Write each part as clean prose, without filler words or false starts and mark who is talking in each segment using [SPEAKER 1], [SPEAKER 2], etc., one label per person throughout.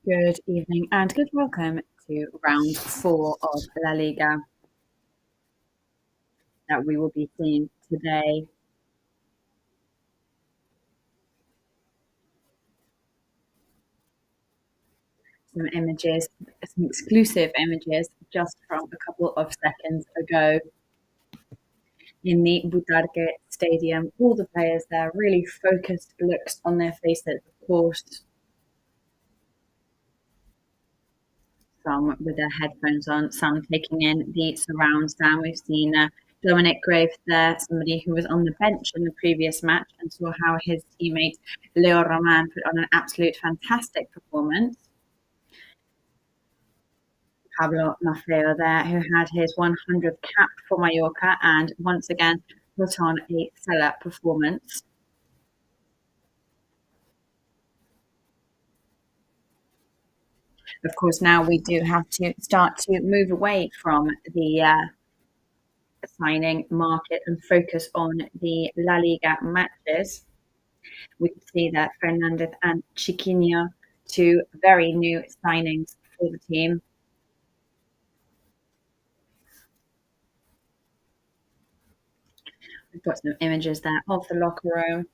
[SPEAKER 1] Good evening and good welcome to round 4 of La Liga that we will be seeing today. Some images, some exclusive images just from a couple of seconds ago in the Butarque Stadium. All the players there, really focused looks on their faces, of course. Some with their headphones on, some taking in the surround sound. We've seen Dominic Graves there, somebody who was on the bench in the previous match and saw how his teammate Leo Roman put on an absolute fantastic performance. Pablo Maffeo there, who had his 100th cap for Mallorca and once again put on a stellar performance. Of course, now we do have to start to move away from the signing market and focus on the La Liga matches. We can see that Fernandez and Chiquinho, two very new signings for the team. We've got some images there of the locker room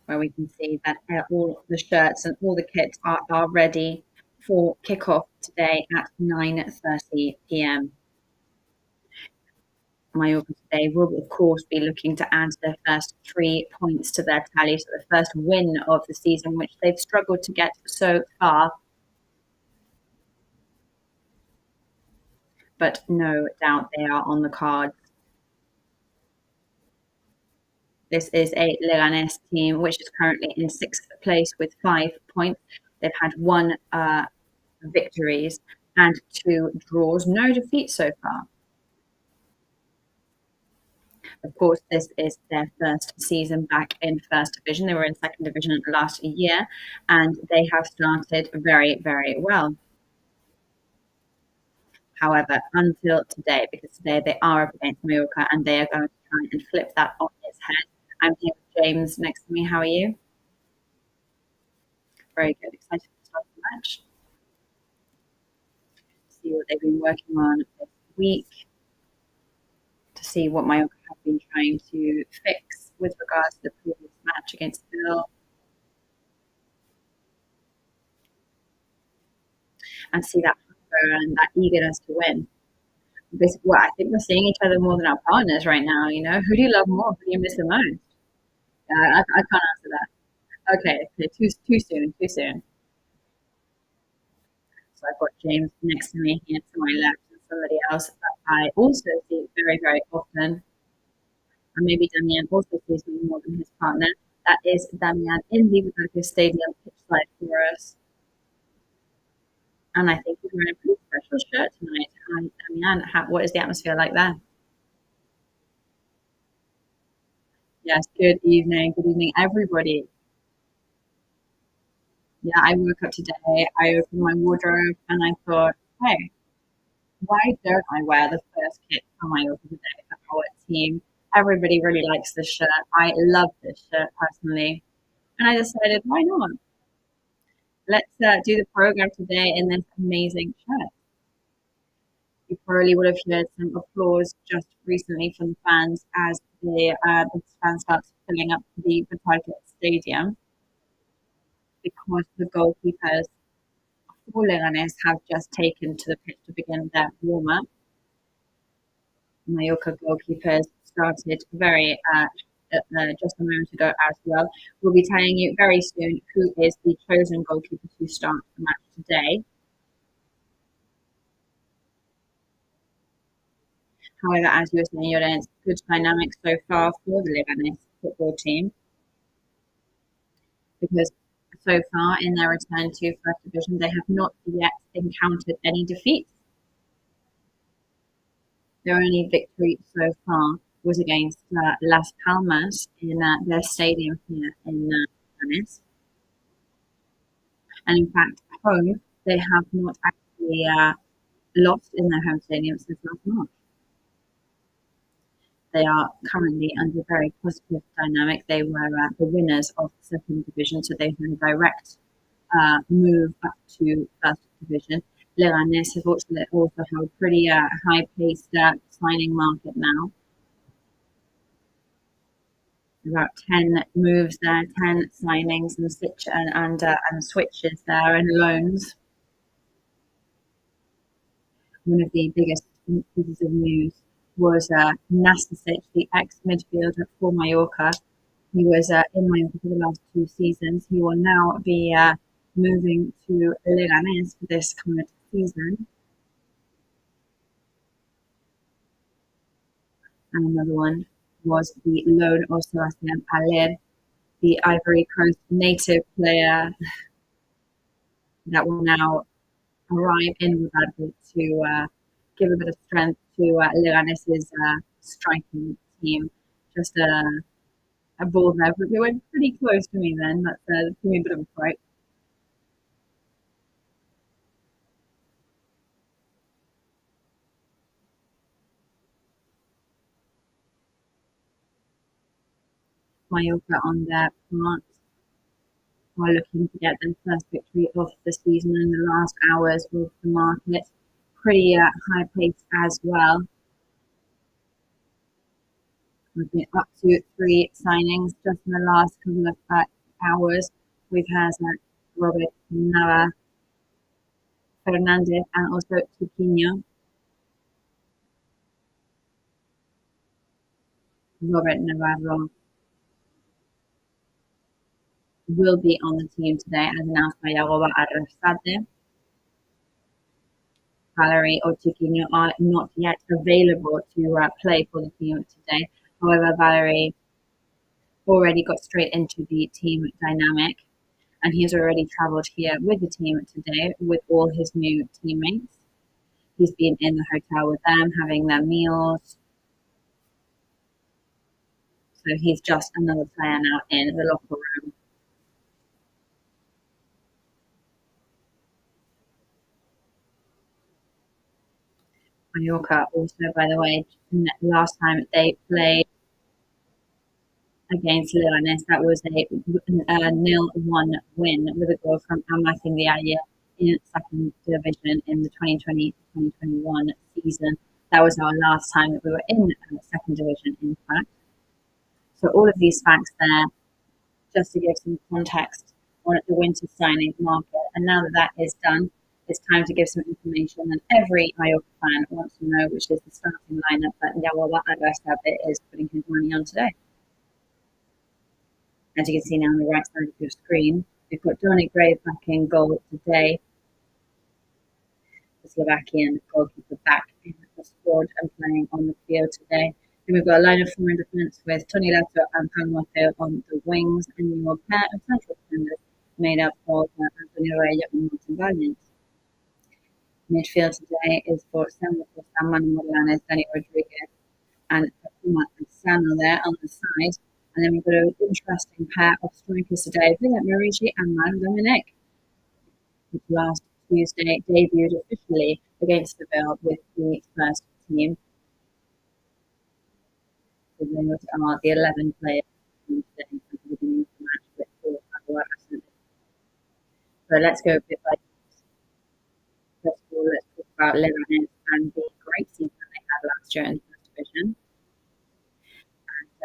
[SPEAKER 1] where we can see that all the shirts and all the kits are ready for kickoff today at 9:30 p.m. Mallorca today will, of course, be looking to add their first 3 points to their tally, so the first win of the season, which they've struggled to get so far. But no doubt they are on the cards. This is a Leganés team which is currently in 6th place with 5 points. They've had 1 victories and 2 draws, no defeats so far. Of course, this is their first season back in First Division. They were in Second Division last year, and they have started very, very well. However, until today, because today they are up against Mallorca, and they are going to try and flip that on its head. I'm here with James next to me. How are you? Very good. Excited to start the match. See what they've been working on this week. To see what Mallorca have been trying to fix with regards to the previous match against Bill. And see that hunger and that eagerness to win. Basically, well, I think we're seeing each other more than our partners right now, you know? Who do you love more? Who do you miss the most? I can't answer that. Okay, too soon. So I've got James next to me here to my left and somebody else that I also see very, very often. And maybe Damian also sees me more than his partner. That is Damian in the Butarque Stadium pitch side for us. And I think he's wearing a pretty special shirt tonight. Hi, Damian. What is the atmosphere like there? Yes, good evening, everybody. Yeah, I woke up today, I opened my wardrobe and I thought, hey, why don't I wear the first kit for my open today for our team? Everybody really likes this shirt. I love this shirt personally. And I decided, why not? Let's do the program today in this amazing shirt. You probably would have heard some applause just recently from the fans as the fans start filling up the Butarque Stadium because the goalkeepers for Leganés have just taken to the pitch to begin their warm-up. Mallorca goalkeepers started very just a moment ago as well. We'll be telling you very soon who is the chosen goalkeeper to start the match today. However, as you were saying, Llorens, good dynamics so far for the Leganés football team because so far in their return to First Division, they have not yet encountered any defeats. Their only victory so far was against Las Palmas in their stadium here in Leganés. And in fact, at home, they have not actually lost in their home stadium since last March. They are currently under very positive dynamic. They were the winners of the second division, so they had a direct move up to first division. Leganés has also have a pretty high-paced signing market now. About 10 moves there, 10 signings and switches there and loans. One of the biggest pieces of news was Nastasic, the ex-midfielder for Mallorca. He was in Mallorca for the last 2 seasons. He will now be moving to Leganés for this current season. And another one was the loan of Sebastián Aller, the Ivory Coast native player that will now arrive in Futbol to give a bit of strength to Leganés' striking team. Just a ball there, but they went pretty close to me then. That's giving me a bit of a fright. Mallorca on their part are looking to get their first victory of the season in the last hours of the market. Pretty high pace as well. We've been up to 3 signings just in the last couple of hours. We've had Robert Navarro, Fernandez, and also Chiquinho. Robert Navarro will be on the team today, as announced by RCD. Valerie or Chiquinho are not yet available to play for the team today. However, Valerie already got straight into the team dynamic, and he's already travelled here with the team today with all his new teammates. He's been in the hotel with them, having their meals. So he's just another player now in the locker room. Mallorca also, by the way, last time they played against Leganés, that was a 0-1 win with a goal from Amak in the area in second division in the 2020-2021 season. That was our last time that we were in second division, in fact. So all of these facts there, just to give some context on the winter signing market. And now that that is done, it's time to give some information that every Mallorca fan wants to know, which is the starting lineup that Yawawa RCD is putting his money on today. As you can see now on the right side of your screen, we've got Donny Gray back in goal today. The Slovakian goalkeeper back in the squad and playing on the field today. Then we've got a line of 4 in defence with Tony Lato and Juan Mateo on the wings, and your pair of central defenders made up of Antonio Reyes and Martin Valiant. Midfield today is for Samuel Costa, Manu Morlanes, Danny Rodriguez, and Puma Sano there on the side. And then we've got an interesting pair of strikers today, Philip Marici and Man Dominic, who last Tuesday debuted officially against Seville with the first team. So they are the 11 players today at the beginning of the match with 4 other assets. So let's go a bit by bit. First of all, let's talk about Leganés and the great season they had last year in the first division.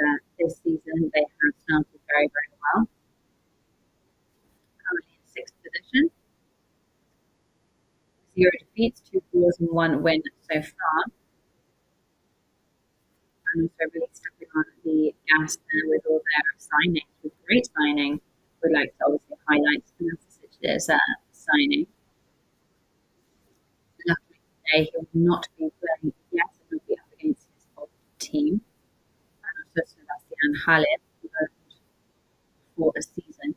[SPEAKER 1] And this season they have started very, very well. Currently in 6th position. 0 defeats, 2 draws and 1 win so far. And also really stepping on the gas there with all their signings, with great signing. We'd like to obviously highlight Nastasić's signing. Luckily today he will not be playing yet and will be up against his old team. And also Sebastián Haller for a season,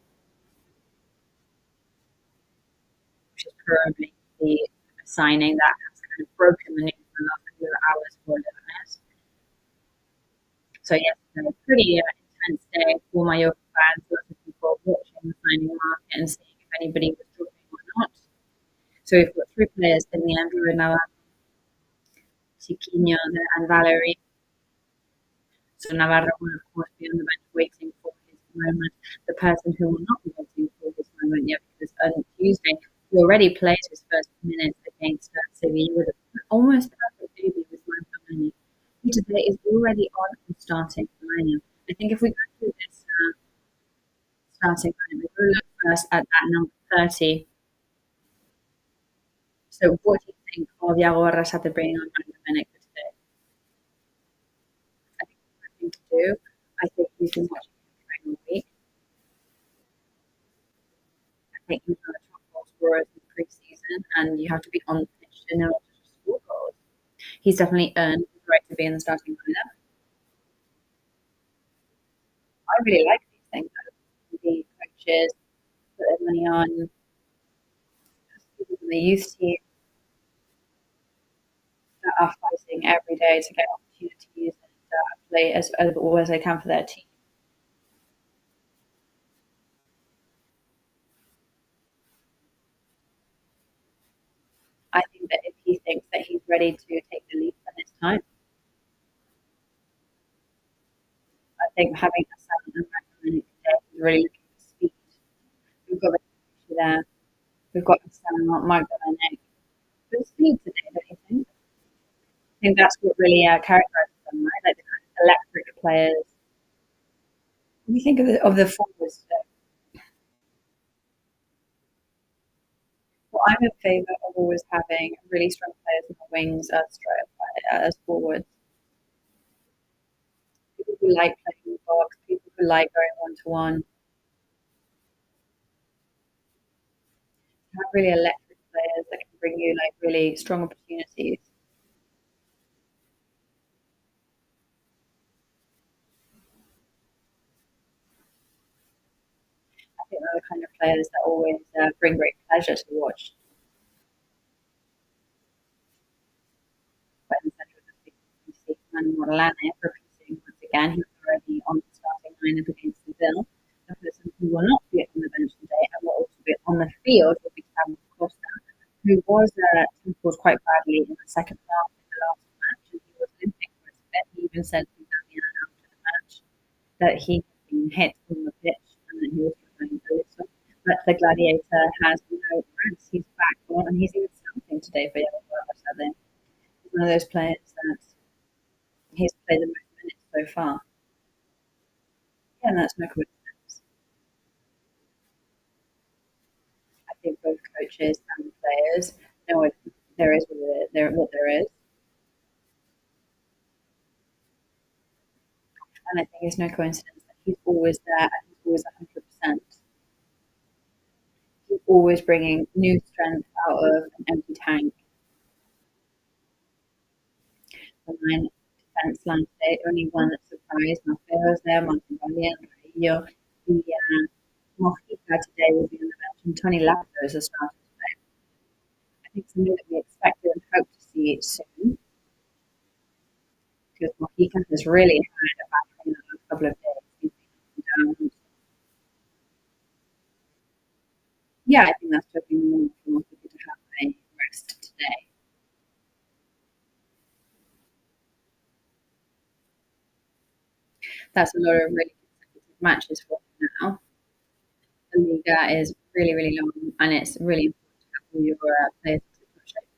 [SPEAKER 1] which is probably the signing that has kind of broken the news in the last couple of hours for Leganés. So yes, a pretty intense day for Mallorca fans. Lots of people watching the signing market and seeing if anybody was dropping or not. So we've got 3 players in the end: Navarro, Chiquinho, and Valerie. So Navarro will, of course, be on the bench waiting for his moment. The person who will not be waiting for his moment yet, because on Tuesday he already played his first minutes against Sevilla with an almost perfect debut with Manchester. He today is already on the starting lineup. I think if we go through this starting lineup, we're going to look first at that number 30. So what do you think of Yago Arrasate bringing on Dominic for today? I think it's a good thing to do. I think he's been watching him train all week. I think he's one of the top goal scorers in the pre-season, and you have to be on the pitch to know to score goals. He's definitely earned the right to be in the starting lineup. I really like these things. The coaches put their money on people in the youth team that are fighting every day to get opportunities and play as well as they can for their team. I think that if he thinks that he's ready to take the lead, then it's time. I think having a sound and recommending today is really looking for speed. We've got the there. We've got the sound, Mark Dominic. Good speed today, don't you think? I think that's what really characterizes them, right? Like the kind of electric players. What do you think of the forwards today? Well, I'm in favour of always having really strong players in the wings as forwards. People who like playing in the box, people who like going one-to-one. Have really electric players that can bring you like really strong opportunities. I think they're the kind of players that always bring great pleasure to watch. But in the centre of the field, you see Manuel Lane repeating once again. He's already on the starting lineup against Seville. The person who will not be on the bench today and will also be on the field will be Sam Costa, who was tackled quite badly in the second half in the last match, and he was limping for a bit. He even said to Damian after the match that he had been hit on the pitch and that he was struggling a little. But the Gladiator has no rest. He's back on, and he's even starting today for Yago Arrasate. He's one of those players that he's played the most minutes so far. Yeah, and that's no coincidence. I think both coaches and players know what there is, what there is. And I think it's no coincidence that he's always there and he's always 100%. He's always bringing new strength out of an empty tank. The defense line today, only one that surprised. Maffeo was there, Montevalley and Raillo. The Mojica today will be on the bench, and Tony Lapo is a starter today. I think something that we expected and hope to see soon, because Mojica has really had a bad train in a couple of days. He's been up and down. Yeah, I think that's totally normal for Mojica to have a rest today. That's a lot of really consecutive matches for him now. The Liga is really, really long, and it's really important to have all your players in top shape.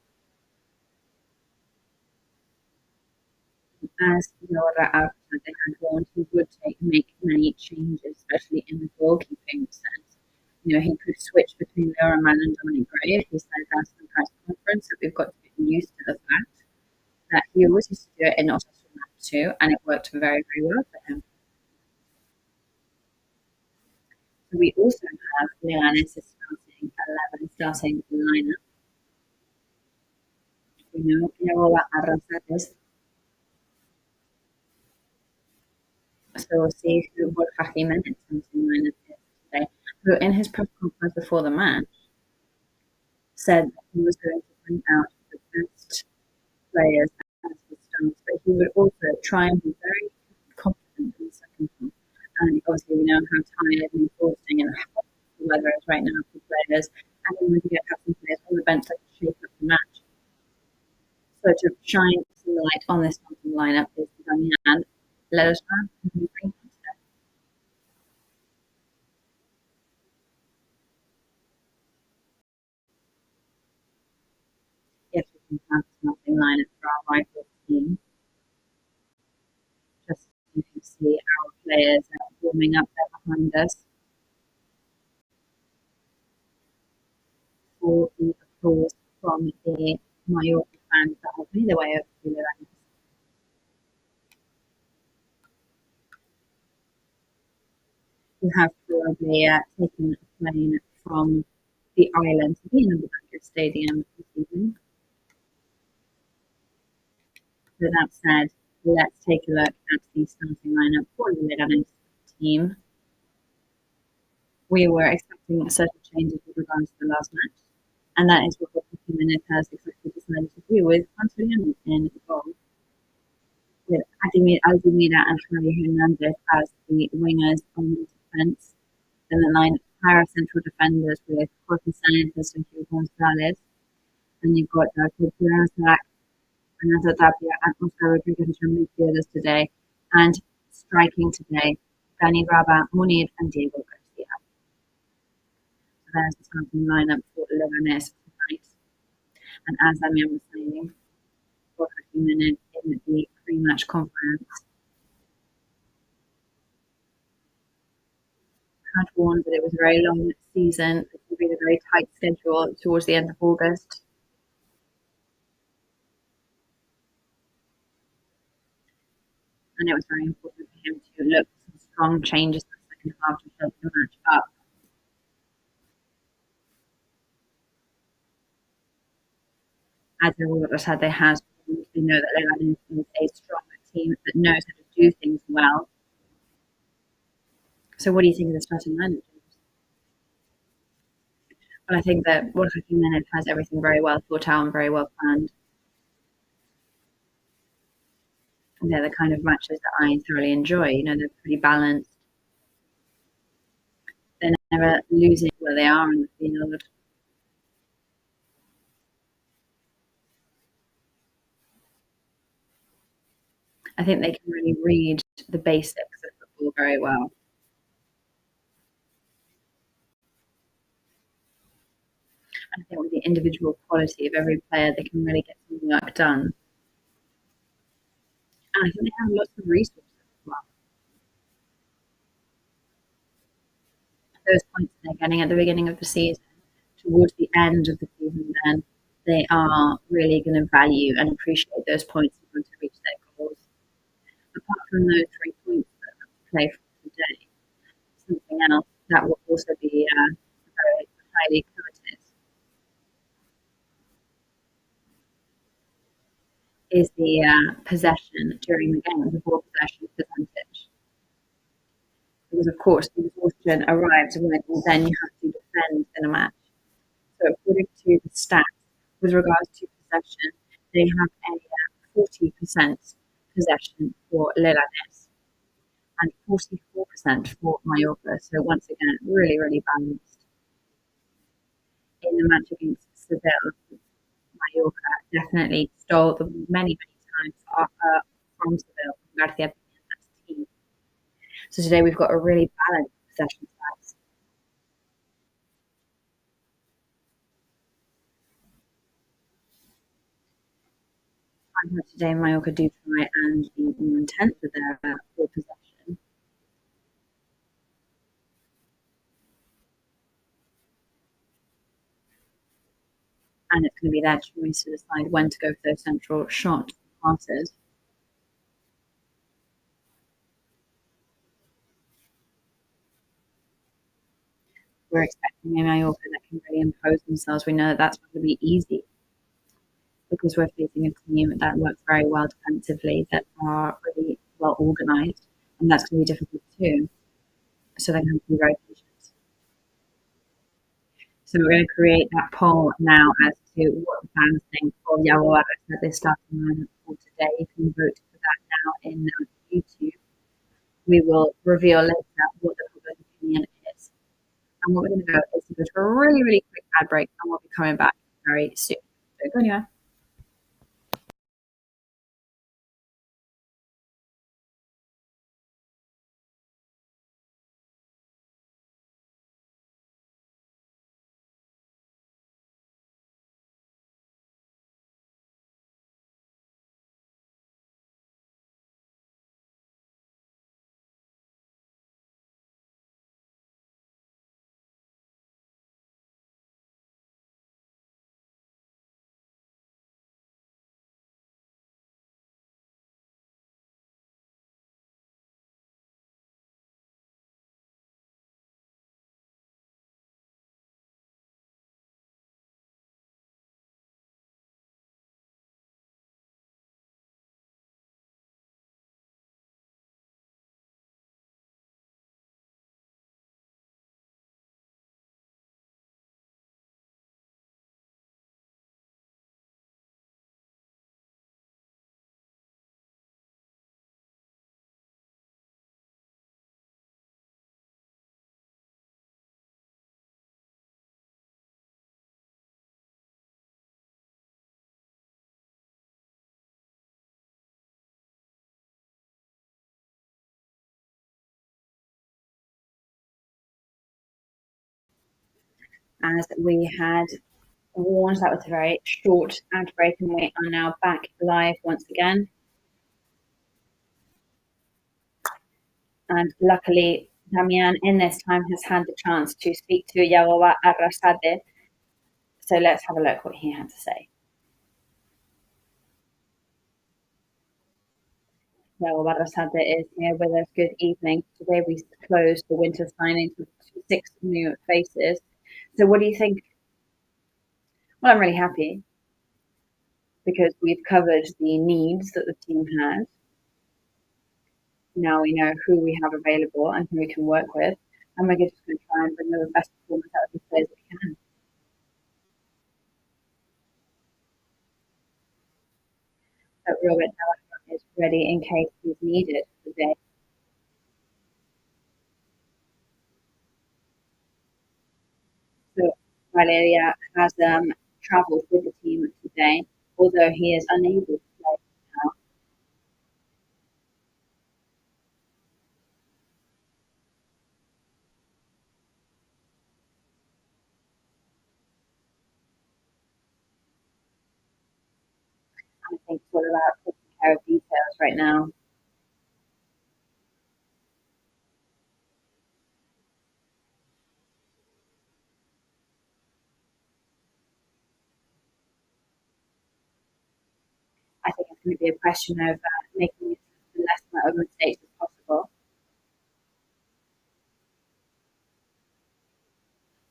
[SPEAKER 1] As Laura Alcantara had warned, he would make many changes, especially in the goalkeeping sense. You know, he could switch between Laura Mann and Dominic Gray. He said that in the press conference that we've got to get used to the fact that he always used to do it in Osasuna too, and it worked very, very well for him. So we also have Leganés starting 11, starting lineup. We know Yago Arrasate. So we'll see who Borja Jimenez comes in lineup today, who in his press conference before the match said that he was going to bring out the best players as the stars, but he would also try and be very confident in the second half. And obviously, we know how tired and exhausting and how the weather is right now for players, and then we can have some players on the bench that can shape up the match. So to shine some light on this starting lineup is Damian let us know who you bring today. Yes, we can have something lineup for our rival team. Just so you can see our players warming up there behind us for the applause from the Mallorca fans that have made their way over to Leganés. You have probably taken a plane from the island to be in the Blanca Stadium this evening. With that said, let's take a look at the starting lineup for the Leganés team. We were expecting certain changes with regards to the last match, and that is what Jimenez has exactly decided to do with Antoniano in the goal, with Aldemira and Javi Hernandez as the wingers on the defence. Then the line of central defenders with Jorge Sánchez and Hugo González, and you've got Jacob Peraza, Fernando Tapia, and Oscar Rodriguez from midfielders today, and striking today, Dani Raba, Munir, and Diego Garcia. So there's the starting lineup for Leganés tonight. And as Damian was saying, for a minute in the pre-match conference, had warned that it was a very long season. It would be a very tight schedule towards the end of August. And it was very important for him to look for some strong changes in the second half to help the match up. As everyone said, they know that Leganés is a stronger team that knows how to do things well. So what do you think of the starting lineup? Well, I think that Borja Jimenez has everything very well thought out and very well planned. And they're the kind of matches that I thoroughly enjoy. You know, they're pretty balanced. They're never losing where they are in the field. I think they can really read the basics of football very well. I think with the individual quality of every player, they can really get some work done. And I think they have lots of resources as well. Those points they're getting at the beginning of the season, towards the end of the season, then they are really going to value and appreciate those points in order to reach their goals. Apart from those 3 points that have to play for today, something else that will also be very highly coveted is the possession during the game, the ball possession percentage. Because, of course, the exhaustion arrives when then you have to defend in a match. So, according to the stats, with regards to possession, they have a 40% possession for Leganés and 44% for Mallorca. So, once again, really, really balanced. In the match against Seville, Mallorca definitely stole the many, many times from Seville, Garcia team. So today we've got a really balanced possession stats. I hope today Mallorca do try and be more intense with their ball possession. And it's going to be their choice to decide when to go for those central shot passes. We're expecting a Mallorca that can really impose themselves. We know that that's not going to be easy because we're facing a team that works very well defensively, that are really well organised, and that's going to be difficult too. So they're going to be very patient. So we're going to create that poll now as to what the fans think of Yago at this starting lineup for today. You can vote for that now in YouTube. We will reveal later what the public opinion is. And what we're going to go is to go to a really, really quick ad break, and we'll be coming back very soon. Don't go anywhere. as we had warned. That was a very short ad break, and we are now back live once again. And luckily, Damian in this time has had the chance to speak to Yagoba Arrasate. So let's have a look what he had to say. Yagoba Arrasate is here with us. Good evening. Today we closed the winter signings with 6 new faces. So what do you think? Well, I'm really happy because we've covered the needs that the team has. Now we know who we have available and who we can work with, and we're just going to try and bring the best performance out of the players that we can. So Robert now is ready in case he's needed today. So Valeria has travelled with the team today, although he is unable to play now. I think it's all about taking care of details right now. I think it's going to be a question of making the less amount of mistakes as possible.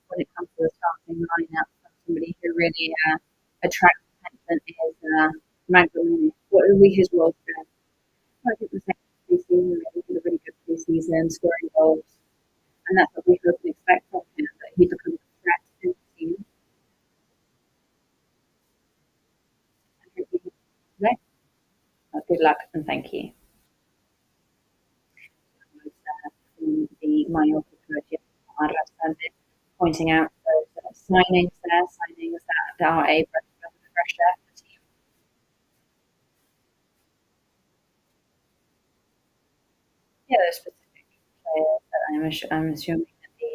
[SPEAKER 1] When it comes to the starting lineup, somebody who really attracts attention is Magdalene. What will be his role today? I think the second preseason, he did a really good preseason, scoring goals, and that's what we hope and expect from him, that he becomes a threat in the team. And today. Good luck and thank you. From the Mallorca coach, pointing out those signings that are a breath of fresh air for the team. Yeah, those specific players that I'm assuming that the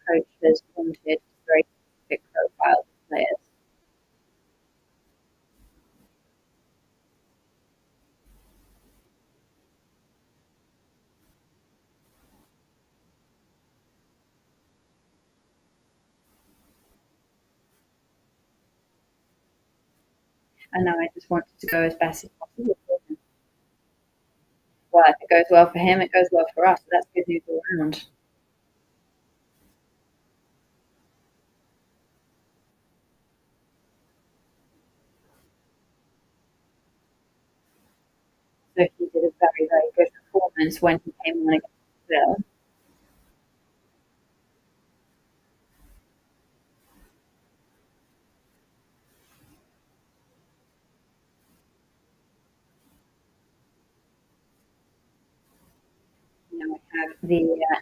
[SPEAKER 1] coach has wanted very specific profiles of players. And now I just want it to go as best as possible for him. Well, if it goes well for him, it goes well for us. So that's good news all around. So he did a very, very good performance when he came on against Brazil. Now I have the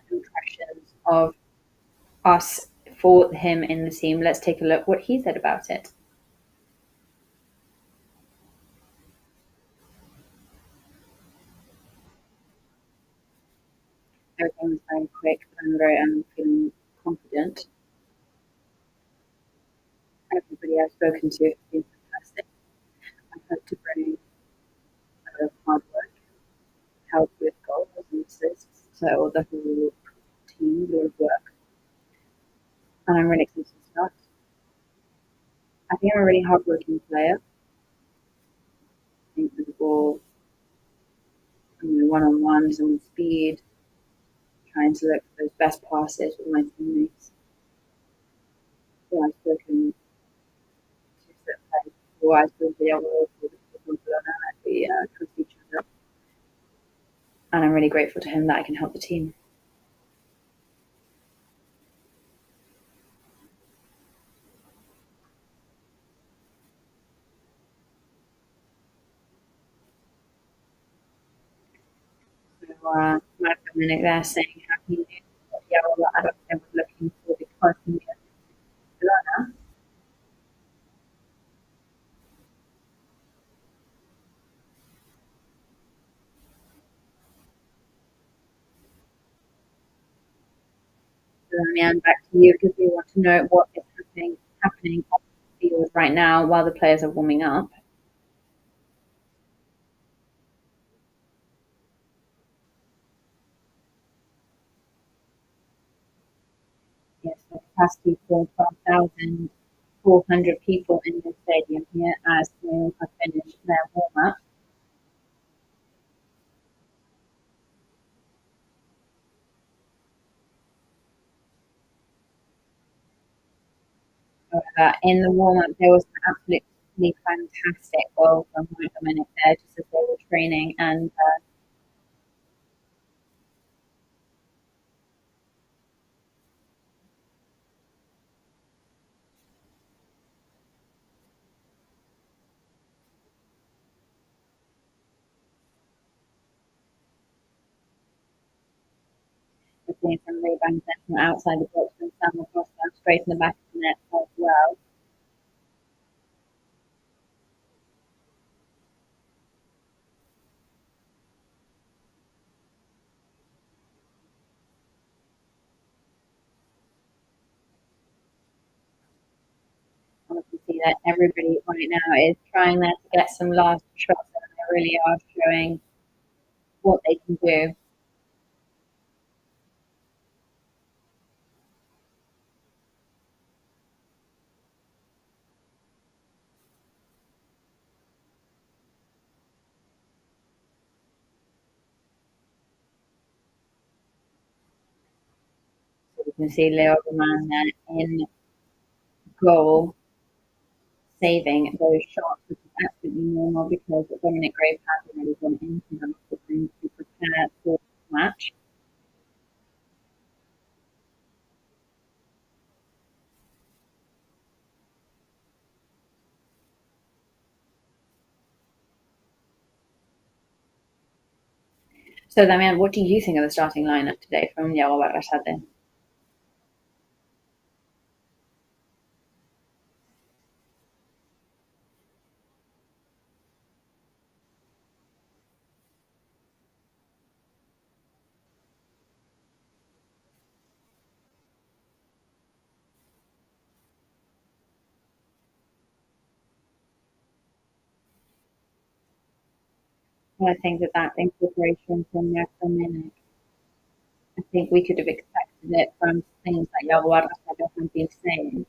[SPEAKER 1] impressions of us for him in the team. Let's take a look what he said about it. Everything was very quick, but I'm feeling confident. Everybody I've spoken to has been fantastic. I hope to bring a lot of hard work, help with goals and assists, so the whole team will work. And I'm really excited to start. I think I'm a really hardworking player. I think with the ball, one-on-ones and speed, trying to look for those best passes with my teammates. So I've spoken to players before. I've spoken to Yagoba and we trust each other. And I'm really grateful to him that I can help the team. So Marco Minute there saying happy new year. I don't think we're looking for the person Barcelona. So Damian, back to you because we want to know what is happening on the field right now while the players are warming up. Yes, the capacity for 12,400 people in the stadium here as we have finished their warm-up. In the warm-up, there was an absolutely fantastic goal from Dominic there, just as they were training, and we're seeing some rebounds from outside the box from Samuel Costa straight in the back of the net as well. And we can see that everybody right now is trying there to get some last shots, and they really are showing what they can do. So we can see Leo Roman there in goal, saving those shots, which is absolutely normal because Dominic Graves has already gone into the locker room to prepare for the match. So, Damian, what do you think of the starting lineup today from Yago Barrasate? Well, I think that incorporation from Dominic, I think we could have expected it from things like Yago Barrasate have been saying.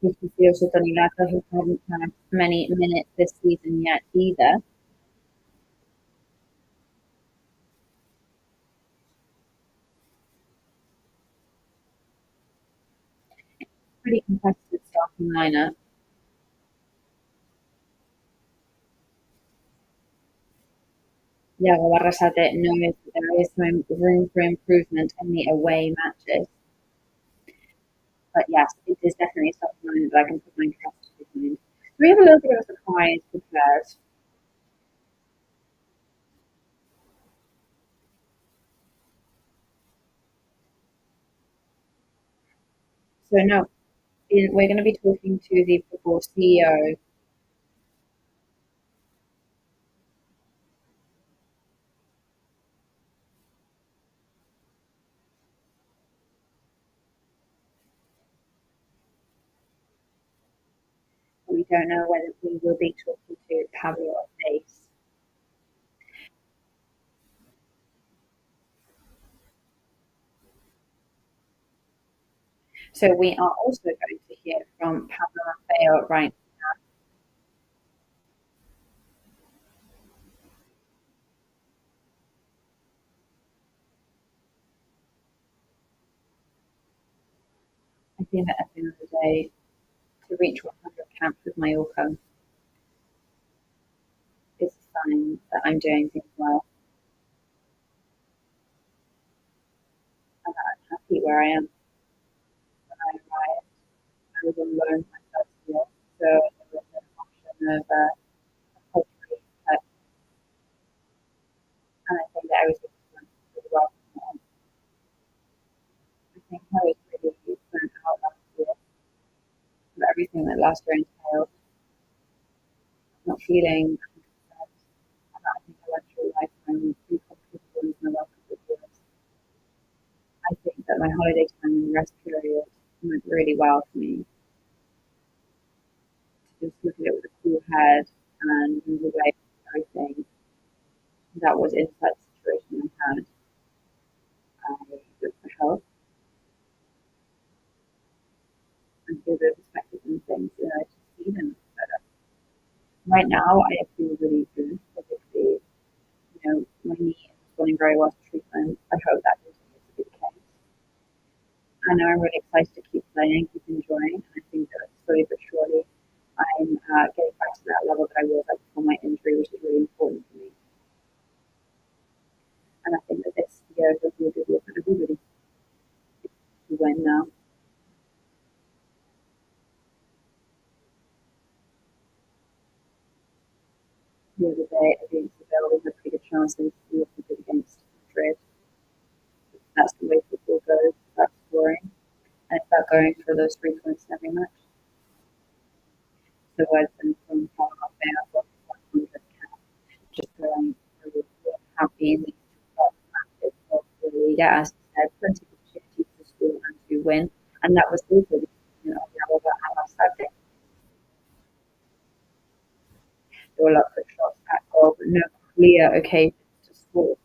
[SPEAKER 1] We can see also Tony Lata, who hasn't had many minutes this season yet either. Pretty competitive starting lineup. Yago Barrasate knows that there is some room for improvement in the away matches. But yes, it is definitely a starting lineup that I can put my trust behind. We have a little bit of a surprise prepared. So no, we're going to be talking to the Futbol CEO. We don't know whether we will be talking to Pablo or Face. So we are also going to hear from Pablo Maffeo right now. I think that at the end of the day, to reach 100 caps with Mallorca is a sign that I'm doing things well and that I'm happy where I am. When I arrived, I was on loan my first year, so there was an option of a culturally cut, and I think that I was really well. I think I was really everything that last year entailed. Not feeling upset. I think I went through life and I'm pretty comfortable in my last couple of years. I think that my holiday time and rest period went really well for me. To just look at it with a cool head and move away from everything that was in that situation I had. I looked for help and give a perspective on things, to see them better. Right now, I feel really good. Physically, my knee is responding very well to treatment. I hope that continues to be the case. I know I'm really excited to keep playing, keep enjoying. I think that slowly but surely, I'm getting back to that level that I was at before my injury, which is really important for me. And I think that this year is going to be a good year for everybody to win now. The other day against Seville, we had a pretty good chance to see what we did against Madrid. That's the way football goes, about scoring, and it's about going for those 3 points in every match. So I've been from half there, 100 cap, just going through what have been the matches of the Liga, as I said, plenty of opportunities to score and to win, and that was also the last Saturday. There were lots of shots at goal, but no clear occasions to score.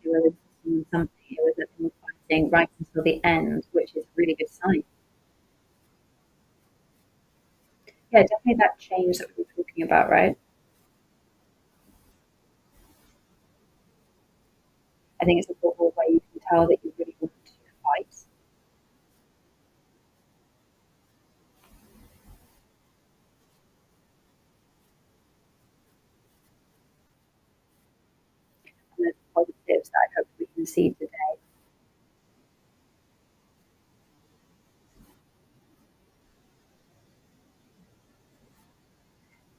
[SPEAKER 1] It was insisting on something. It was that they were fighting right until the end, which is a really good sign. Yeah, definitely that change that we were talking about, right? I think it's a football where you can tell that you really want to fight. And there's positives that I hope we can see today.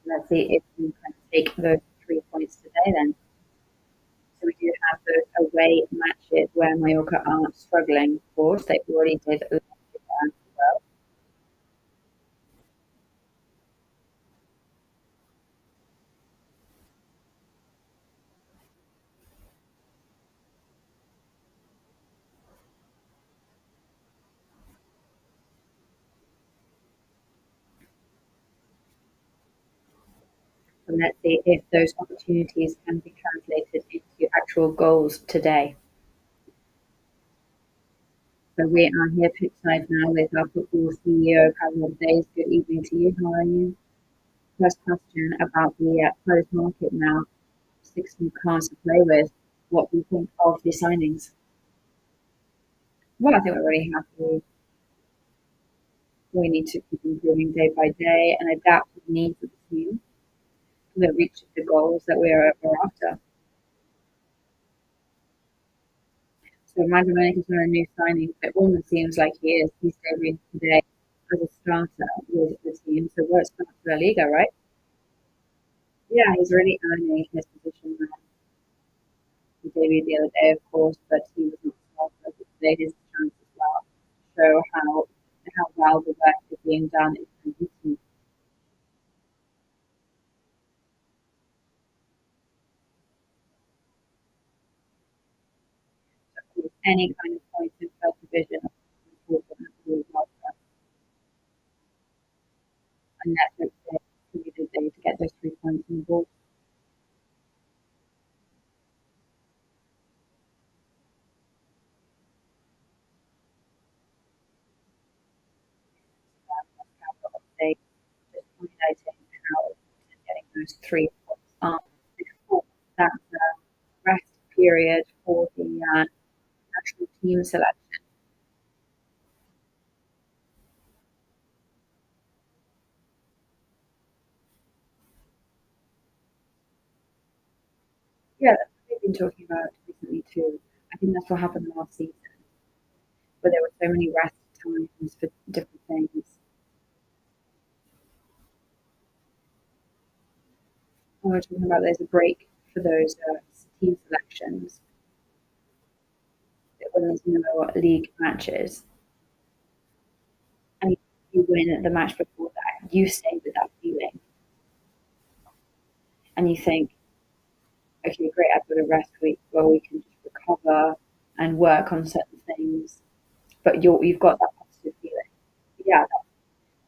[SPEAKER 1] Let's see if we can take those 3 points today then. So we do have those away matches where Mallorca are struggling, of course. They already did well. And let's see if those opportunities can be translated into actual goals today. So we are here pitchside now with our football CEO, Pablo Days. Good evening to you. How are you? First question about the closed market now. 6 new cars to play with. What do you think of the signings? Well, I think we're really happy. We need to keep improving day by day and adapt to the needs of the team to reach the goals that we're after. So Magdalena is not a new signing, but it almost seems like he is. He's debuting today as a starter with the team. So we're at La Liga, right? Yeah, he's really earning his position now. He debuted the other day, of course, but he was not starter. But today is a chance as well to show how well the work is being done in the team. So any kind of points in first division is important to well, and that's what it's a good day to get those 3 points on the board. They just highlighting how getting those 3 points are before that rest period for the national team selection. Yeah, that's what we've been talking about recently too. I think that's what happened last season, where there were so many rest times for different things. And we're talking about there's a break for those team selections when there's no league matches, and you win the match before that, you stay with that feeling, and you think, okay, great, I've got a rest week where we can just recover and work on certain things, but you've got that positive feeling. Yeah,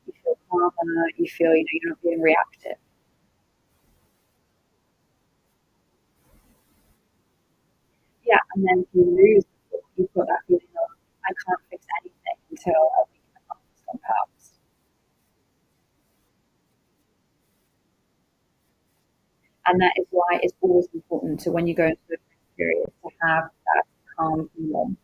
[SPEAKER 1] you feel calmer, you feel, you're not being reactive. Yeah, and then if you lose, you've got that feeling of, I can't fix anything until a week and a half has gone past. And that is why it's always important to, when you go into the period, to have that calm warm.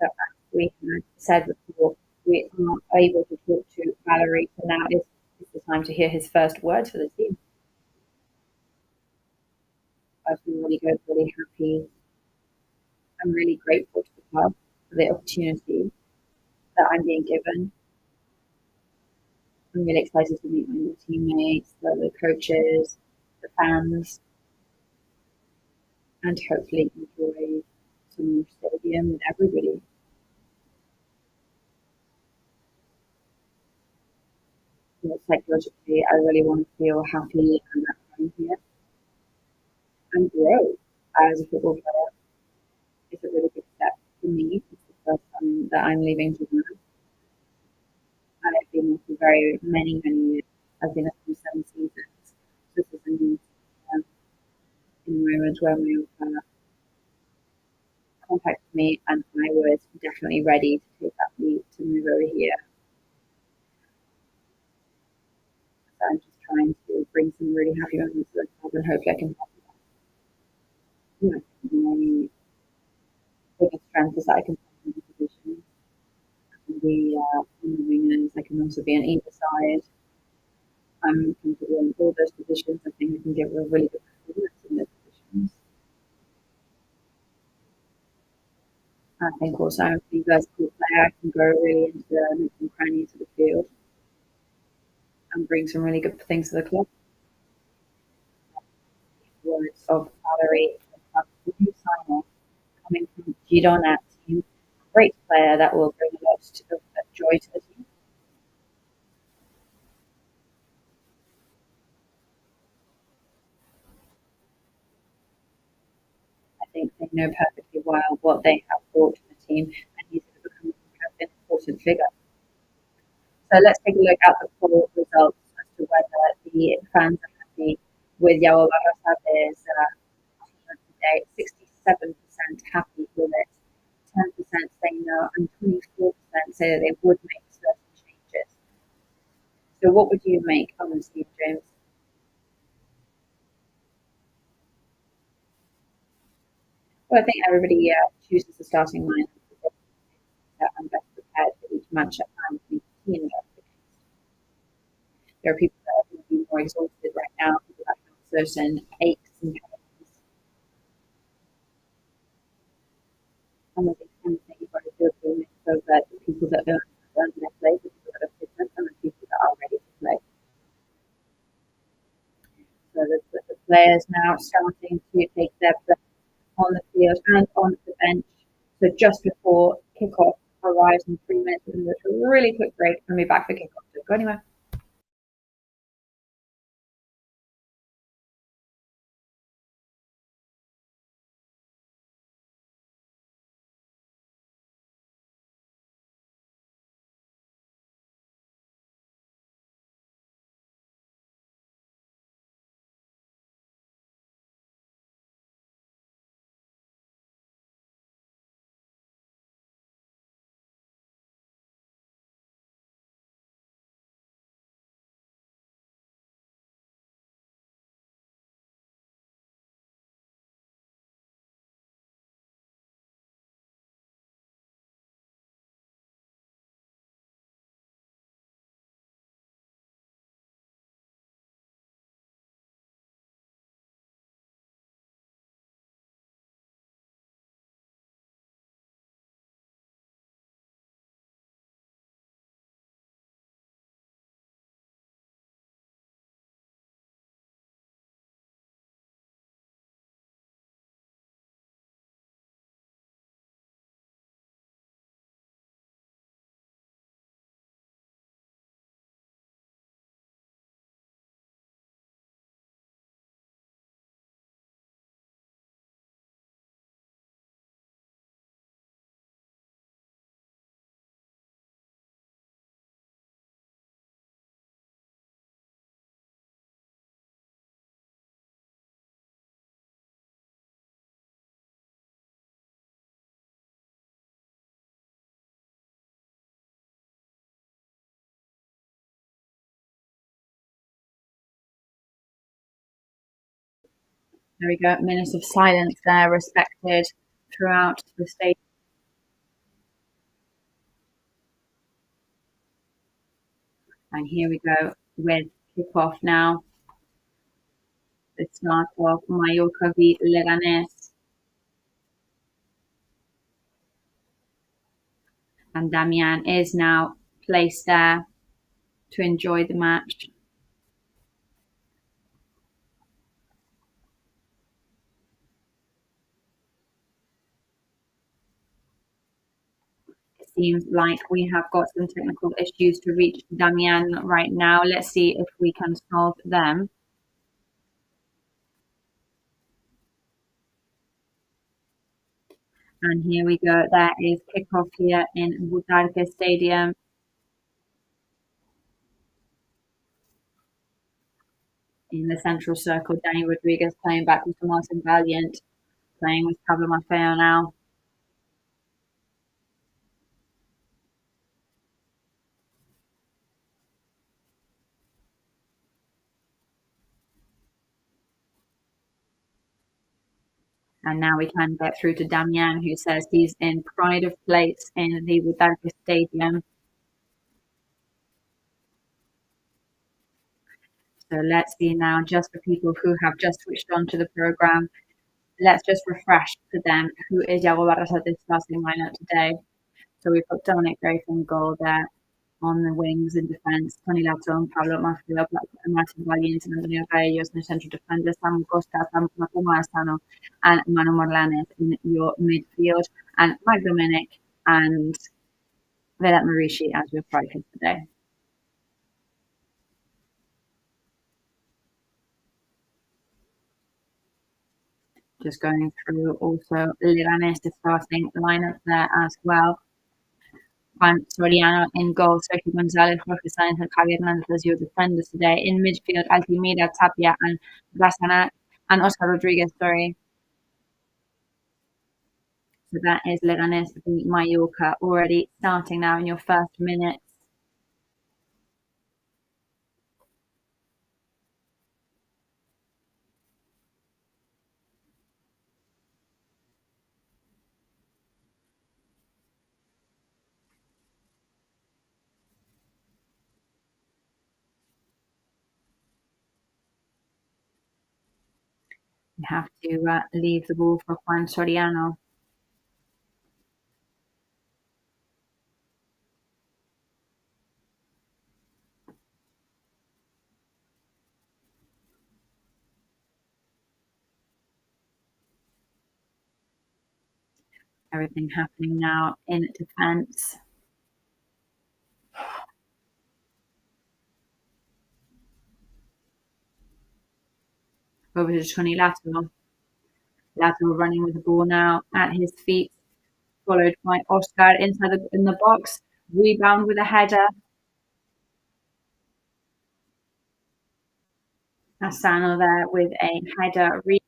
[SPEAKER 1] So as we had said before, we are able to talk to Valerie, so now is the time to hear his first words for the team. I've been really good, really happy. I'm really grateful to the club for the opportunity that I'm being given. I'm really excited to meet my new teammates, the coaches, the fans, and hopefully enjoy some stadium with everybody. Psychologically, I really want to feel happy and at home here and grow as a football player. It's a really big step for me. It's the first time that I'm leaving Japan. I've been there for very many years. I've been there for 7 seasons. This is a new um, in the moment where Mayoka contacted me, and I was definitely ready to take that leap to move over here. So I'm just trying to bring some really happy moments to the club, and hopefully I can help with that. Yeah, my biggest strength is that I can play in positions. I can be on the wingers. I can also be on either side. I'm comfortable in all those positions. I think I can give a really good performance in those positions. I think also I'm a pretty versatile player. I can go really into the nooks and crannies of the field and bring some really good things to the club. Words of Valerie, the new signer coming from Girona team, great player that will bring a lot of joy to the team. I think they know perfectly well what they have brought to the team, and he's going to become an important figure. So let's take a look at the full results as to whether the fans are happy with Yawa Barasabe's today. 67% happy with it, 10% say no, and 24% say that they would make certain changes. So what would you make of this, Steve James? Well, I think everybody chooses the starting line and best prepared for each match at hand to be against. There are people that are going to be more exhausted right now, people that have certain aches and pains. And I think the same thing you've got to do is a mix of the people that don't earn their place, the people that are fitness, and the people that are ready to play. So the players now starting to take their place on the field and on the bench. So just before kickoff arrives in 3 minutes, we're going to go to a really quick break and be back for kickoff. Don't go anywhere. There we go. Minutes of silence there, respected throughout the state. And here we go with kickoff now. The start of Mallorca v Leganés. And Damian is now placed there to enjoy the match. It seems like we have got some technical issues to reach Damian right now. Let's see if we can solve them. And here we go. There is kickoff here in Butarque Stadium. In the central circle, Danny Rodriguez playing back with Martin Valiant, playing with Pablo Maffeo now. And now we can get through to Damian, who says he's in pride of place in the Butarque Stadium. So let's see now, just for people who have just switched on to the program, let's just refresh to them who is Iago Barrasate's starting lineup today. So we've got Dominic Grace in goal there on the wings in defence, Tony Laton, Pablo Maffeo, Martin Valiente, and Antonio Reyes in the central defenders, Sam Costa, Sam Marcano, and Manu Morlanes in your midfield, and Mike Dominic and Vedat Marici as your strikers today. Just going through also Leganés starting lineup there as well. Juan Soriano in goal, Sergio Gonzalez, Jorge Sainz, and Javier Hernández as your defenders today. In midfield, Altimira, Tapia, and Blasana, and Oscar Rodriguez, sorry. So that is Leganés v Mallorca already starting now in your first minutes. You have to leave the ball for Juan Soriano. Everything happening now in defence. Over to Tony Lato. Lato running with the ball now at his feet, followed by Oscar inside in the box. Rebound with a header. Asano there with a header rebound.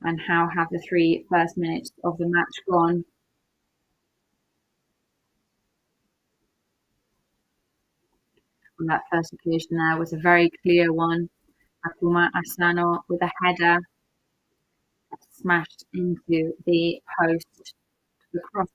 [SPEAKER 1] And how have the 3 first minutes of the match gone? On that first occasion there was a very clear one. Akuma Asano with a header smashed into the post to the cross.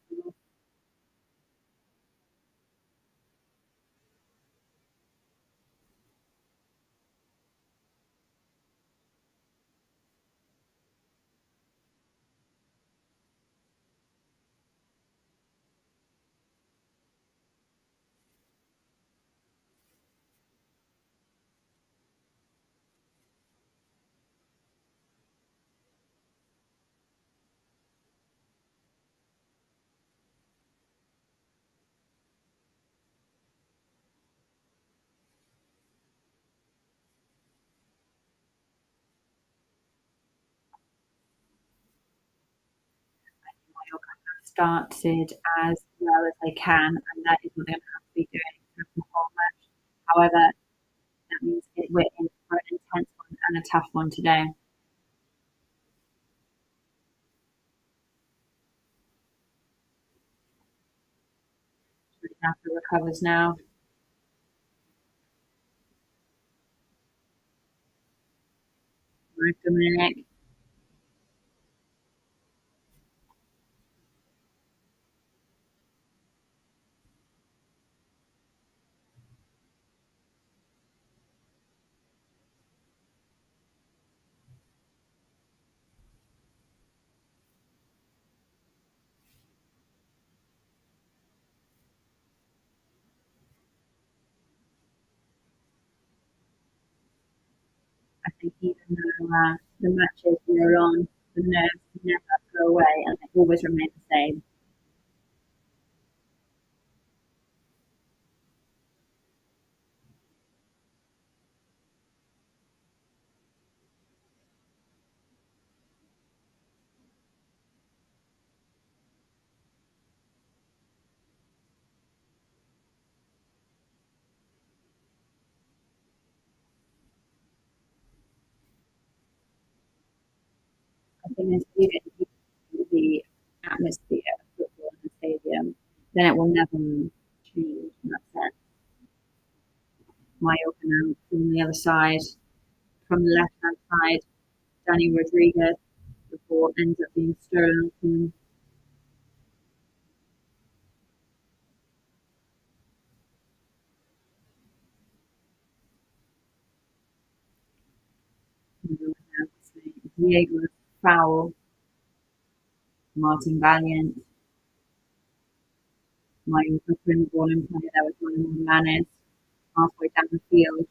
[SPEAKER 1] Started as well as they can, and that is what they're going to have to be doing through the whole match. However, that means we're in for an intense one and a tough one today. After recovers now. Dominic. I think even though the matches roll on, the nerves never go away and they always remain the same. I think as you get the atmosphere of football in the stadium, then it will never change in that sense. Mayorga now from the other side, from the left hand side, Danny Rodriguez. The ball ends up being stolen from Diego foul, Martin Valiant, Mayorga putting the ball in play there with Leganés halfway down the field,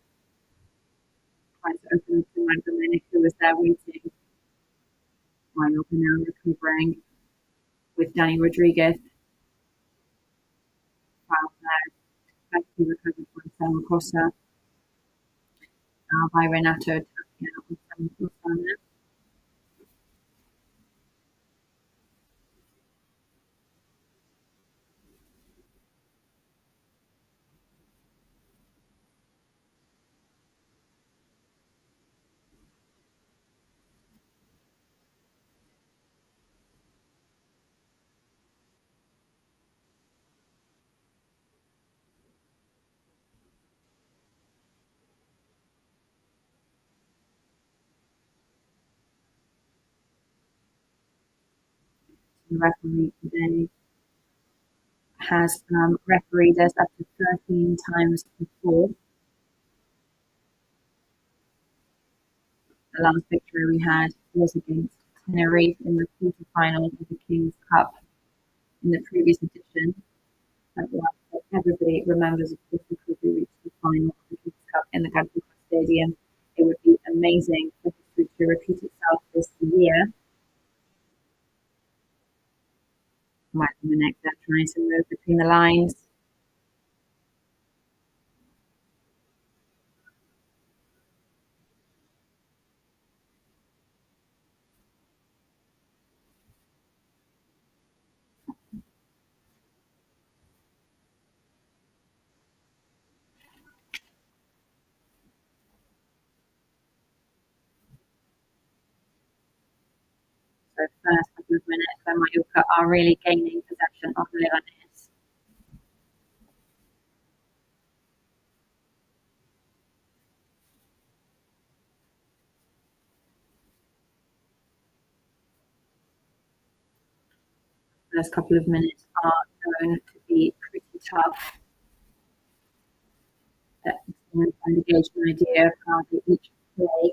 [SPEAKER 1] trying to open up to Dominic, who was there waiting. Mayorga now recovering with Danny Rodriguez. Foul there. He recovered from Selma Costa. Now by Renato attacking out with Selma Costa there. The referee today has refereed us up to 13 times before. The last victory we had was against Tenerife in the quarterfinals of the King's Cup in the previous edition. Everybody remembers, of course, because we reached the final of the King's Cup in the Mayorga Stadium. It would be amazing for history to repeat itself this year. Right in the neck there, trying to move between the lines. So first couple of minutes where Mallorca are really gaining possession of Leganés. First couple of minutes are going to be pretty tough. Let's try to gauge an idea of how they each play.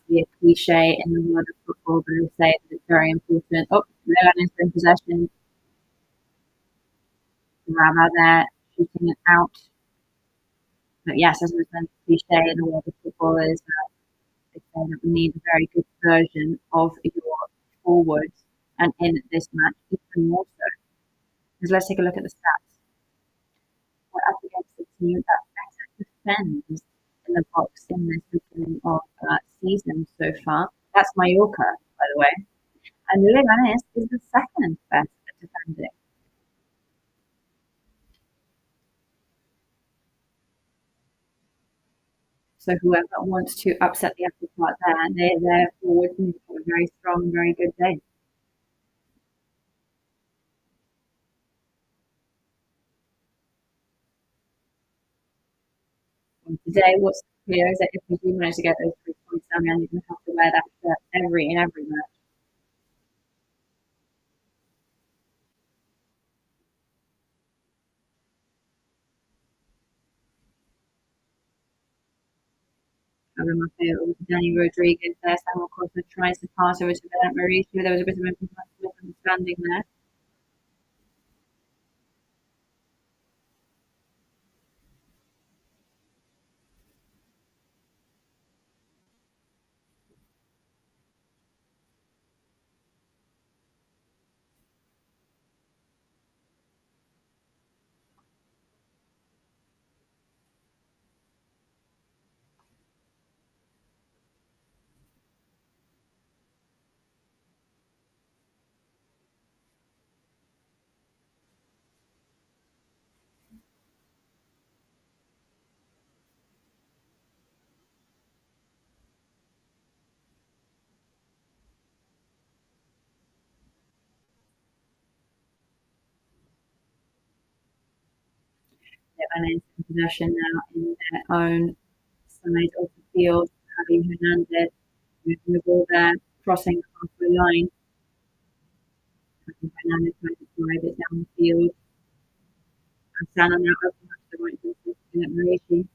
[SPEAKER 1] Be a cliche in the world of football, but I say that it's very important. Oh, Leganés in possession. Raba there, shooting it out. But yes, as was meant cliche in the world of football is they say that we need a very good version of your forwards, and in this match, even more so. Because let's take a look at the stats. We're up against a team that better defends in the box in this beginning of season so far. That's Mallorca, by the way. And Leganés is the second best at defending. So whoever wants to upset the apple cart there, they're forward and have a very strong, very good day. And today, what's clear is that if we do manage to get those 3 points, Damian, you're going to have to wear that shirt in every match. Matteo over to Danny Rodriguez there. Samuel Costa tries to pass over to Mauricio. There was a bit of misunderstanding there. Leganes in possession now in their own side of the field. Javi Hernandez moving the ball there, crossing the halfway line. Javi Hernandez trying to drive it down the field. Sana now open up to the right to Mauricio.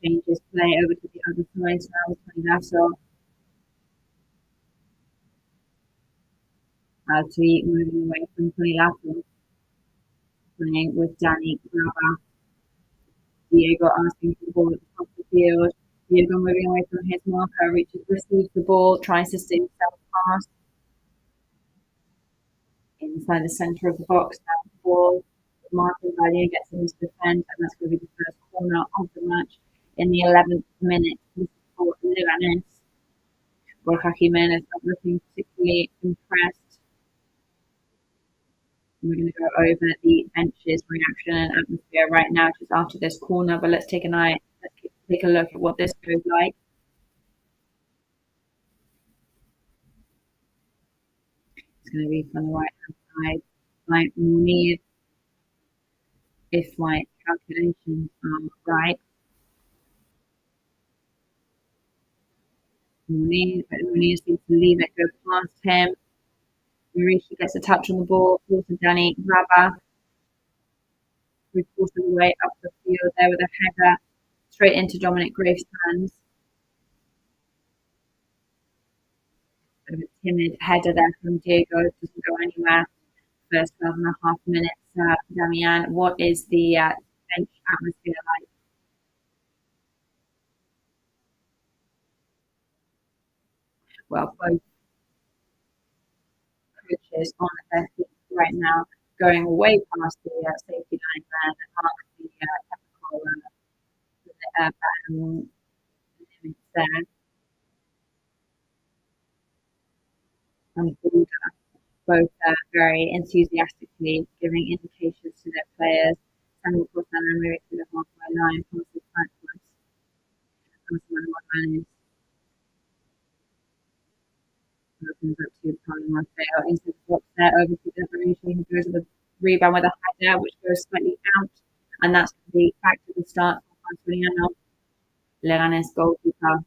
[SPEAKER 1] Changes play over to the other side now with Tony Altuve moving away from Tony Lasso. Playing with Danny Graba. Diego asking for the ball at the top of the field. Diego moving away from his marker, receives the ball, tries to steal himself past. Inside the centre of the box, now the ball. Martin Valle gets in his defence, and that's going to be the first corner of the match in the 11th minute for Leganés. Borja Jimenez not looking particularly impressed. We're going to go over the bench's reaction and atmosphere right now, just after this corner. But let's take a look at what this goes like. It's going to be from the right hand side, like Munir, if my calculations are right. Munir seems to leave it go past him. Mauricio gets a touch on the ball. Also, Danny Graba, who's forced the way up the field there with a header straight into Dominic Graves' hands. Bit of a timid header there from Diego. Doesn't go anywhere. First 12.5 minutes. Damian, what is the bench atmosphere like? Well, both coaches on their feet right now, going way past the safety line there and mark the technical limits there. And both very enthusiastically giving indications to their players. And of course, then moving to the halfway line, passes backwards. Opens up to Matteo into the box there, over to Mauricio, who goes with the rebound with a header, which goes slightly out. And that's the back to the start for Antoniano, Leganés goalkeeper.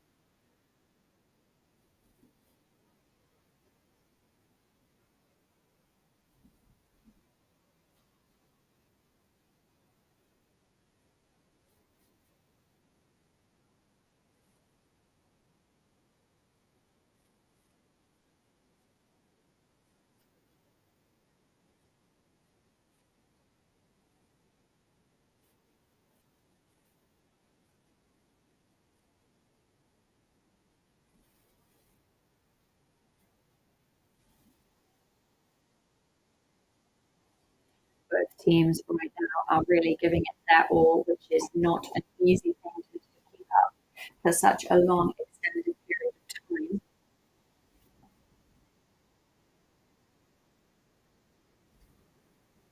[SPEAKER 1] Both teams right now are really giving it their all, which is not an easy thing to keep up for such a long, extended period of time.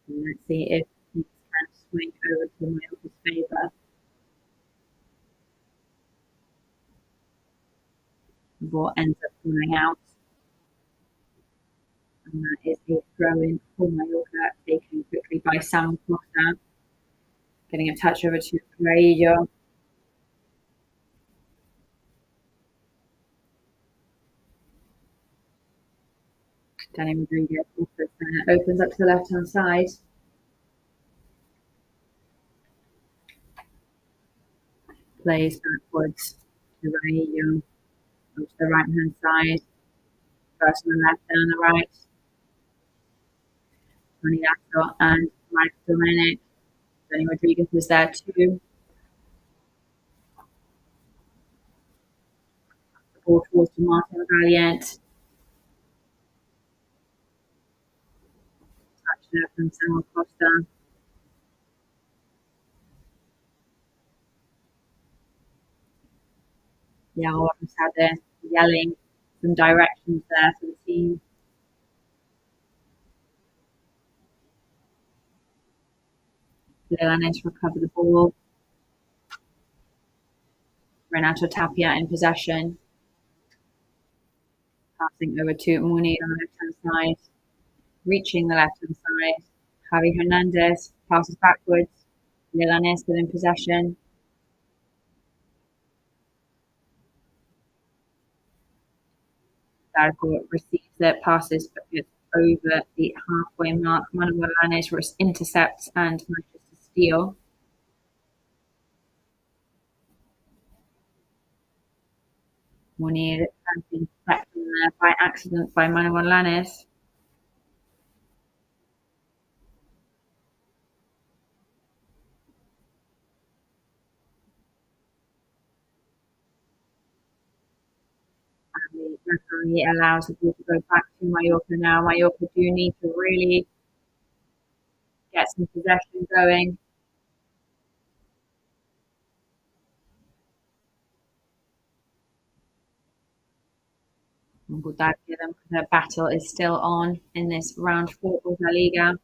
[SPEAKER 1] And let's see if things can swing over to Mallorca's The ball ends up falling out. And that is a throw in for Mallorca, taken quickly by Sam Costa. Getting a touch over to Raillo. Danny Rodriguez opens up to the left-hand side. Plays backwards to Raillo. To the right-hand side. First on the left, then on the right. Tony Lasso and Mike Domenic. Danny Rodriguez was there too. The ball towards to Martin Valiant. Touch there from Samuel Costa. Yao Sade yelling some directions there for the team. Leganés recover the ball. Renato Tapia in possession. Passing over to Munir on the left-hand side. Reaching the left-hand side. Javi Hernandez passes backwards. Leganés within possession. Darko receives it, passes, but it's over the halfway mark. Manuel Lanes intercepts and manages to steal. Munir has been stepped in there by accident by Manuel Lanes. And the referee allows the ball to go back to Mallorca now. Mallorca do need to really get some possession going. The battle is still on in this round 4 of La Liga.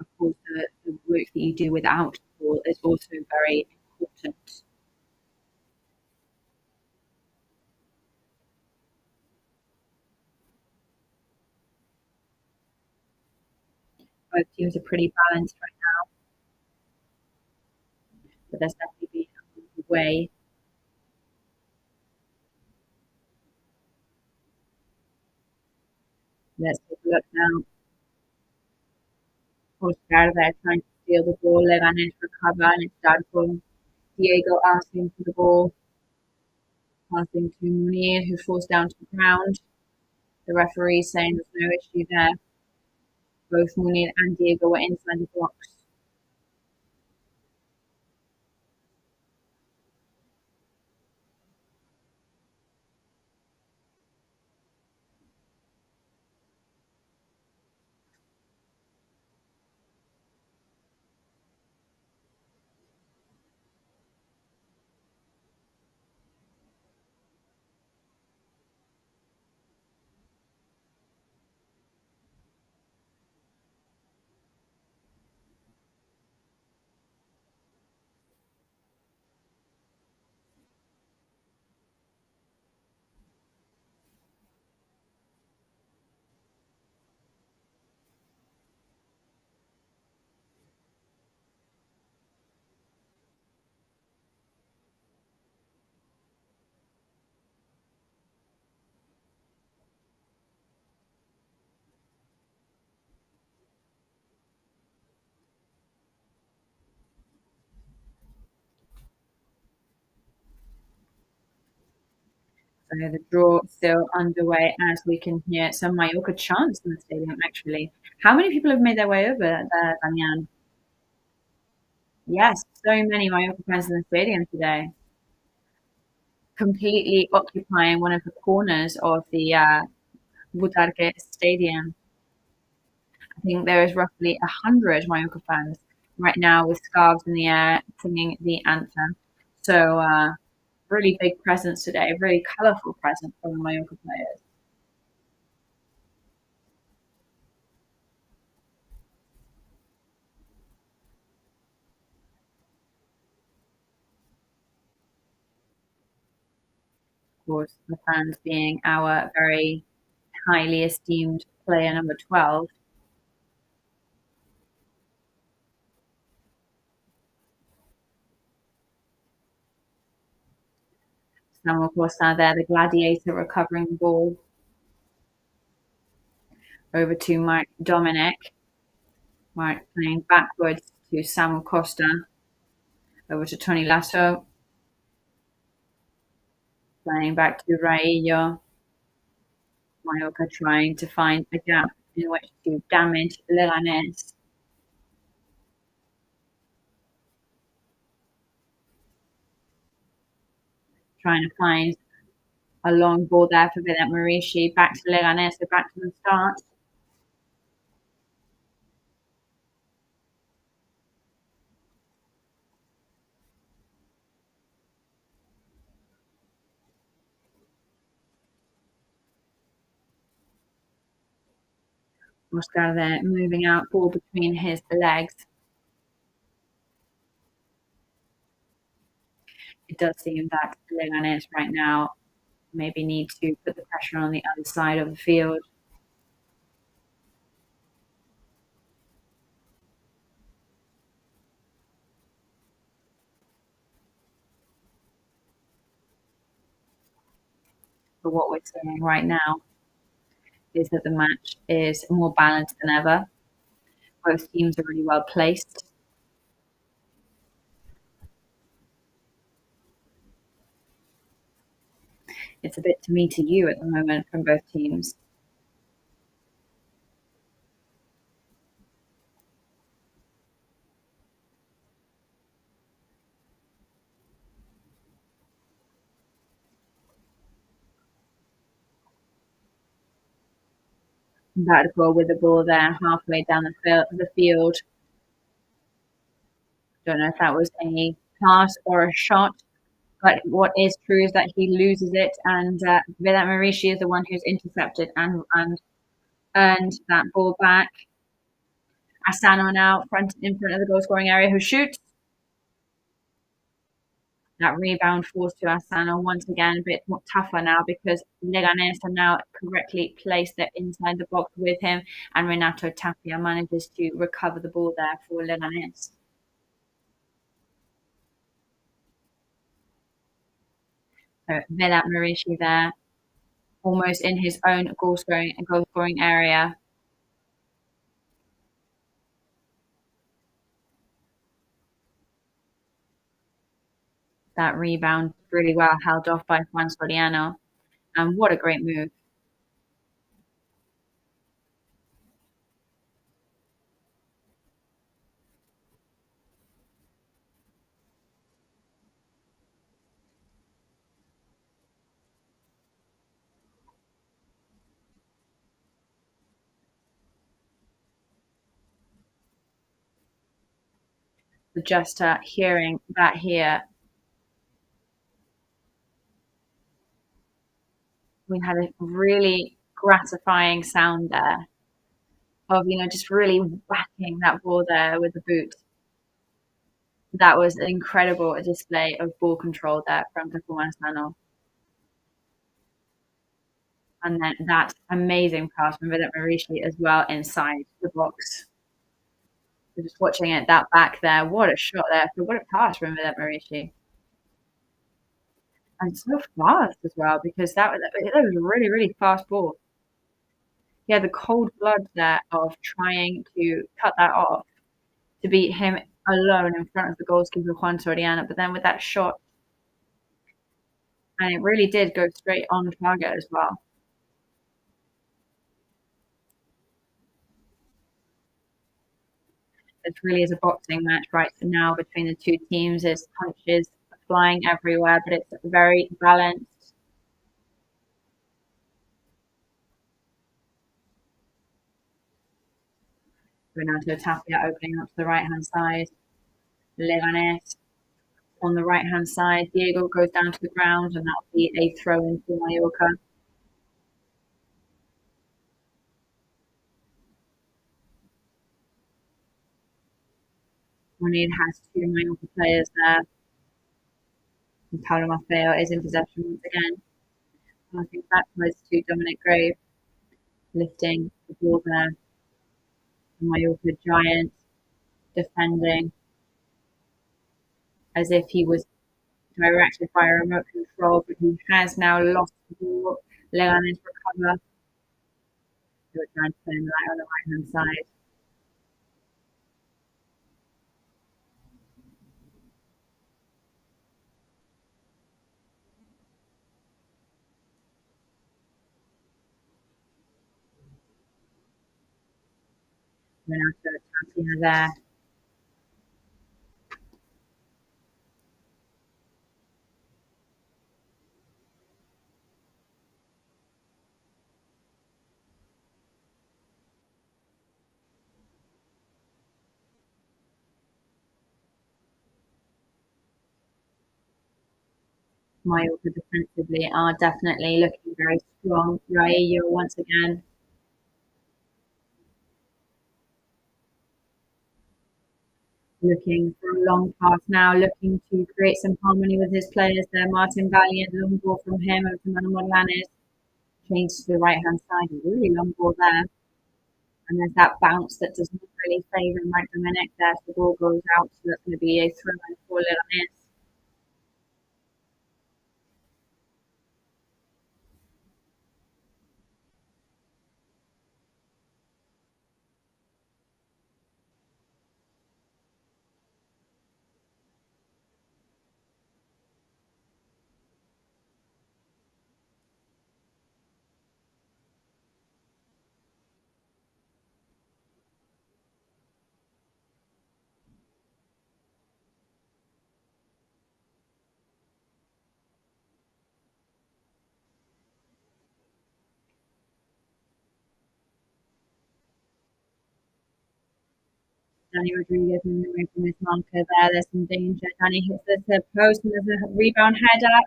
[SPEAKER 1] Of course, the work that you do without the ball is also very important. Both teams are pretty balanced right now, but there's definitely been a way. Let's take a look now. Oscar there trying to steal the ball. Leganés recover and it's Darko. Diego asking for the ball. Passing to Munir, who falls down to the ground. The referee saying there's no issue there. Both Munir and Diego were inside the box. So the draw still underway as we can hear some Mallorca chants in the stadium, actually. How many people have made their way over there, Damian? Yes, so many Mallorca fans in the stadium today. Completely occupying one of the corners of the Butarque Stadium. I think there is roughly 100 Mallorca fans right now with scarves in the air, singing the anthem. So really big presence today, really colourful presence from the Mallorca players. Of course, the fans being our very highly esteemed player number 12. Samuel Costa there, the gladiator recovering the ball. Over to Mark Dominic. Mark playing backwards to Samuel Costa. Over to Tony Lasso. Playing back to Raillo. Mallorca trying to find a gap in which to damage Leganés. Trying to find a long ball there for Videt Marici. Back to Leganés, so back to the start. Oscar there moving out, ball between his legs. It does seem that Leganés right now maybe need to put the pressure on the other side of the field. But what we're seeing right now is that the match is more balanced than ever. Both teams are really well placed. It's a bit to me to you at the moment from both teams. Vertical with the ball there halfway down the field. Don't know if that was a pass or a shot, but what is true is that he loses it, and Videt Marici is the one who's intercepted and earned that ball back. Asano now in front of the goal scoring area who shoots. That rebound falls to Asano once again, a bit more tougher now because Leganés are now correctly placed there inside the box with him, and Renato Tapia manages to recover the ball there for Leganés. So Videt Marici there, almost in his own goal scoring area. That rebound really well held off by Juan Soriano. And what a great move. Just hearing that here, we had a really gratifying sound there of, just really whacking that ball there with the boot. That was an incredible display of ball control there from Takuma Asano. And then that amazing pass from Videt Marici as well inside the box. So just watching it, that back there, what a shot there. What a pass from Videt Marici. And so fast as well, because that was a really, really fast ball. Yeah, the cold blood there of trying to cut that off to beat him alone in front of the goalkeeper Juan Soriano, but then with that shot, and it really did go straight on target as well. It really is a boxing match right now between the two teams. There's punches flying everywhere, but it's very balanced. Renato Tapia opening up to the right-hand side. Leganés on the right-hand side. Diego goes down to the ground, and that'll be a throw-in for Mallorca. Munir has two Mallorca players there. And Paulo Maffeo is in possession once again. Passing backwards to Dominic Grave, lifting the ball there. The Mallorca giant defending as if he was directed by a remote control, but he has now lost the ball. Leganés recover. They were trying to play him on the right-hand side. Renato Tapia there. Mallorca defensively are definitely looking very strong. Raillo once again. Looking for a long pass now, looking to create some harmony with his players there. Martin Valiant, long ball from him over to Manuel Lanes. Change to the right-hand side, a really long ball there. And there's that bounce that does not really favour Mike Dominic there. So the ball goes out, so that's going to be a throw-in for Leganés. Danny Rodriguez moving away from his marker there. There's some danger. Danny hits the post and there's a rebound header.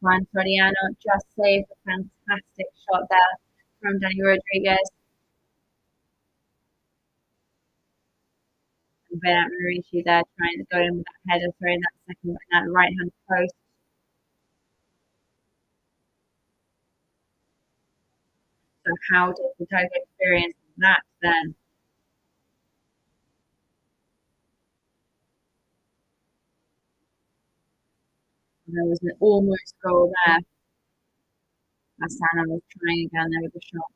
[SPEAKER 1] Juan Soriano just saved a fantastic shot there from Danny Rodriguez. And Berat Marici there trying to go in with that header, throwing that second one, that right hand post. So how did the Togo experience that then? There was an almost goal there. Asana was trying again there with the shot.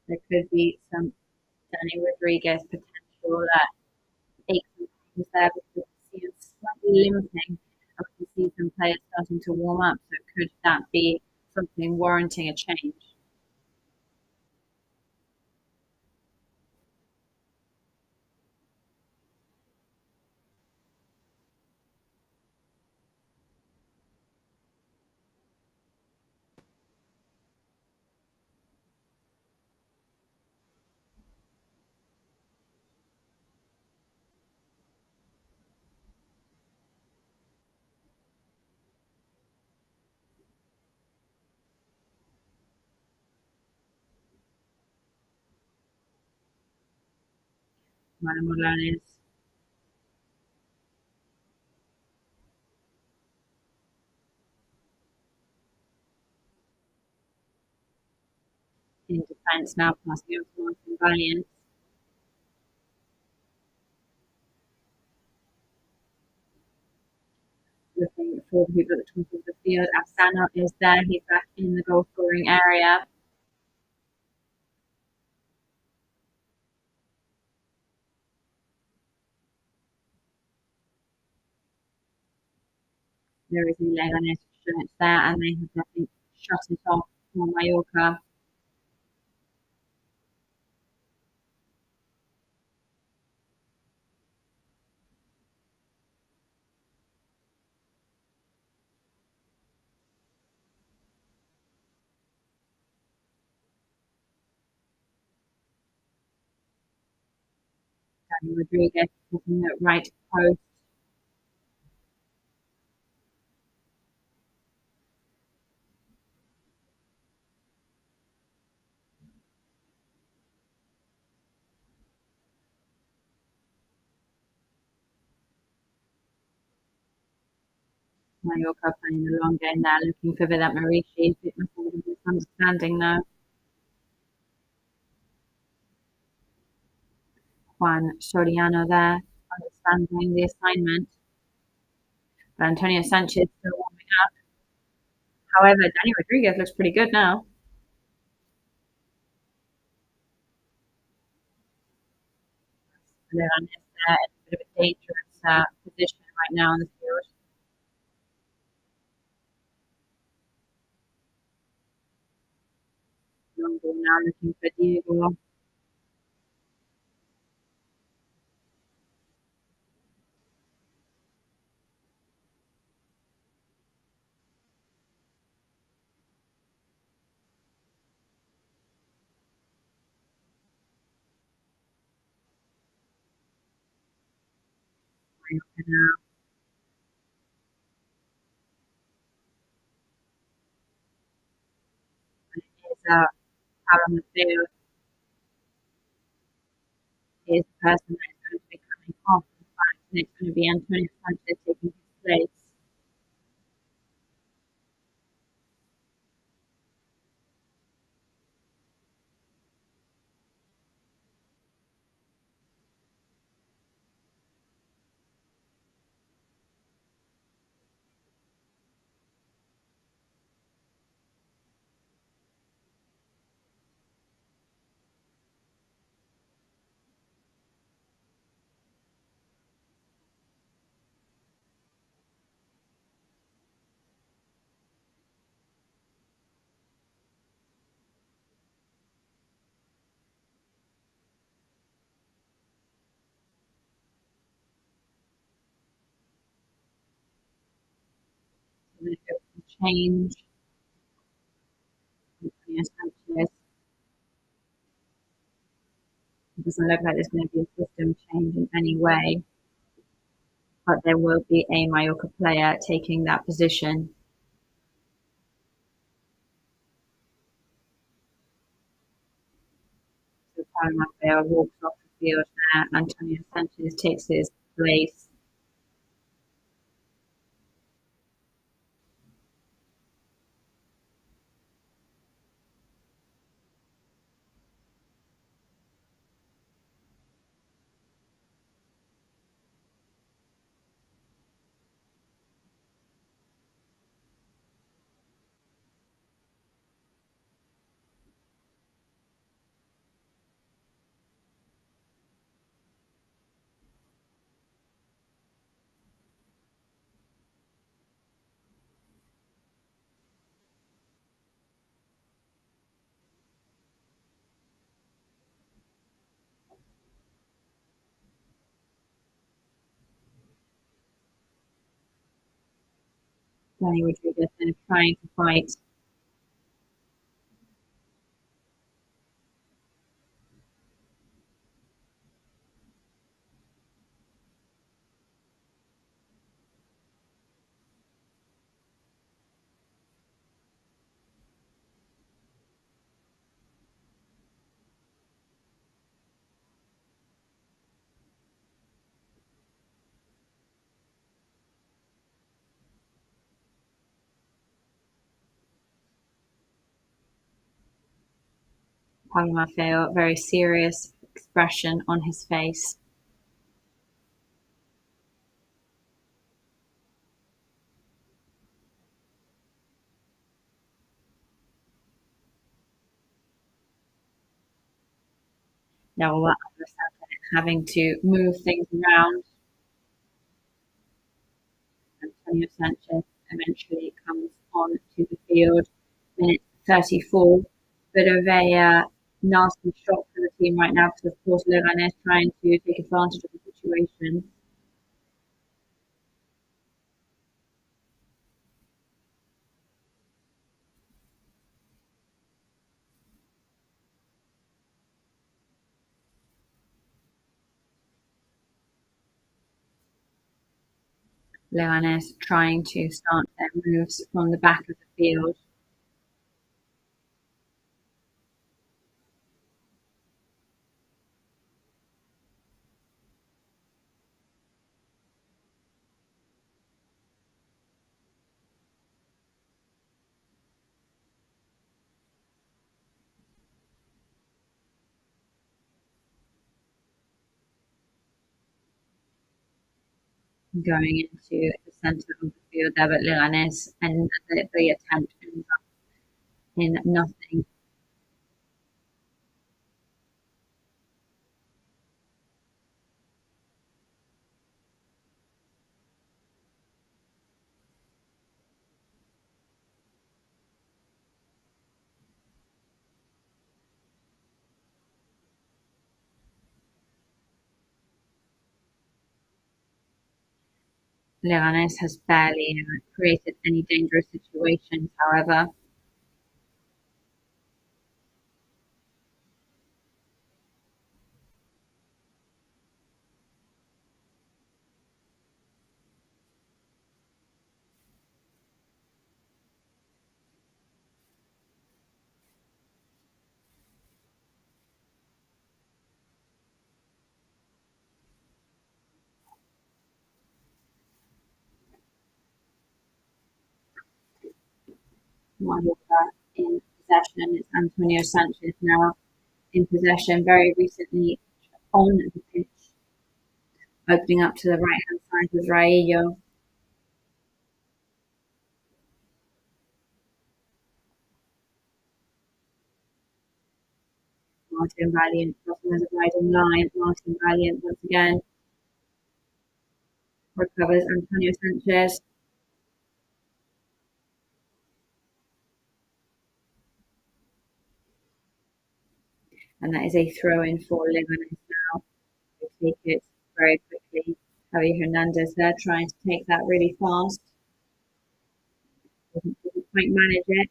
[SPEAKER 1] There could be some Danny Rodriguez potential aches and pains there because we see him slightly limping and we can see some players starting to warm up. So could that be something warranting a change? Manuel Lanes in defence now, passing over to Martin Valiant. Looking for the people at the top of the field. Asana is there. He's back in the goal scoring area. there is a Leganés shirt there, and they have definitely shut it off for Mallorca. Dani Rodriguez looking at right post. Mallorca playing the long game there, looking for Vedat Marici. It must have been a misunderstanding now. Juan Soriano there, understanding the assignment. But Antonio Sanchez still warming up. However, Dani Rodriguez looks pretty good now. Levan is there in a bit of a dangerous position right now on the field. Long ball now looking for Diego. Now is Aaron Mateo is the person that is going to be coming off. In fact, and it's going to be Antonio Sanchez taking his place. So there's a change. Antonio Sanchez. It doesn't look like there's going to be a system change in any way, but there will be a Mallorca player taking that position. So Paulo Maffeo walks off the field there. Antonio Sanchez takes his place. Dani Rodriguez then trying to fight. Paulo Maffeo, very serious expression on his face. Now we're having to move things around. Antonio Sanchez eventually comes on to the field. Minute 34. Bit of a nasty shot for the team right now because, of course, Leganés trying to take advantage of the situation. Leganés trying to start their moves from the back of the field. Going into the centre of the field there, but Leganés and the attempt ends up in nothing. Leganés has barely created any dangerous situations, however. Mallorca in possession. It's Antonio Sanchez now in possession, very recently on the pitch. Opening up to the right-hand side with Raillo. Martin Valiant crossing as a riding line. Martin Valiant once again recovers Antonio Sanchez. And that is a throw-in for Leganés now. They take it very quickly. Javi Hernandez there trying to take that really fast. Doesn't quite manage it.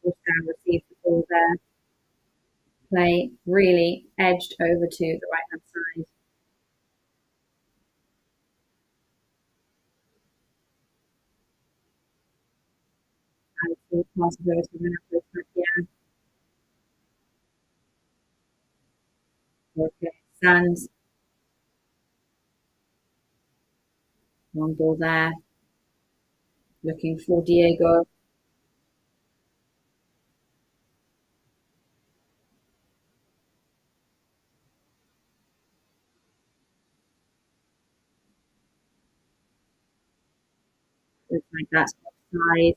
[SPEAKER 1] Oscar receives the ball there. Play really edged over to the right-hand side. And the pass over to Renato Tapia. Okay, Sands. Long ball there. Looking for Diego. Looks like that's offside.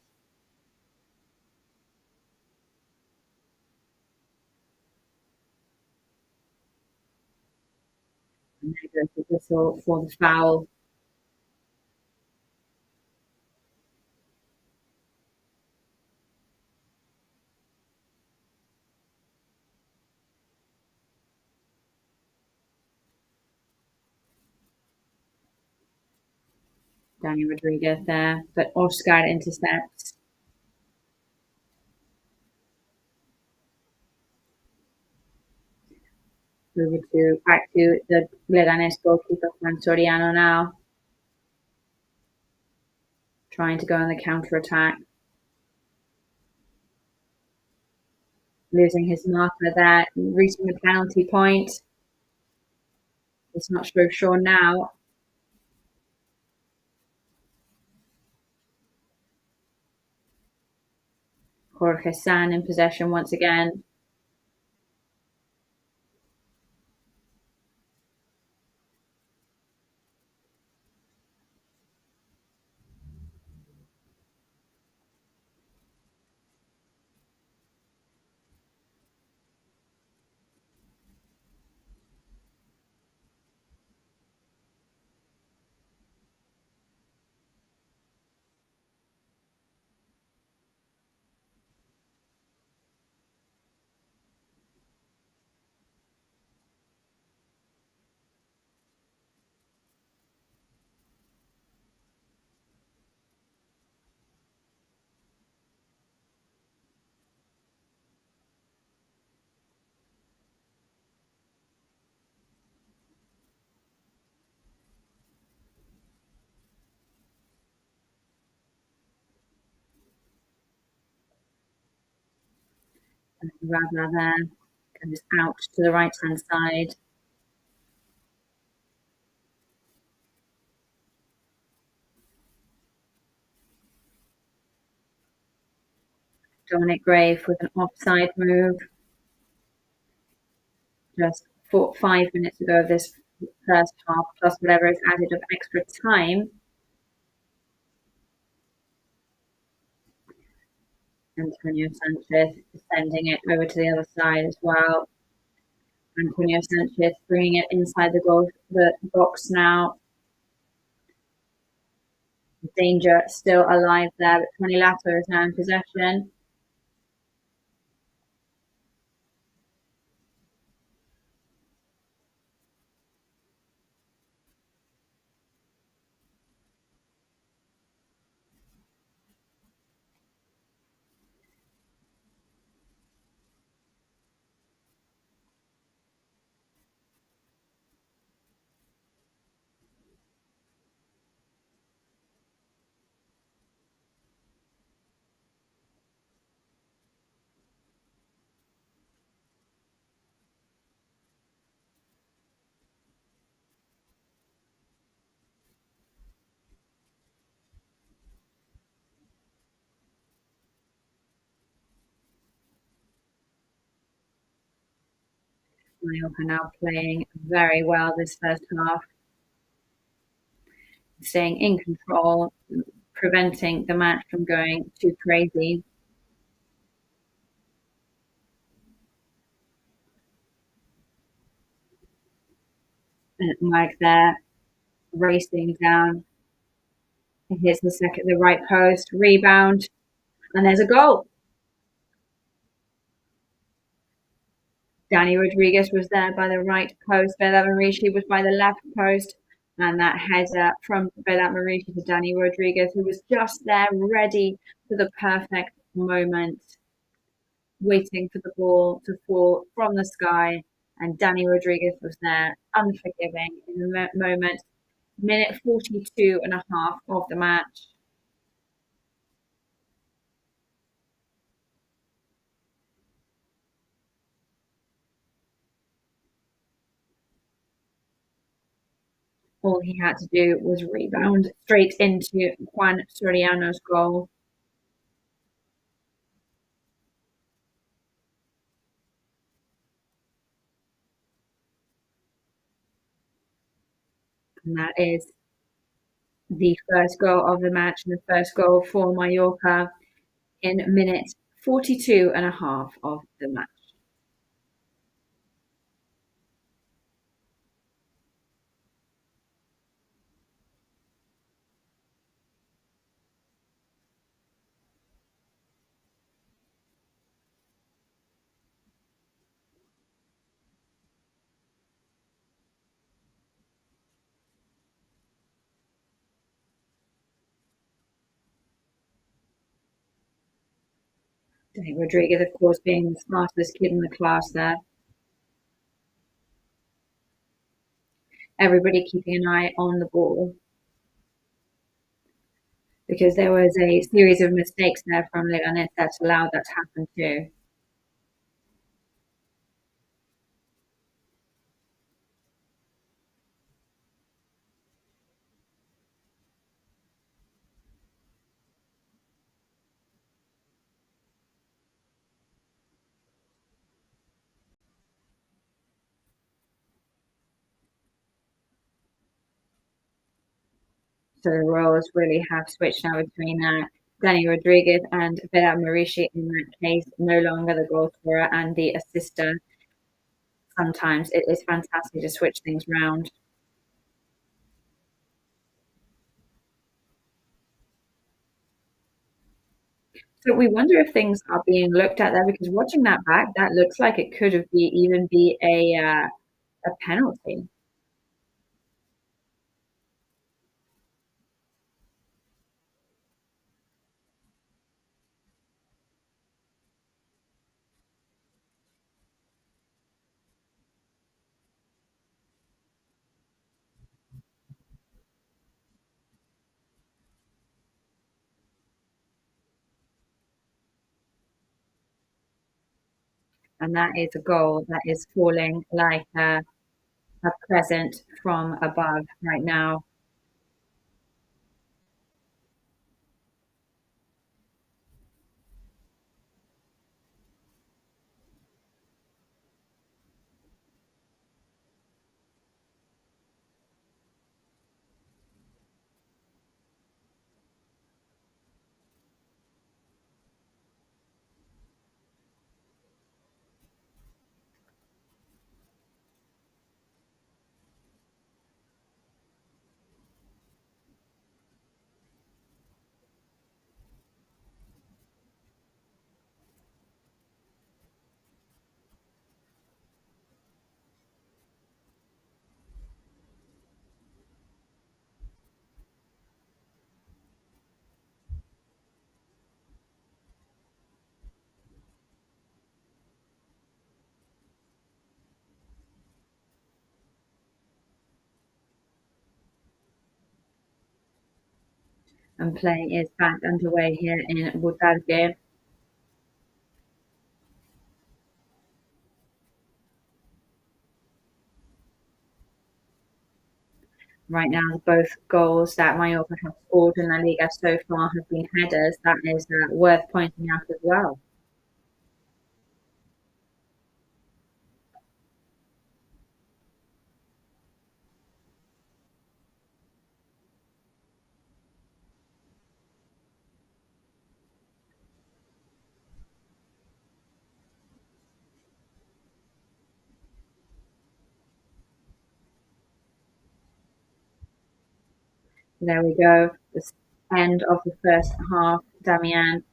[SPEAKER 1] And there goes the whistle for the foul. Daniel Rodriguez there, but Oscar intercepts. Back to the Leganés goalkeeper Juan Soriano now. Trying to go on the counter-attack. Losing his marker there, reaching the penalty point. It's not so sure now. Jorge San in possession once again. Rabla there goes out to the right-hand side. Dominic Grave with an offside move. Just 5 minutes ago of this first half, plus whatever is added of extra time. Antonio Sanchez sending it over to the other side as well. Antonio Sanchez bringing it inside the box now. Danger still alive there, but Tony Lato is now in possession. Mallorca now playing very well this first half, staying in control, preventing the match from going too crazy. And Mike there, racing down. It hits the right post, rebound, and there's a goal. Danny Rodriguez was there by the right post. Vedat Murici was by the left post. And that header from Vedat Murici to Danny Rodriguez, who was just there, ready for the perfect moment, waiting for the ball to fall from the sky. And Danny Rodriguez was there, unforgiving in the moment. Minute 42 and a half of the match. All he had to do was rebound straight into Juan Soriano's goal. And that is the first goal of the match and the first goal for Mallorca in minute 42 and a half of the match. Danny Rodriguez, of course, being the smartest kid in the class there. Everybody keeping an eye on the ball, because there was a series of mistakes there from Leganés that allowed that to happen too. So the roles really have switched now between Danny Rodriguez and Vedat Murici in that case, no longer the goal scorer and the assister. Sometimes it is fantastic to switch things around. So we wonder if things are being looked at there, because watching that back, that looks like it could have even be a penalty. And that is a goal that is falling like a present from above right now. And play is back underway here in Butarque. Right now, both goals that Mallorca have scored in La Liga so far have been headers. That is worth pointing out as well. There we go. The end of the first half, Damian.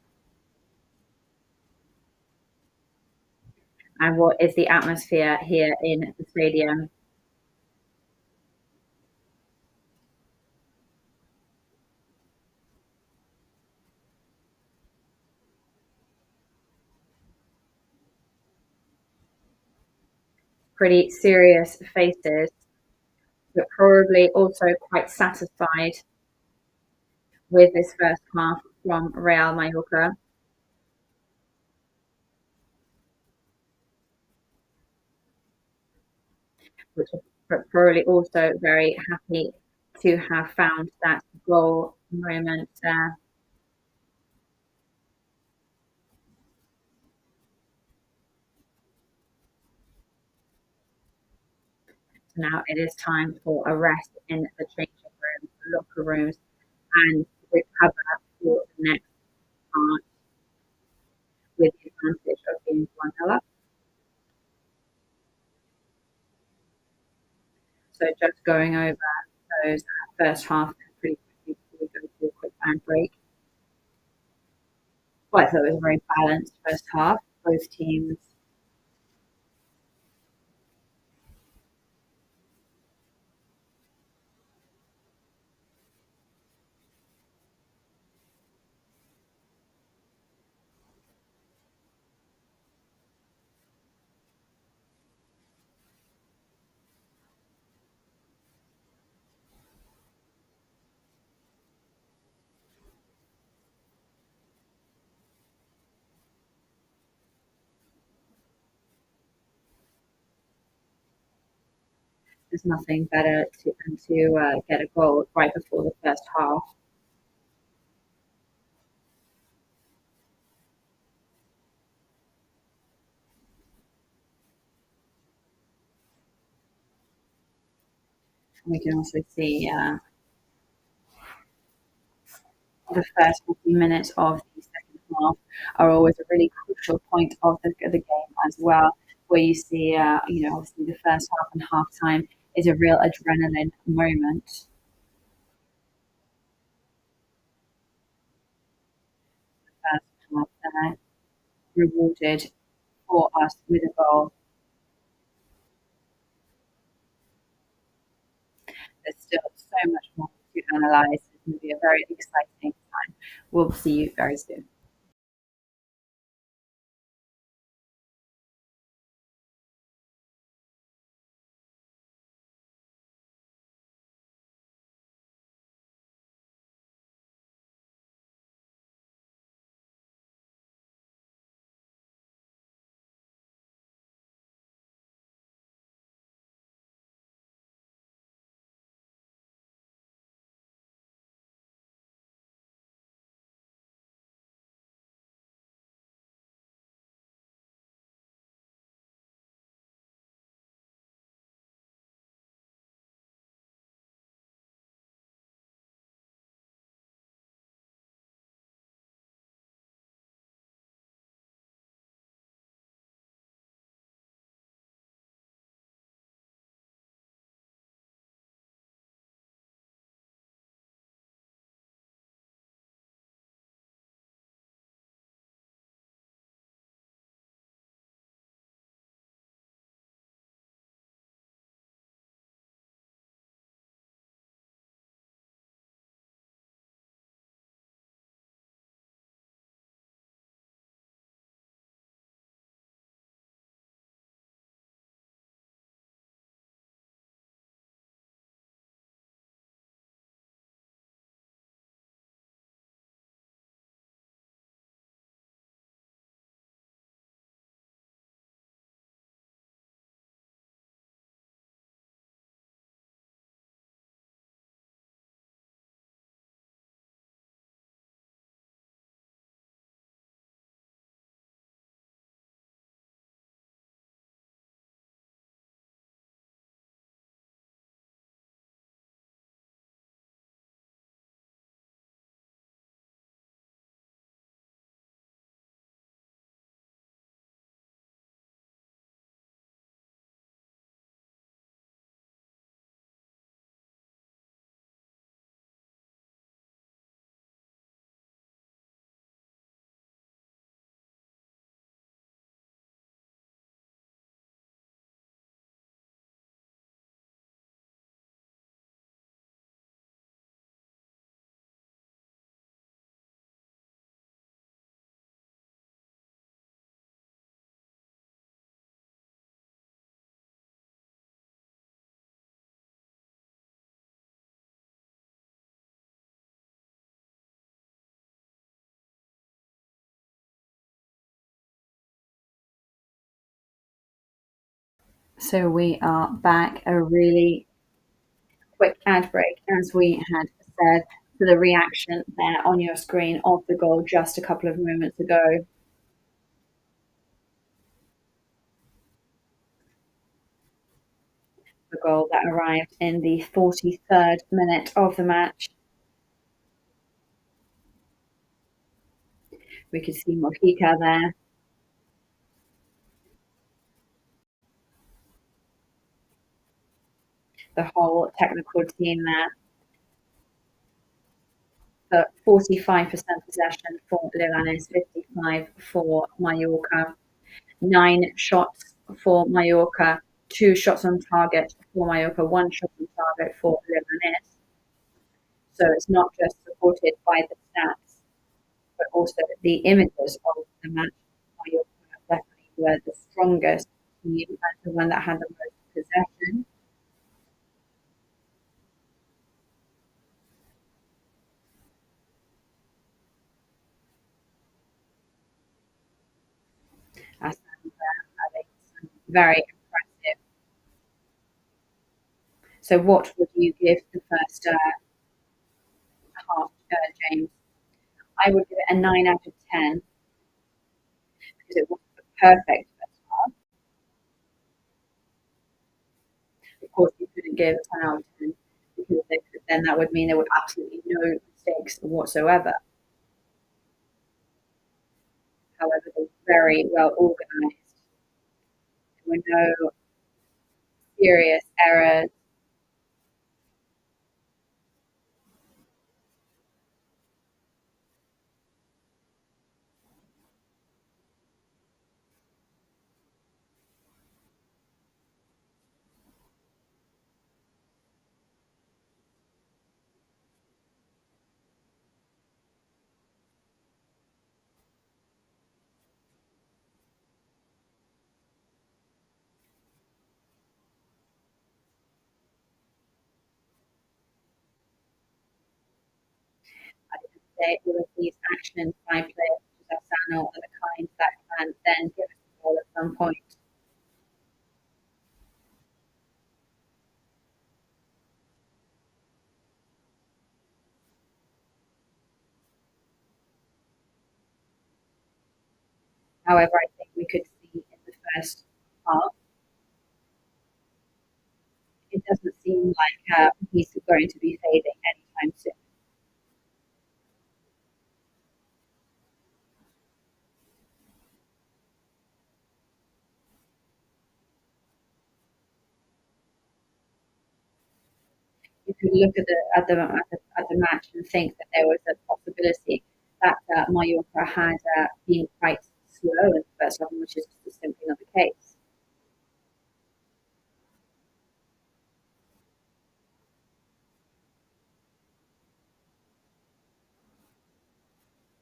[SPEAKER 1] And what is the atmosphere here in the stadium? Pretty serious faces, but probably also quite satisfied with this first half from Real Mallorca, which are probably also very happy to have found that goal moment there. So now it is time for a rest in the changing rooms, locker rooms, and recover for the next part with the advantage of being 1-0 up. So just going over those first half pretty quickly before we go to a quick ad break. Well, I thought it was a very balanced first half. Both teams there's nothing better than to get a goal right before the first half. We can also see the first 40 minutes of the second half are always a really crucial point of the game as well, where you see, obviously the first half and half time is a real adrenaline moment. The first half rewarded for us with a goal. There's still so much more to analyse. It's going to be a very exciting time. We'll see you very soon. So we are back, a really quick ad break, as we had said, for the reaction there on your screen of the goal just a couple of moments ago. The goal that arrived in the 43rd minute of the match. We could see Mojica there. The whole technical team there. 45% possession for Leganés, 55 for Mallorca. 9 shots for Mallorca, 2 shots on target for Mallorca, 1 shot on target for Leganés. So it's not just supported by the stats, but also the images of the match. Mallorca definitely were the strongest team and the one that had the most possession. As having some very impressive. So what would you give the first half, James? I would give it a 9 out of 10 because it was a perfect first half. Of course, you couldn't give a 10 out of 10 because then that would mean there were absolutely no mistakes whatsoever. However, they were very well organised. There were no serious errors. I would say all of these actions by players such as Asano are the kind that can then give us the goal at some point. However, I think we could see in the first half, it doesn't seem like he's going to be fading anytime soon. You could look at the match and think that there was a possibility that Mallorca had been quite slow in the first half, which is just simply not the case.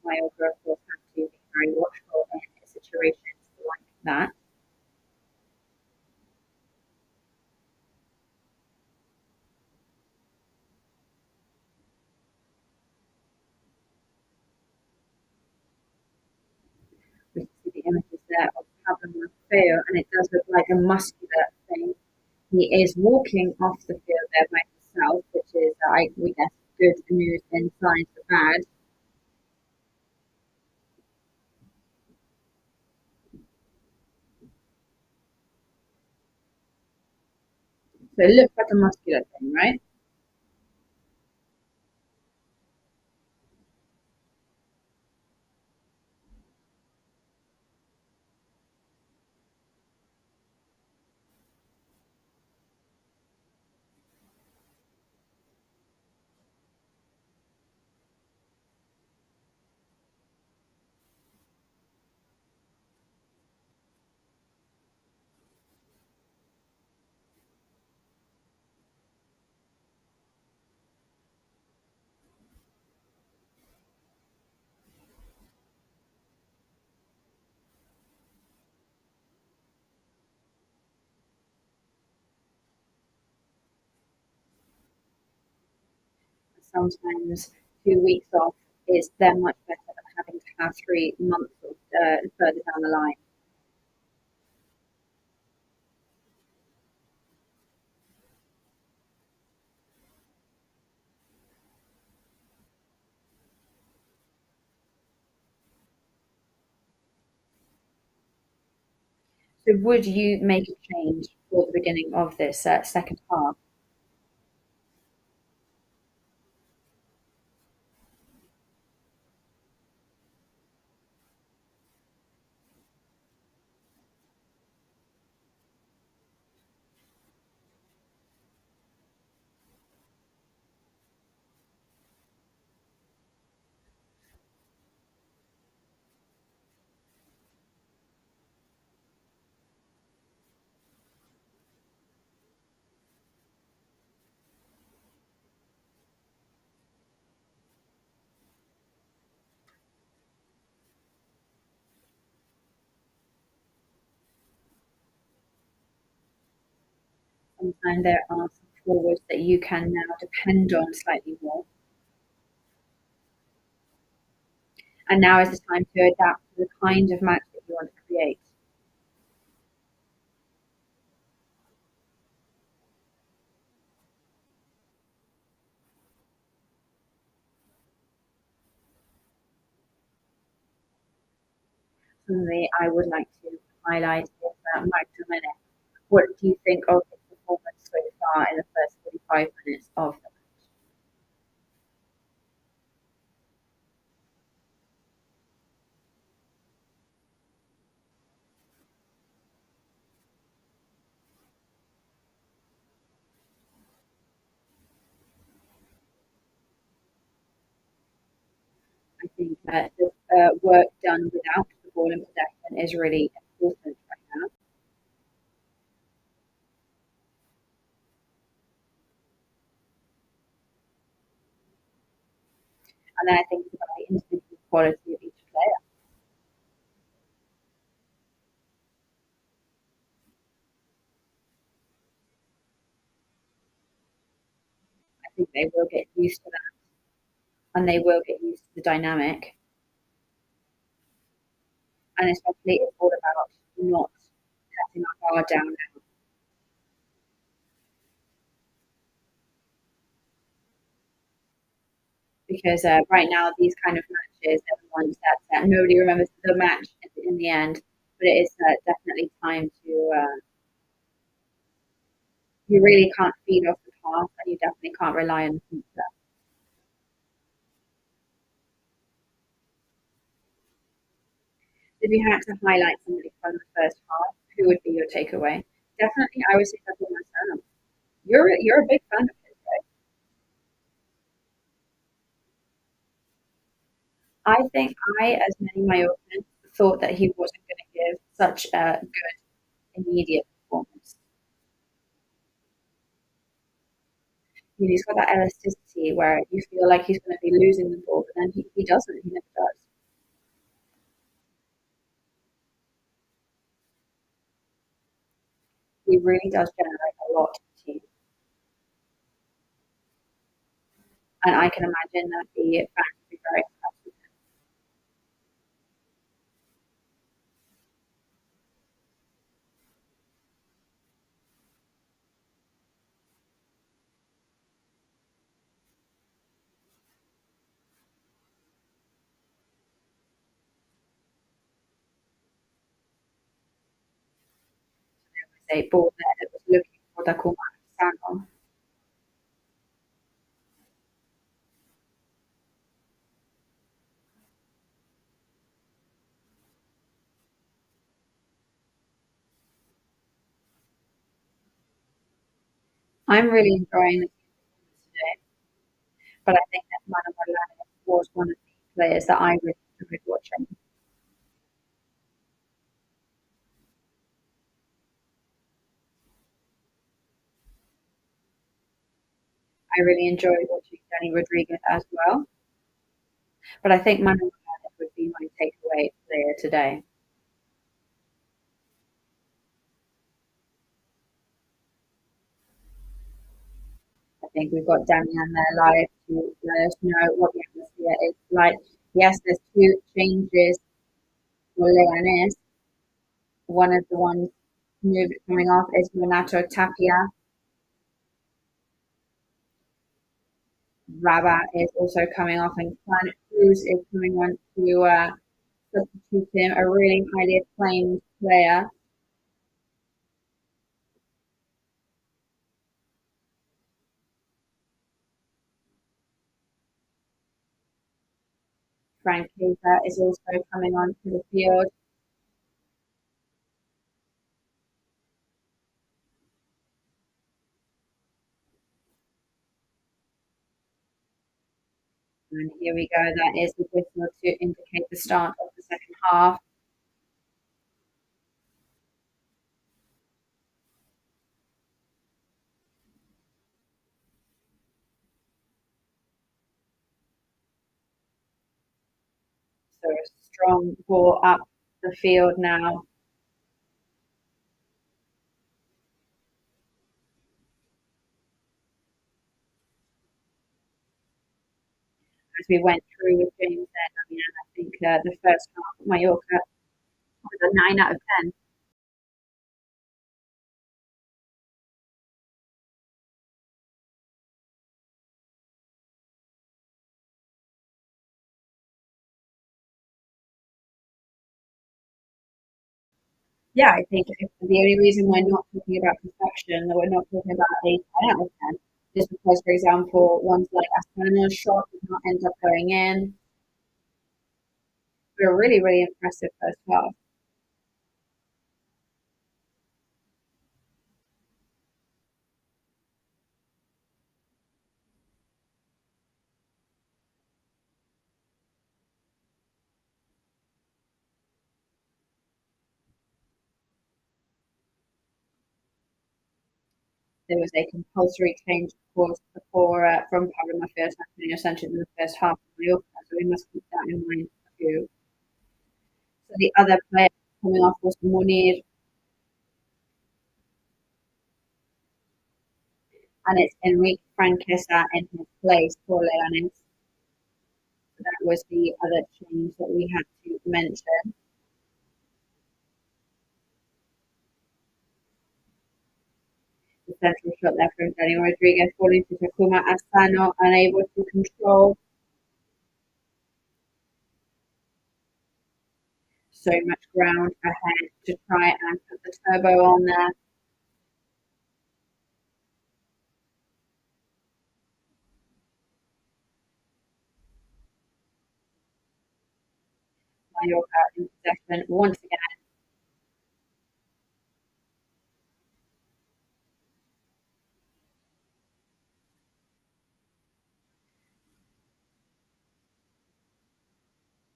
[SPEAKER 1] Mallorca, of course, have to be very watchful in situations like that. We can see the images there of Pablo Maffeo, and it does look like a muscular thing. He is walking off the field there by himself, which is, we guess, good news inside the bad. So it looks like a muscular thing, right? Sometimes 2 weeks off is then much better than having to have 3 months further down the line. So would you make a change for the beginning of this second half? Sometimes there are some forwards that you can now depend on slightly more. And now is the time to adapt to the kind of match that you want to create. Something I would like to highlight is Magdalena. What do you think of his performance so far in the first 45 minutes of the match? I think that the work done without the ball in possession is really important right now. And then I think it's about the individual quality of each player. I think they will get used to that and they will get used to the dynamic. And especially it's all about not letting our guard down now. Because right now these kind of matches, everyone's that nobody remembers the match in the end, but it is definitely time to. You really can't feed off the past, and you definitely can't rely on the future. If you had to highlight somebody from the first half, who would be your takeaway? Definitely, I would say Futbol. You're a big fan of his, right? I think as many Mallorcans, thought that he wasn't going to give such a good immediate performance. He's got that elasticity where you feel like he's going to be losing the ball, but then he doesn't. He never does. He really does generate a lot to the team. And I can imagine that the fans would be very impressed with say ball there that was looking for Takuma. I'm really enjoying the team performance today, but I think that Manuel was one of the players that I really enjoyed watching. I really enjoyed watching Danny Rodriguez as well, but I think Manuel would be my takeaway player today. I think we've got Damian there live to let us know what the atmosphere is like. Yes, there's two changes for Leganés. One of the ones coming off is Renato Tapia. Rabat is also coming off, and Planet Cruz is coming on to substitute him, a really highly acclaimed player. Franqueza is also coming onto the field. And here we go, that is the whistle to indicate the start of the second half. So a strong ball up the field now. As we went through with James then, I mean, I think the first half, Mallorca was a 9 out of 10. Yeah, I think the only reason we're not talking about perfection, that we're not talking about a 10 out of 10, is because, for example, ones like Astana's shot did not end up going in. But a really, really impressive first half. There was a compulsory change, of course, before from Pablo Maffeo to Antonio Sanchez in the first half of Mallorca, so we must keep that in mind too. So the other player coming off was Munir, and it's Enrique Franquesa in his place for Leganes. So that was the other change that we had to mention. The central shot there from Dani Rodriguez falling to Takuma Asano, unable to control. So much ground ahead to try and put the turbo on there. Mallorca in possession once again.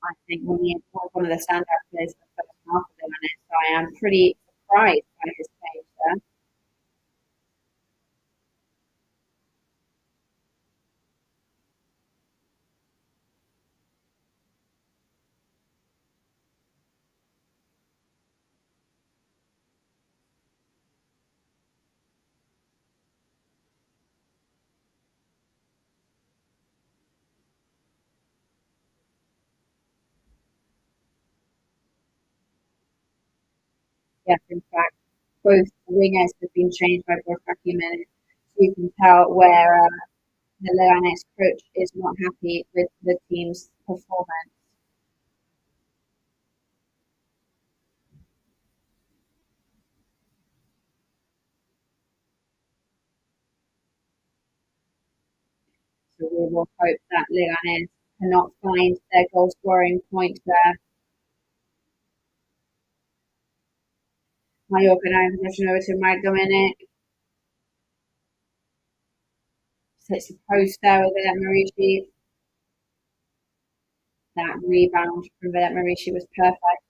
[SPEAKER 1] I think William was one of the standout players in the first half of the minute, so I am pretty surprised by his change there. Yes, in fact, both wingers have been changed by Borja Jimenez. So you can tell where the Leganes coach is not happy with the team's performance. So we will hope that Leganes cannot find their goal scoring point there. Mallorca now in possession over to Mike Dominic. Sits the post there with Vedat Marici. That rebound from Vedat Marici was perfect.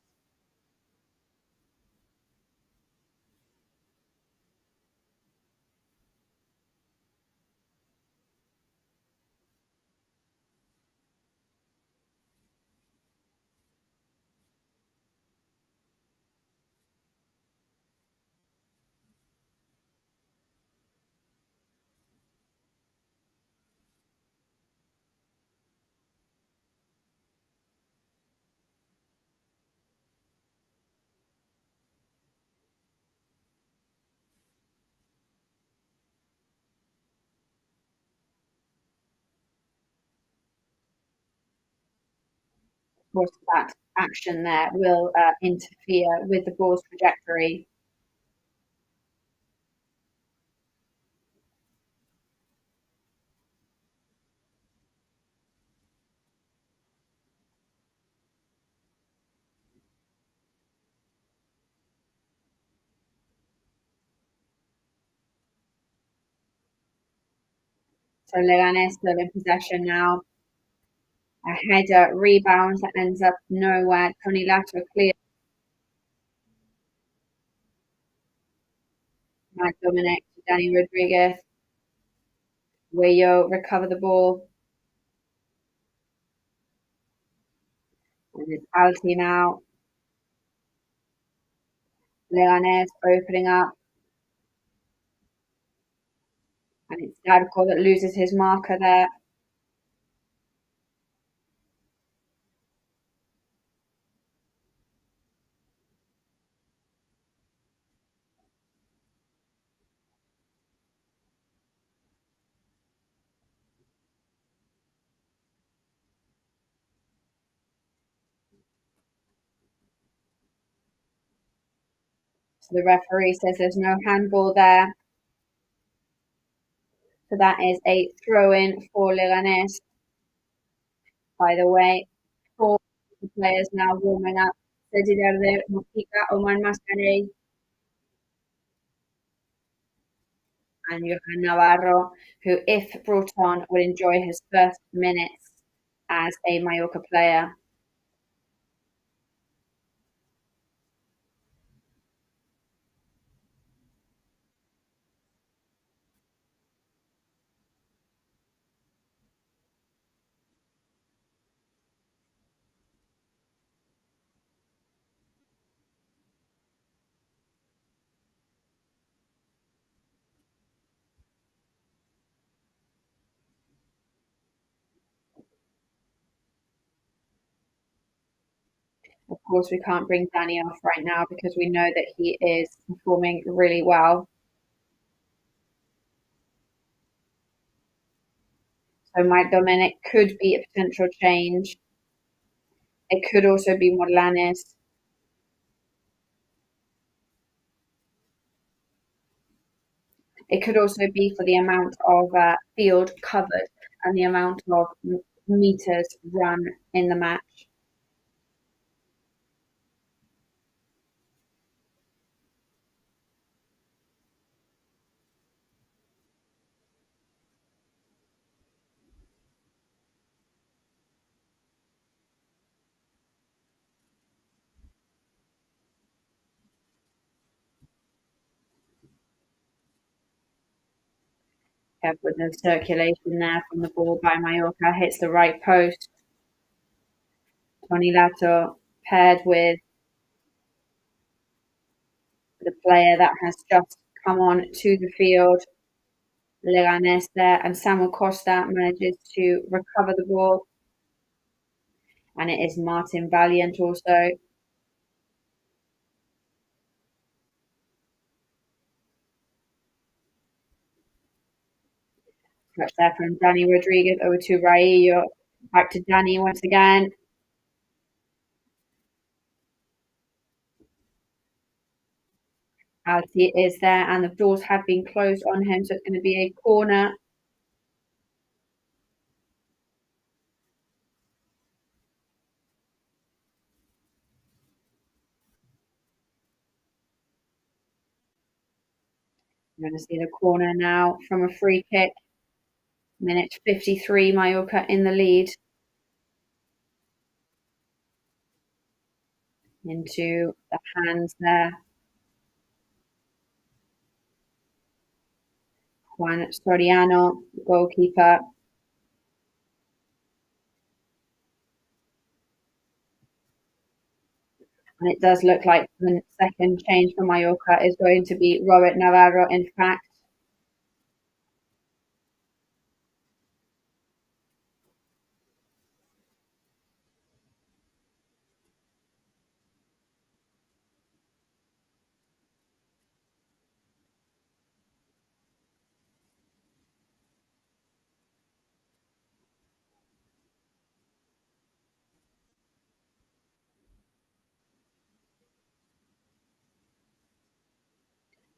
[SPEAKER 1] Of course, that action there will interfere with the ball's trajectory. So Leganés still in possession now. A header rebound that ends up nowhere. Tony Lato clear. Mike Dominic to Danny Rodriguez. Wayo recover the ball. And it's Alti now. Leganés opening up. And it's Darko that loses his marker there. So the referee says there's no handball there. So that is a throw-in for Leganés. By the way, 4 players now warming up. CD LEGANÉS, Mojica, Oman Mascarell, and Johan Navarro, who, if brought on, would enjoy his first minutes as a Mallorca player. Of course, we can't bring Danny off right now because we know that he is performing really well. So Mike Dominic could be a potential change. It could also be Morlanes. It could also be for the amount of field covered and the amount of meters run in the match. With no circulation there from the ball by Mallorca, hits the right post. Tony Lato paired with the player that has just come on to the field, Leganés there, and Samuel Costa manages to recover the ball. And it is Martin Valiant also. Touch there from Danny Rodriguez over to Raillo. Back to Danny once again. Alti is there, and the doors have been closed on him, so it's going to be a corner. You're going to see the corner now from a free kick. Minute 53, Mallorca in the lead. Into the hands there. Juan Soriano, goalkeeper. And it does look like the second change for Mallorca is going to be Robert Navarro, in fact.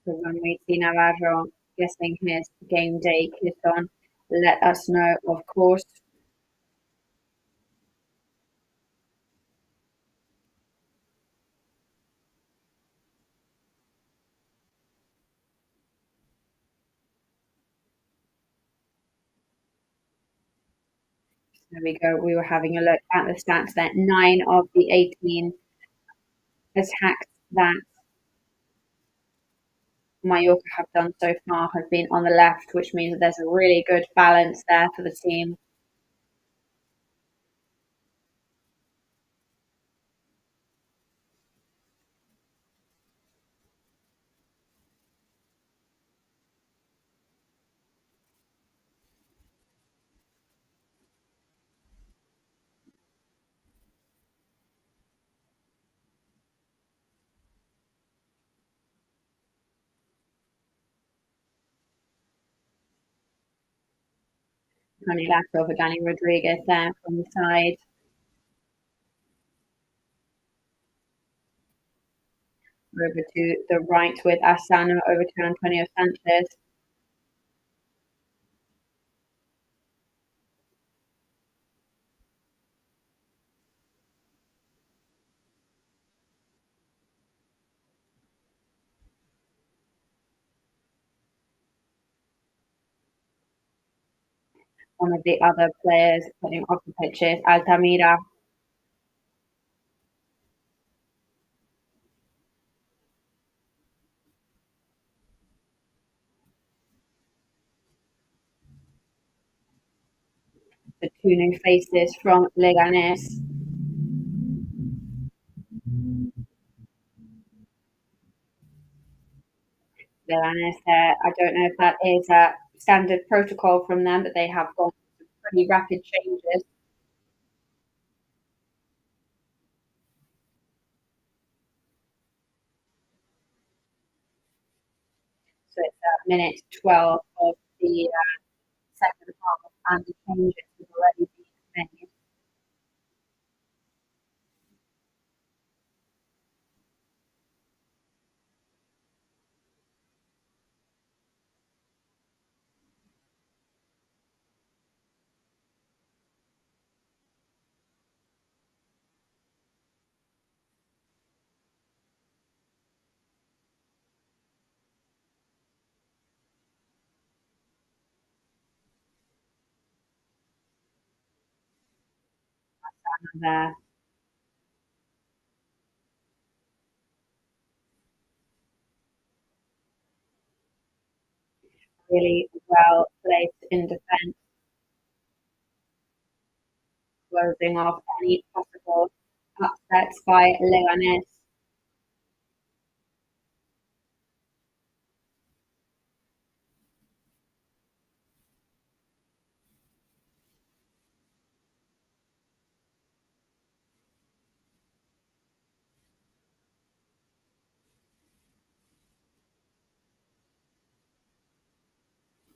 [SPEAKER 1] So when we see Navarro getting his game day kit on, let us know, of course. There we go. We were having a look at the stats there. 9 of the 18 attacks that Mallorca have done so far have been on the left, which means that there's a really good balance there for the team. Running left over Danny Rodriguez there from the side. Over to the right with Asano, over to Antonio Sanchez. One of the other players putting off the pitches, Altamira. The two new faces from Leganés. Leganés there. I don't know if that is a standard protocol from them, but they have gone through pretty rapid changes. So it's minute 12 of the second half, and the changes have already been made. There. Really well placed in defence, closing off any possible upsets by Leganés.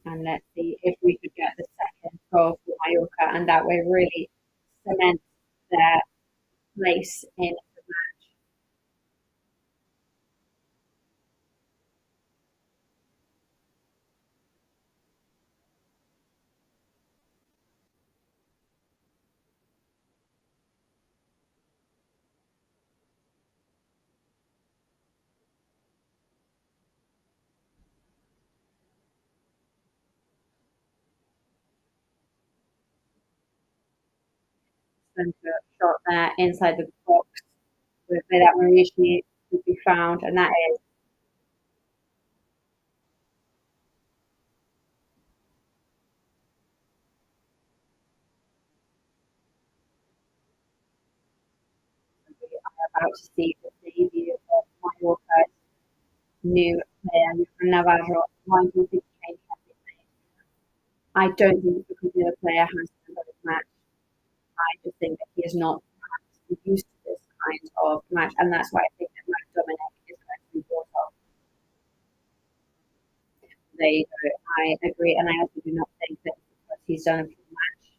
[SPEAKER 1] And let's see if we could get the second goal for Mallorca, and that way really cement their place in the match. Centre shot there inside the box where that one usually would be found, and that is we are about to see the debut of Mallorca's new player, Navarro. Why do you think change has been made? I don't think because the other player has a good match. I just think that he is not used to this kind of match, and that's why I think that Matt Dominic is going to be brought off. There you go. I agree, and I also do not think that because he's done a full match.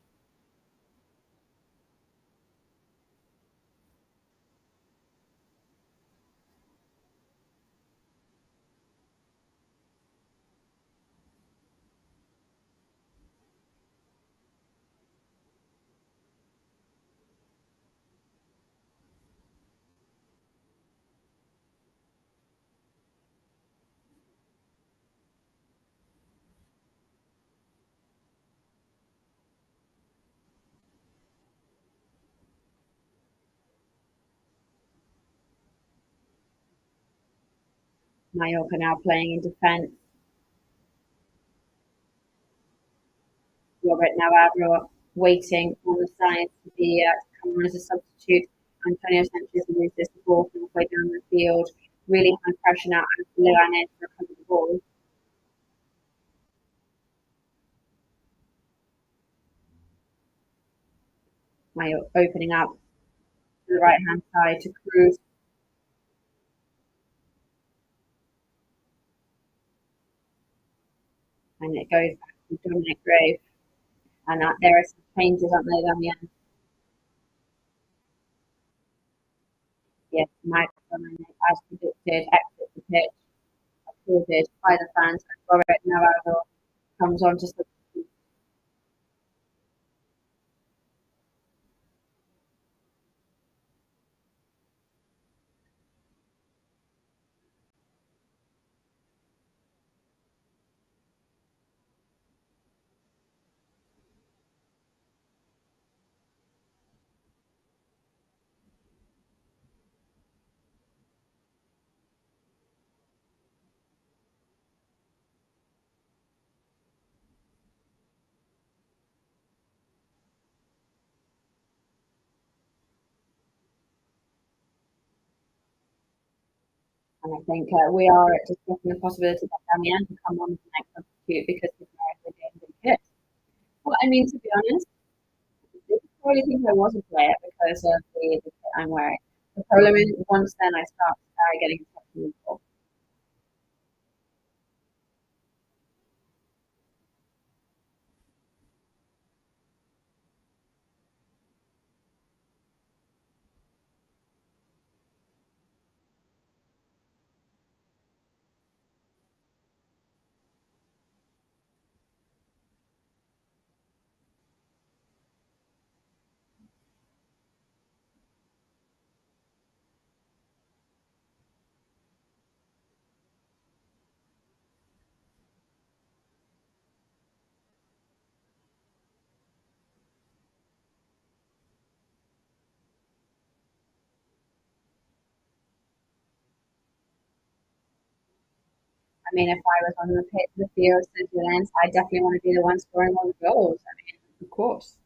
[SPEAKER 1] Mallorca now playing in defence. Robert Navarro waiting on the side to come on as a substitute. Antonio Sanchez loses the ball halfway down the field. Really high pressure now as Leganés recover the ball. Mallorca opening up to the right hand side to Cruz. And it goes back to Dominic Grave. And there are some changes, aren't there, Damian? Yes, Mike, as predicted, exits the pitch, applauded by the fans, and Robert Navarro comes on to substitute. And I think we are discussing the possibility that Damian can come on as the next substitute because he's very good. Well, I mean, to be honest, I probably think I was a player because of the kit I'm wearing. The problem is, once then I start getting in touch with people. I mean, if I was on the pitch, the field, Switzerland, I definitely want to be the one scoring all the goals. I mean, of course.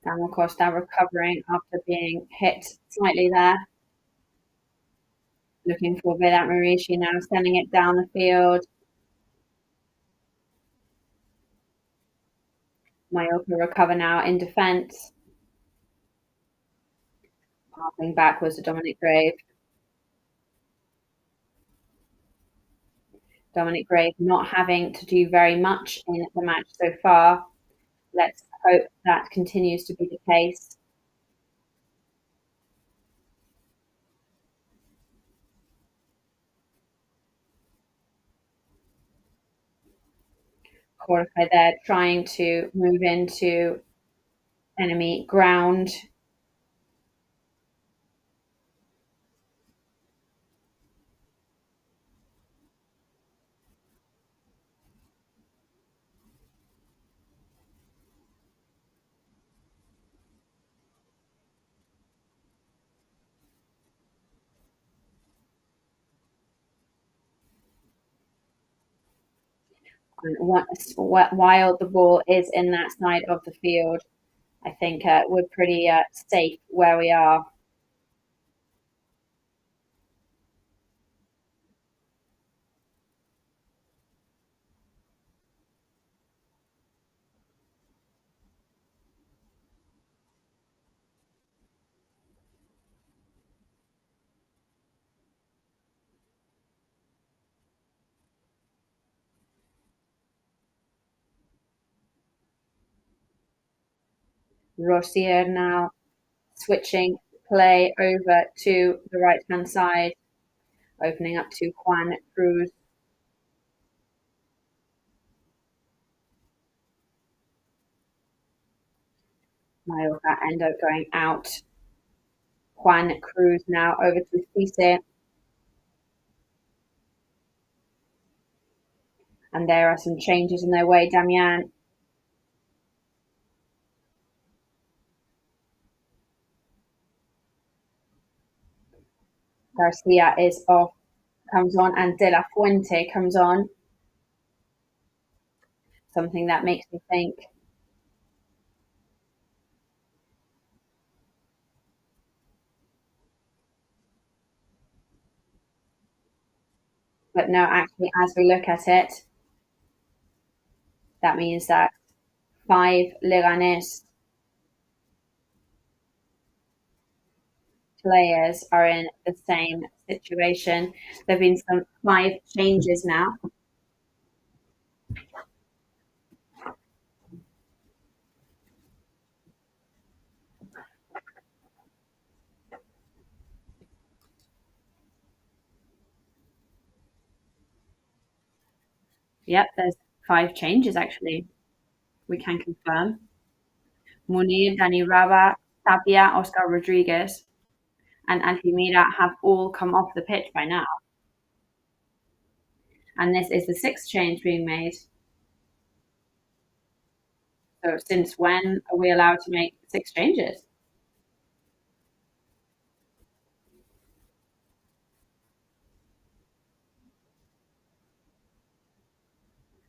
[SPEAKER 1] Daniel Costa recovering after being hit slightly there. Looking for Vedat Marici now, sending it down the field. Mallorca recover now in defence. Passing back was to Dominic Grave. Dominic Grave not having to do very much in the match so far. Let's hope that continues to be the case. Jorge there trying to move into enemy ground. And while the ball is in that side of the field, I think we're pretty safe where we are. Rosier now switching play over to the right-hand side, opening up to Juan Cruz. Mayoka end up going out. Juan Cruz now over to SIGUE. And there are some changes in their way, Damian. Garcia is off, comes on, and De La Fuente comes on. Something that makes me think. But no, actually, as we look at it, that means that 5 Leganés players are in the same situation. There have been some 5 changes now. Yep, there's 5 changes actually. We can confirm. Munir, Dani Raba, Tapia, Oscar Rodriguez, and Altimira have all come off the pitch by now. And this is the 6th change being made. So since when are we allowed to make 6 changes?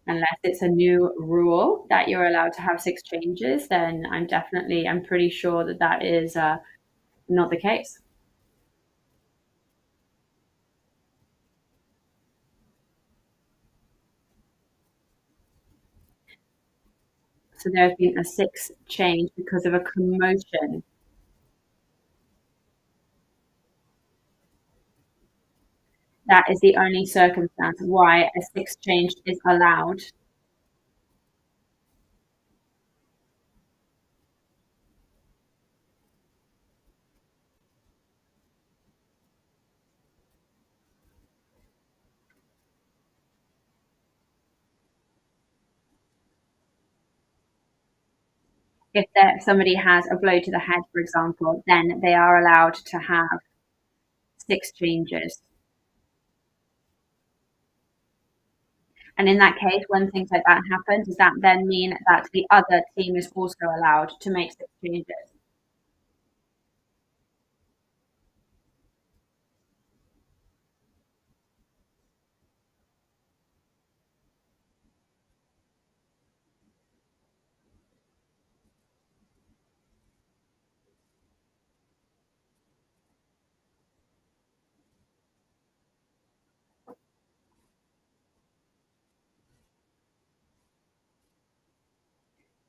[SPEAKER 1] Unless it's a new rule that you're allowed to have 6 changes, then I'm pretty sure that that is not the case. So there has been a 6th change because of a commotion. That is the only circumstance why a 6th change is allowed. If somebody has a blow to the head, for example, then they are allowed to have 6 changes. And in that case, when things like that happen, does that then mean that the other team is also allowed to make 6 changes?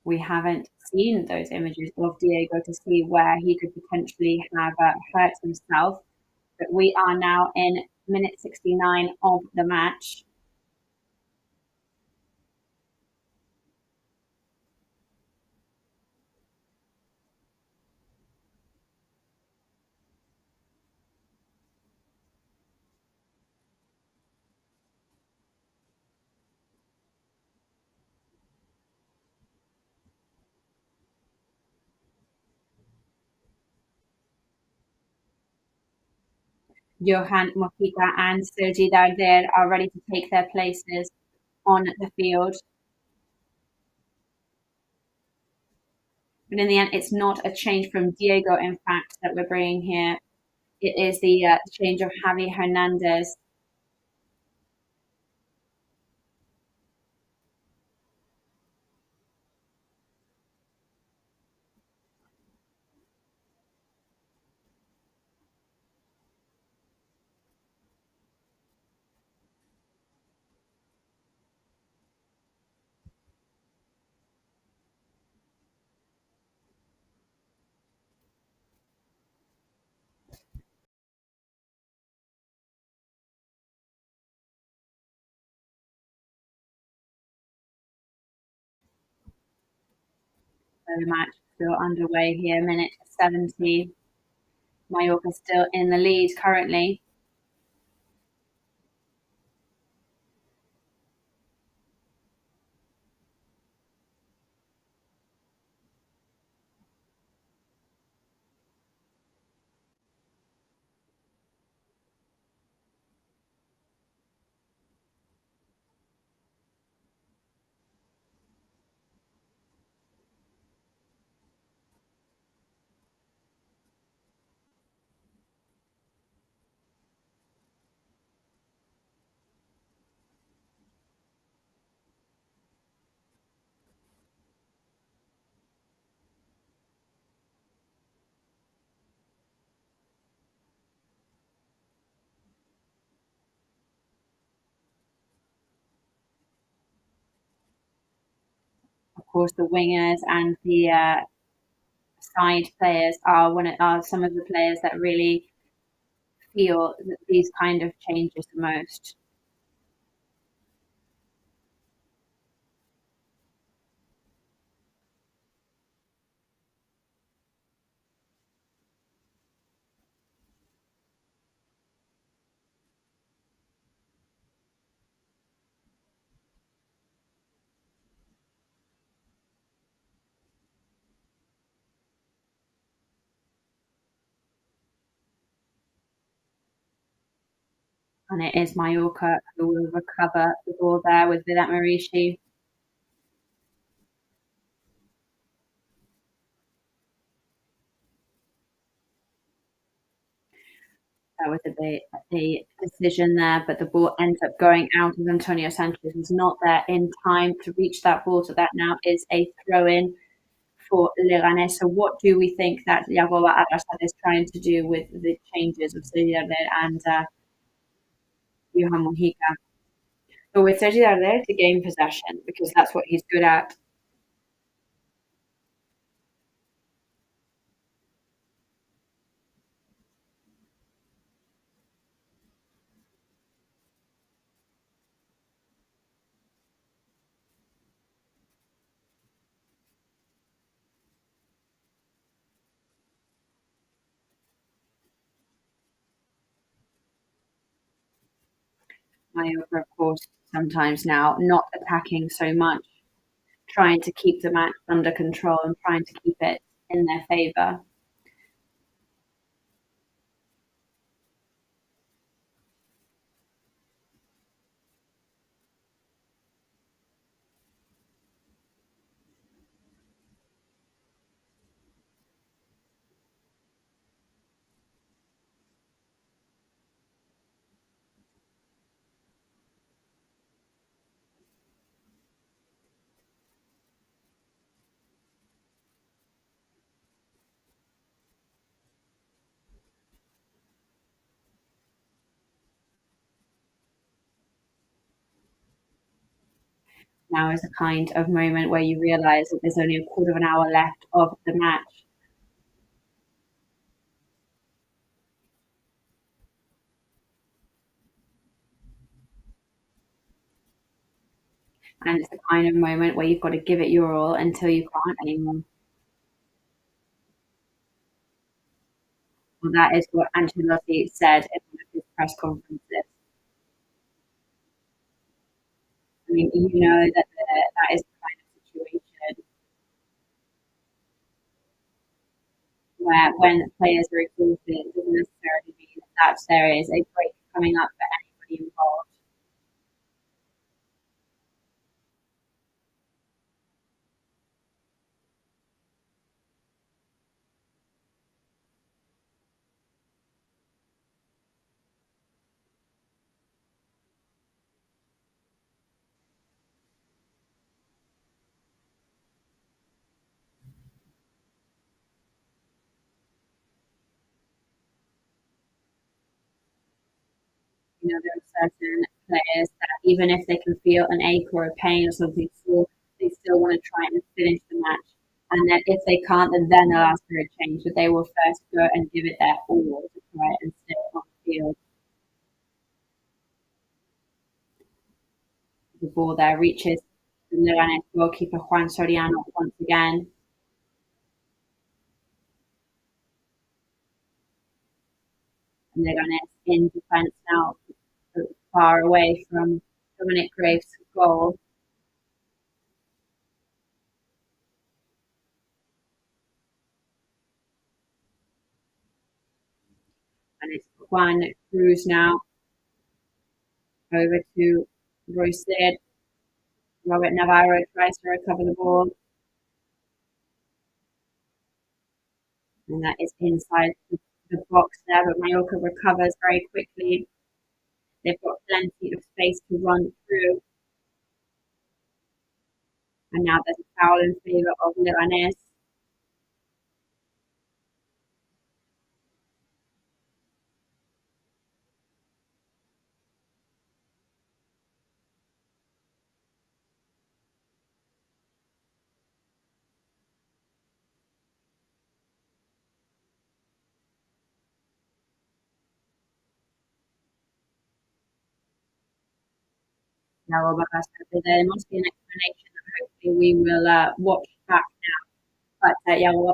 [SPEAKER 1] We haven't seen those images of Diego to see where he could potentially have hurt himself. But we are now in minute 69 of the match. Johan Mojica and Sergi Darder are ready to take their places on the field. But in the end, it's not a change from Diego, in fact, that we're bringing here. It is the change of Javi Hernandez. the match still underway here, minute 70. Mallorca still in the lead currently. Of course, the wingers and the side players are some of the players that really feel that these kind of changes the most. And it is Mallorca who will recover the ball there with Vidat Marici. That was a decision there, but the ball ends up going out as Antonio Sanchez was not there in time to reach that ball. So that now is a throw-in for Leganés. So what do we think that Yagoba Arrasad is trying to do with the changes of CD and Johan Mojica? But with Sergi Darder to gain possession because that's what he's good at. Mallorca, of course, sometimes now not attacking so much, trying to keep the match under control and trying to keep it in their favour. Now is a kind of moment where you realise that there's only a quarter of an hour left of the match. And it's the kind of moment where you've got to give it your all until you can't anymore. Well, that is what Ancelotti said in one of his press conferences. I mean, you know that that is the kind of situation where when players are exhausted, it doesn't necessarily mean that there is a break coming up for anybody involved. You know, there are certain players that even if they can feel an ache or a pain or something, they still want to try and finish the match. And then if they can't, then they'll ask for a change. But they will first go and give it their all to try and stay on the field. The ball there reaches the Leganés goalkeeper Juan Soriano once again. Leganés in defence now, far away from Dominic Graves' goal. And it's Juan Cruz now. Over to Roystead. Robert Navarro tries to recover the ball. And that is inside the box there, but Mallorca recovers very quickly. They've got plenty of space to run through. And now there's a foul in favour of Leganés. Now, there must be an explanation that hopefully we will watch back now. But Yago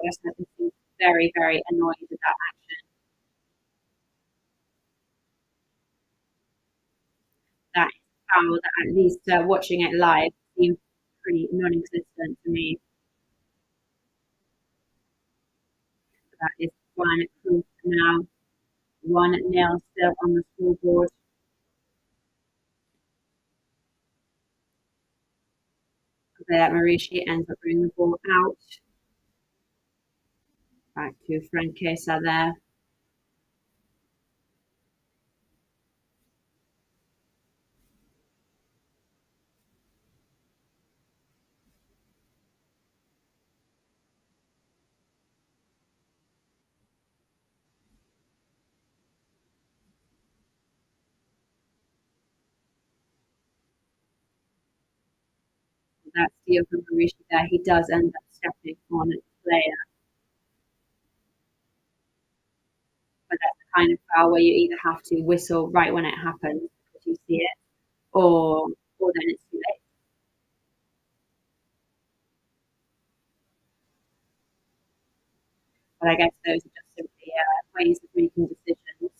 [SPEAKER 1] seems very, very annoyed with that action. That is a foul that, at least watching it live, seems pretty non-existent to me. But that is one proof now. 1-0 still on the scoreboard. There, Marici ends up bringing the ball out. Back to Franquesa there. That steal from Marici there, he does end up stepping on the player. But that's the kind of foul where you either have to whistle right when it happens because you see it, or then it's too late. But I guess those are just simply ways of making decisions.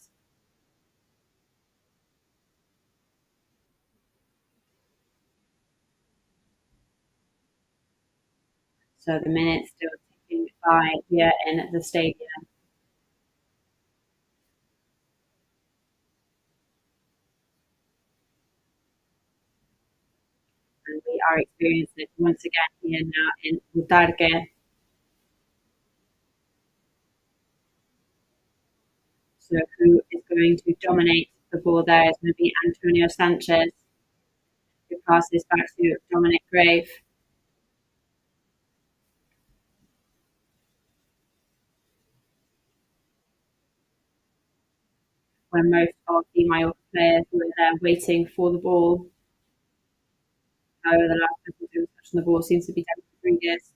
[SPEAKER 1] So the minutes still ticking by here in the stadium. And we are experiencing it once again here now in Butarque. So who is going to dominate the ball there is going to be Antonio Sanchez, who passes back to Dominic Grave. When most of the Mallorca players were there waiting for the ball. However, the last person who was touching the ball seems to be David Rodriguez.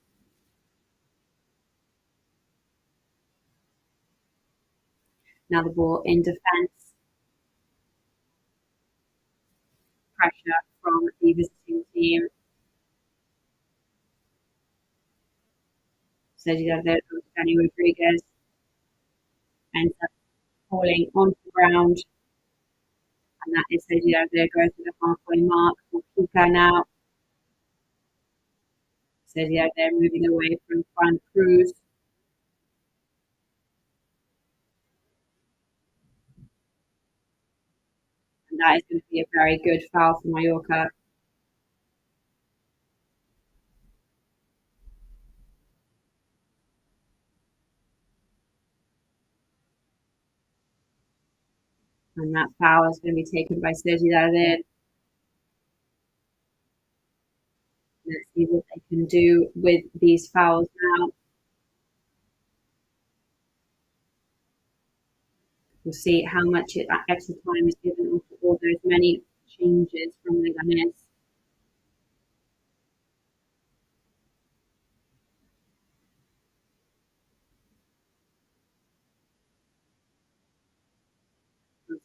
[SPEAKER 1] Now the ball in defence. Pressure from the visiting team. Sergio Dani Rodriguez ends up falling onto the ground. And that is Sergio going to the halfway mark for Kika now. Sergio moving away from Juan Cruz. And that is going to be a very good foul for Mallorca. And that foul is going to be taken by Sergio. Let's see what they can do with these fouls now. We'll see how much extra time is given for all those many changes from Leganés.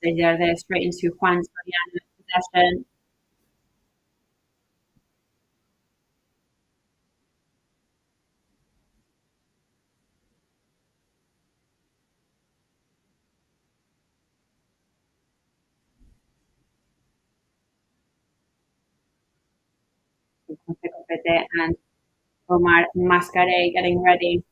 [SPEAKER 1] They're there straight into Juan Soriano's possession. SUSCRÍBETE and Mascaré getting ready.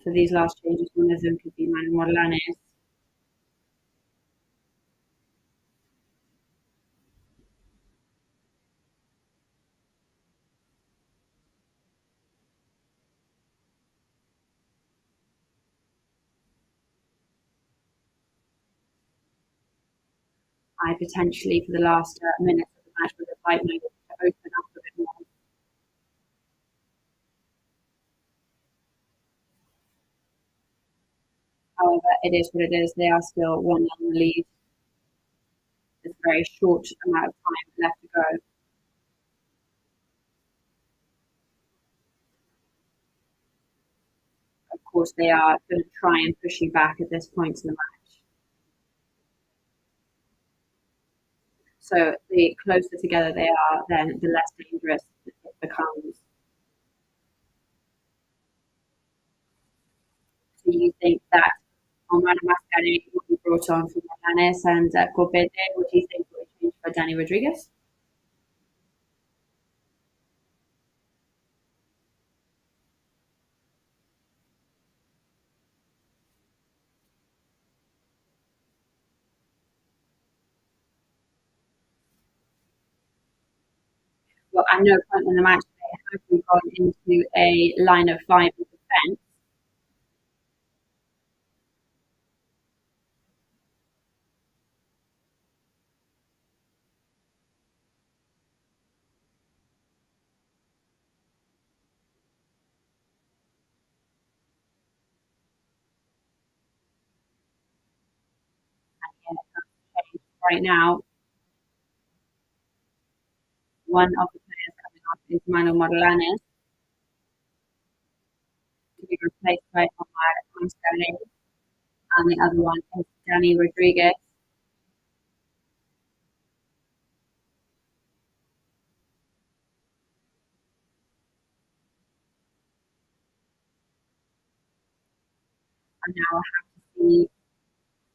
[SPEAKER 1] So these last changes, one of them could be Manuel Lanes. I potentially, for the last minutes of the match, would have liked maybe to open up a bit more. However, it is what it is. They are still 1-0 in the lead. There's a very short amount of time left to go. Of course, they are going to try and push you back at this point in the match. So the closer together they are, then the less dangerous it becomes. So you think that Omar Mascari will be brought on for Magallanes and Copete? What do you think will change for Danny Rodriguez? Well, at no point in the match have we gone into a line of 5 in defence. Right now, one of the players coming off is Manuel Morlanes to be replaced by Omar Mascari, and the other one is Danny Rodriguez. And now I'll have to see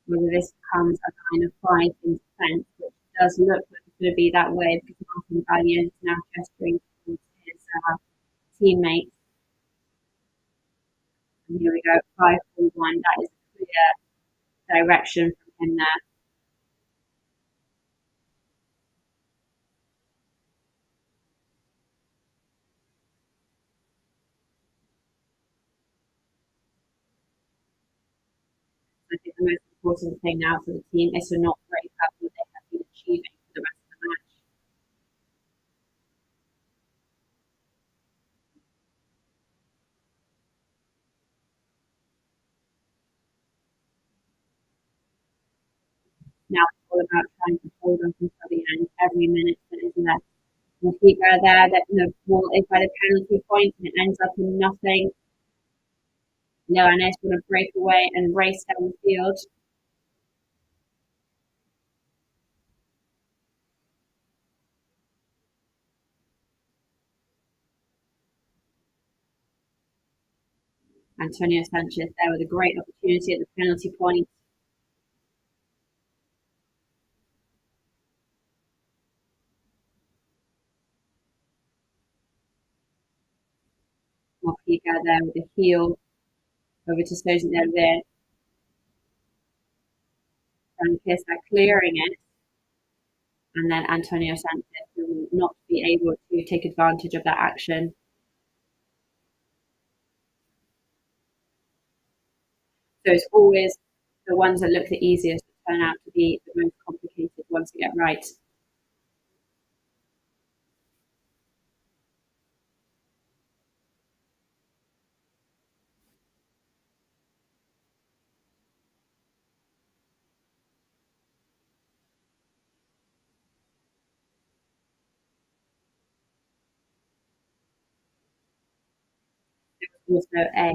[SPEAKER 1] whether this becomes a kind of 5 in defence, which does look like it's going to be that way because Martin Valiant is now gesturing towards his teammates. And here we go, 5-4-1. That is a clear direction from him there. I think the most important thing now for the team is to not break up what they have been achieving for the rest of the match. Now it's all about trying to hold on until the end, every minute that is left. Benfica there, that the ball is by the penalty point and it ends up in nothing. Leganés want to break away and race down the field. Antonio Sanchez there with a great opportunity at the penalty point. Benfica there with a heel over to Sosin Dervé. Sanchez are clearing it. And then Antonio Sanchez will not be able to take advantage of that action. So it's always the ones that look the easiest that turn out to be the most complicated ones to get right. Also a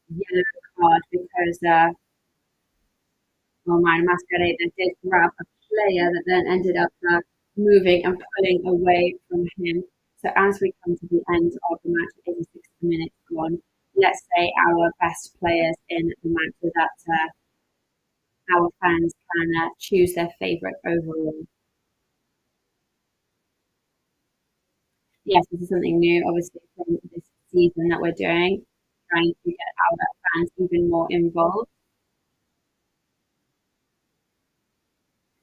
[SPEAKER 1] yellow card because Omar Mascarena did grab a player that then ended up moving and pulling away from him. So as we come to the end of the match, 86 minutes gone, let's say our best players in the match were that our fans can choose their favorite overall. Yes, this is something new, obviously, from this season that we're doing, trying to get our fans even more involved.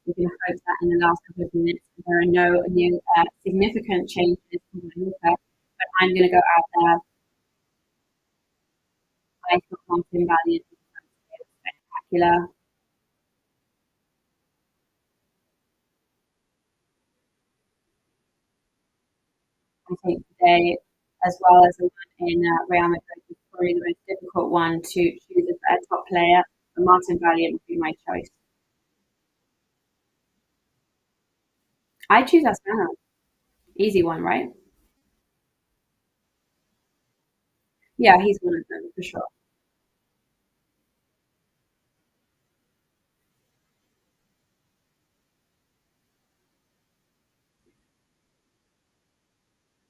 [SPEAKER 1] We're going to hope that in the last couple of minutes there are no new significant changes in Mallorca, but I'm going to go out there. I thought Martin Valiant was spectacular. I think today, as well as the one in Real Madrid, is probably the most difficult one to choose as a top player. But Martin Valiant would be my choice. I choose Asana. Easy one, right? Yeah, he's one of them for sure.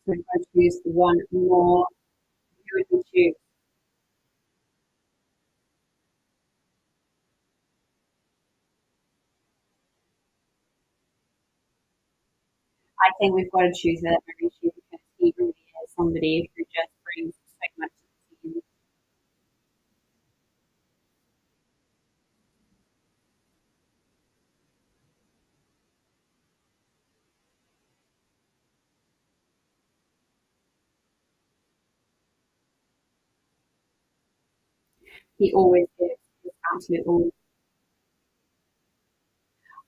[SPEAKER 1] So if I choose one more, who would you choose? I think we've got to choose it Mauricio because he really is somebody who just brings so much to the team. He always gives his absolute all.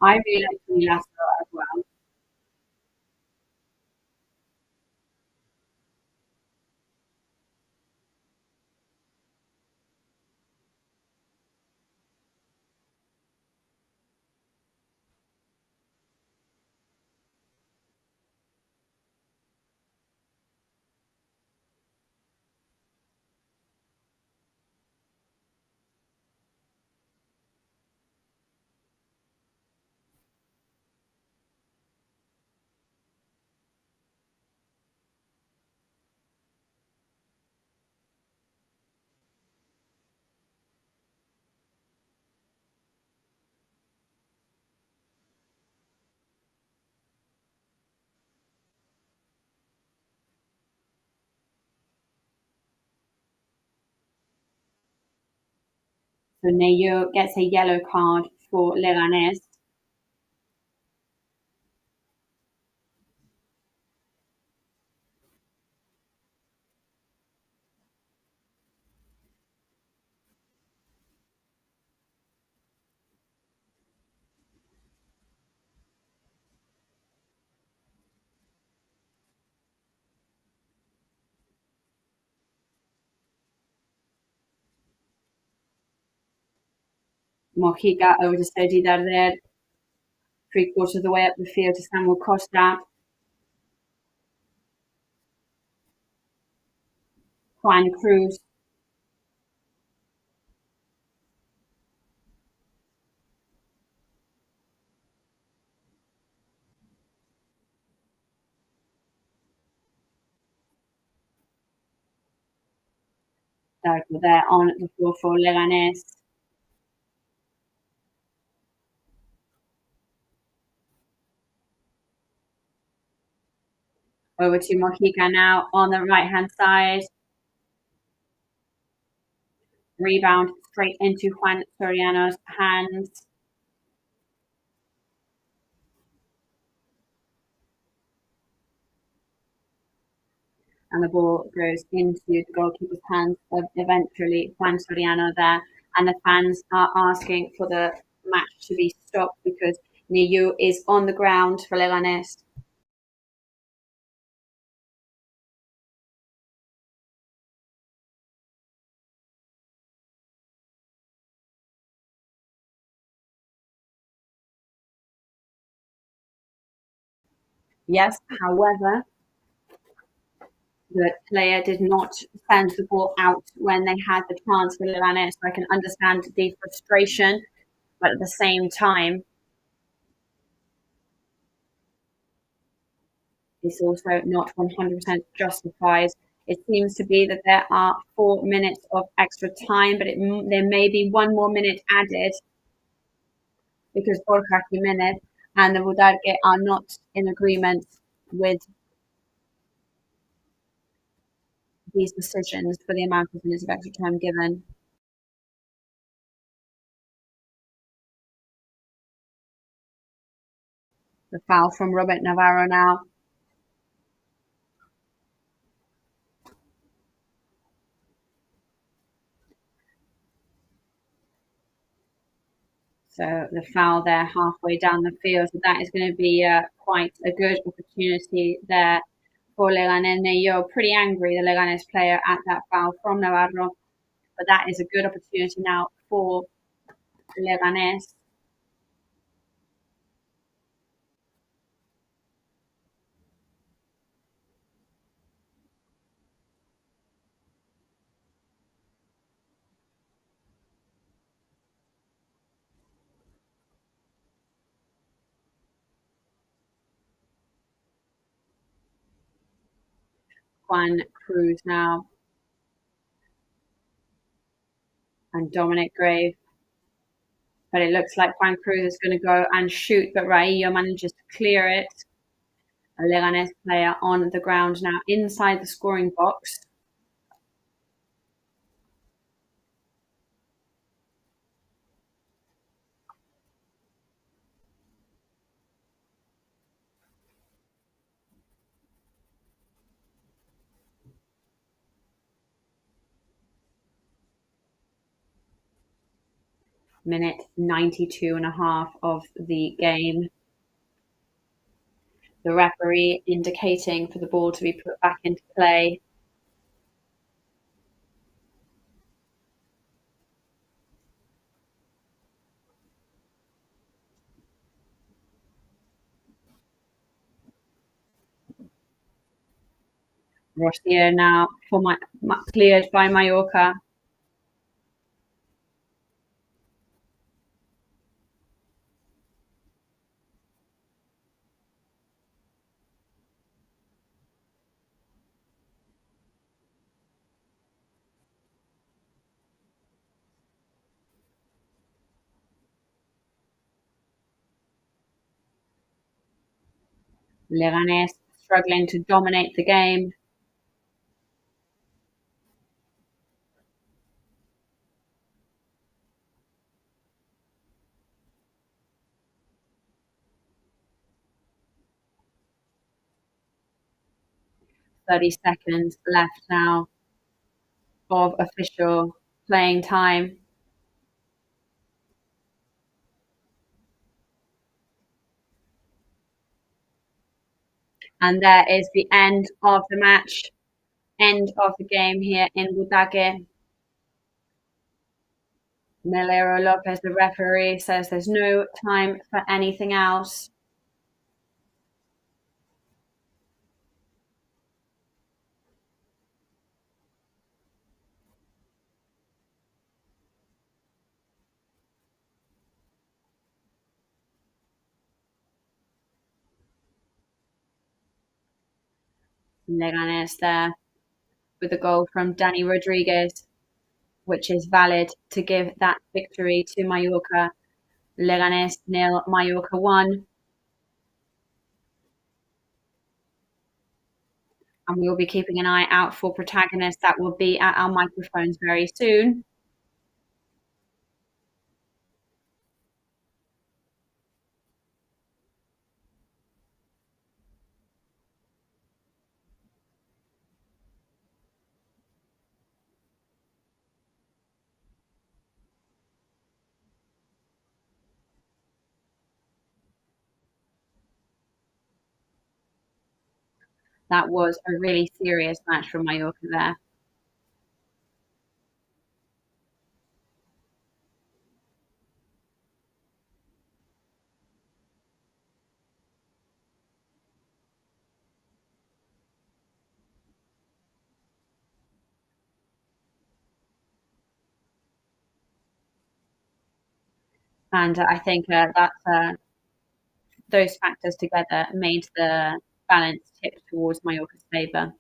[SPEAKER 1] I really like Lasser as well. So Neyo gets a yellow card for Leganés. Mojica over to Sergi Darder, 3/4 of the way up the field to Samuel Costa. Juan Cruz. There on the floor for Leganés. Over to Mojica now on the right hand side. Rebound straight into Juan Soriano's hands. And the ball goes into the goalkeeper's hands of eventually Juan Soriano there. And the fans are asking for the match to be stopped because Niyu is on the ground for Leganés. Yes, however, the player did not send the ball out when they had the chance for Leganés. So I can understand the frustration, but at the same time, it's also not 100% justified. It seems to be that there are 4 minutes of extra time, but there may be 1 more minute added. because Borja Jimenez and the Budarque are not in agreement with these decisions for the amount of minutes of extra time given. The foul from Robert Navarro now. So the foul there halfway down the field. So that is going to be quite a good opportunity there for Leganés. You're pretty angry, the Leganés player, at that foul from Navarro. But that is a good opportunity now for Leganés. Juan Cruz now. And Dominic Grave. But it looks like Juan Cruz is going to go and shoot, but Raillo manages to clear it. A Leganés player on the ground now inside the scoring box. Minute 92.5 of the game. The referee indicating for the ball to be put back into play. Rossier now for cleared by Mallorca. Leganés struggling to dominate the game. .30 seconds left now of official playing time. And there is the end of the match, end of the game here in Budarque. Melero Lopez, the referee, says there's no time for anything else. Leganés there with a goal from Dani Rodriguez, which is valid to give that victory to Mallorca. Leganés 0, Mallorca 1. And we will be keeping an eye out for protagonists that will be at our microphones very soon. That was a really serious match for Mallorca there. And I think those factors together made the balance tip towards Mallorca's favour.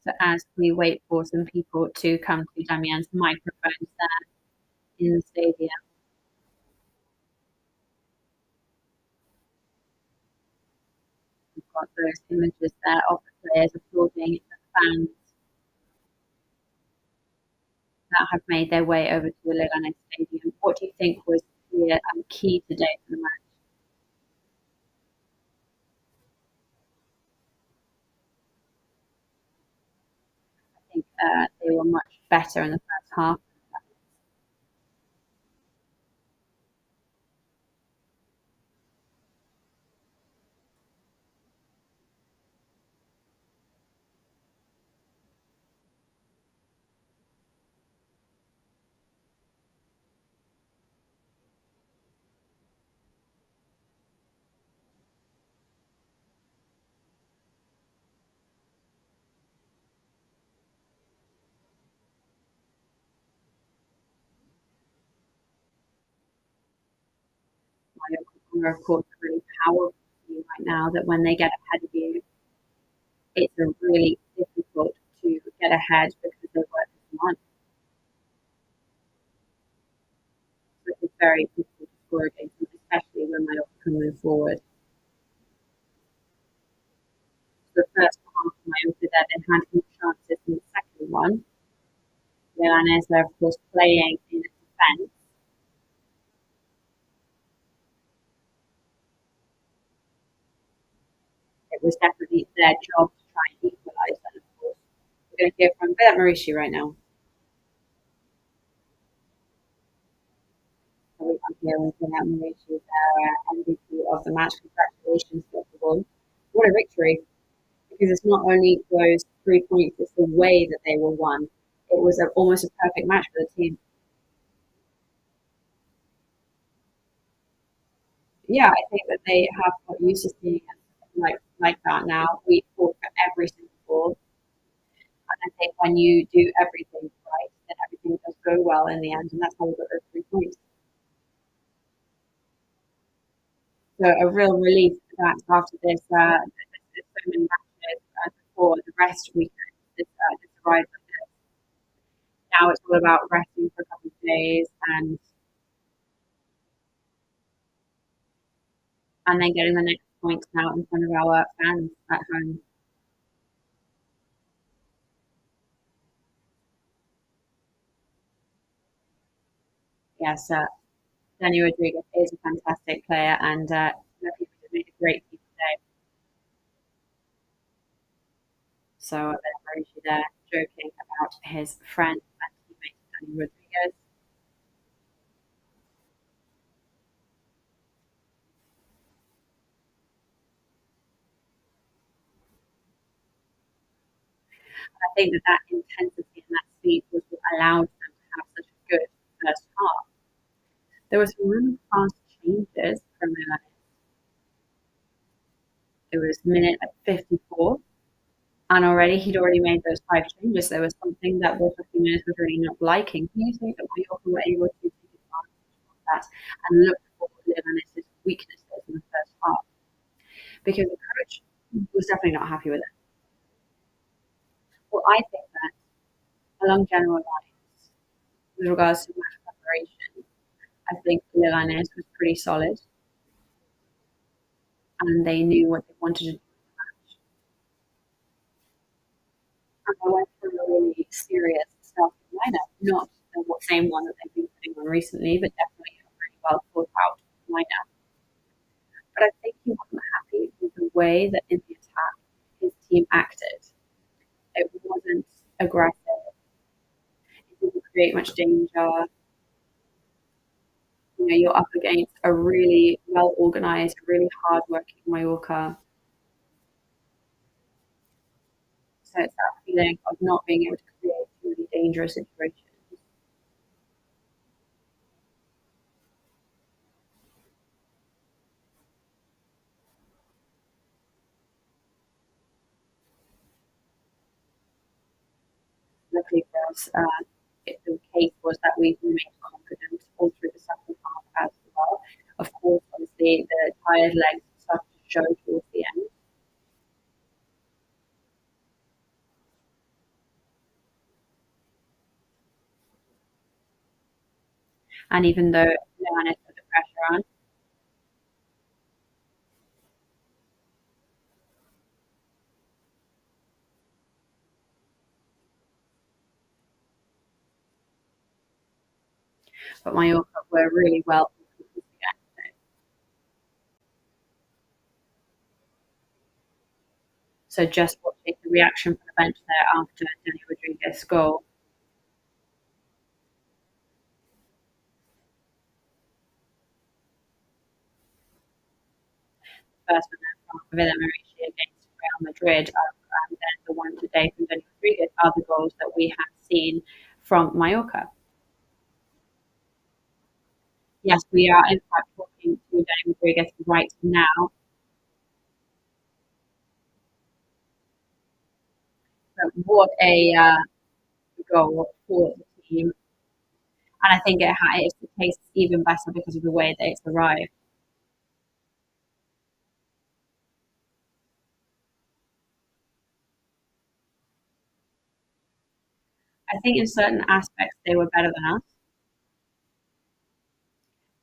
[SPEAKER 1] But as we wait for some people to come to Damien's microphones there in the stadium, we've got those images there of the players applauding the fans that have made their way over to the Leganés stadium. What do you think was the key today for the match? I think they were much better in the first half. Are of course really powerful right now that when they get ahead of you, it's really difficult to get ahead because they work as one. So it's very difficult to score against them, especially when Mallorca can move forward. So the first half of Mallorca there, they had more chances in the second one. Leganés are of course playing in defence. It was definitely their job to try and equalise that, of course. We're going to hear from Mauricio right now. So I'm here with Mauricio, MVP of the match. Congratulations, Futbol. What a victory! Because it's not only those 3 points, it's the way that they were won. It was almost a perfect match for the team. Yeah, I think that they have got used to seeing it like that now. We fought for every single ball. And I think when you do everything right, then everything does go well in the end. And that's how we got those 3 points. So a real relief that after this, so many matches before the rest weekend, this arrived at this. Now it's all about resting for a couple of days and then getting the next points now in front of our fans at home. Yes, Dani Rodriguez is a fantastic player and he made a great keeper today. So there's Mauricio there joking about his friend and teammate Dani Rodriguez. I think that intensity and that speed was what allowed them to have such a good first half. There were some really fast changes from Milan. It was minute at 54, and he'd already made those 5 changes. There was something that Borja Jimenez was really not liking. Do you think that Mallorca were able to take advantage of that and look for Leganes' weaknesses in the first half? Because the coach was definitely not happy with it. Well, I think that along general lines, with regards to match preparation, I think Leganes was pretty solid and they knew what they wanted to do. And they went for a really serious starting lineup, not the same one that they've been putting on recently, but definitely a really well thought out lineup. But I think he wasn't happy with the way that in the attack his team acted. It wasn't aggressive. It didn't create much danger. You're up against a really well organized, really hard working Mallorca. So it's that feeling of not being able to create really dangerous situations. Luckily for us, the case was that we remained confident all through the second half as well. Of course, obviously, the tired legs started to show towards the end. And even though Leganes put the pressure on, but Mallorca were really well. So just watching the reaction from the bench there after Dani Rodriguez's goal. First one from Villa Mauricio against Real Madrid, and then the one today from Dani Rodriguez are the goals that we have seen from Mallorca. Yes, we are in fact talking to Dani Rodriguez right now. So what a goal for the team. And I think it tastes even better because of the way that it's arrived. I think in certain aspects they were better than us.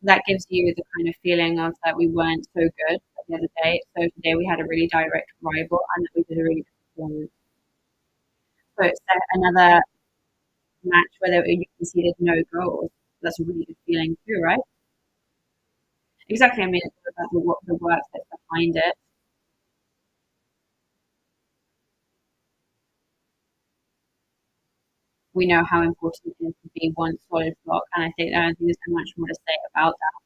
[SPEAKER 1] That gives you the kind of feeling of that we weren't so good the other day. So today we had a really direct rival and that we did a really good performance. So it's another match where you conceded no goals. That's a really good feeling too, right? Exactly. I mean, it's about the work that's behind it. We know how important it is to be one solid block, and I don't think there's so much more to say about that.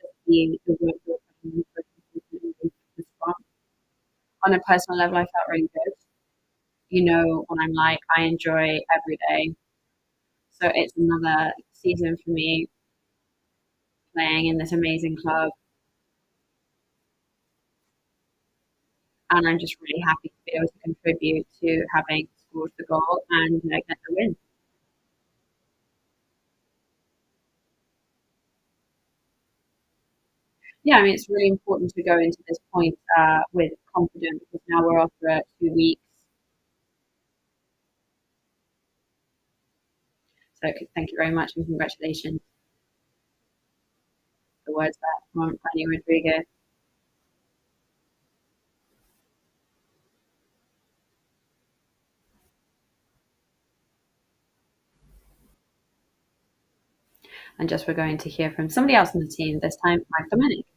[SPEAKER 1] Just the work that we're putting into this one. On a personal level, I felt really good. You know what I'm like. I enjoy every day. So it's another season for me playing in this amazing club, and I'm just really happy to be able to contribute to having scored the goal and get the win. Yeah, I mean, it's really important to go into this point with confidence because now we're after 2 weeks. So thank you very much and congratulations. The words there from Fanny Rodriguez. And just we're going to hear from somebody else in the team, this time Mike Dominic.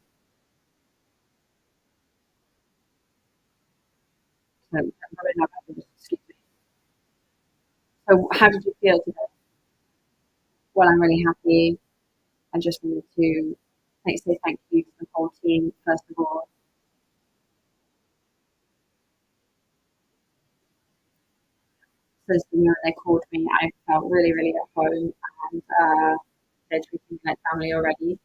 [SPEAKER 1] So, excuse me. So how did you feel today? Well, I'm really happy. I just wanted to say thank you to the whole team, first of all. Since the minute they called me, I felt really, really at home and they're treating me like family already.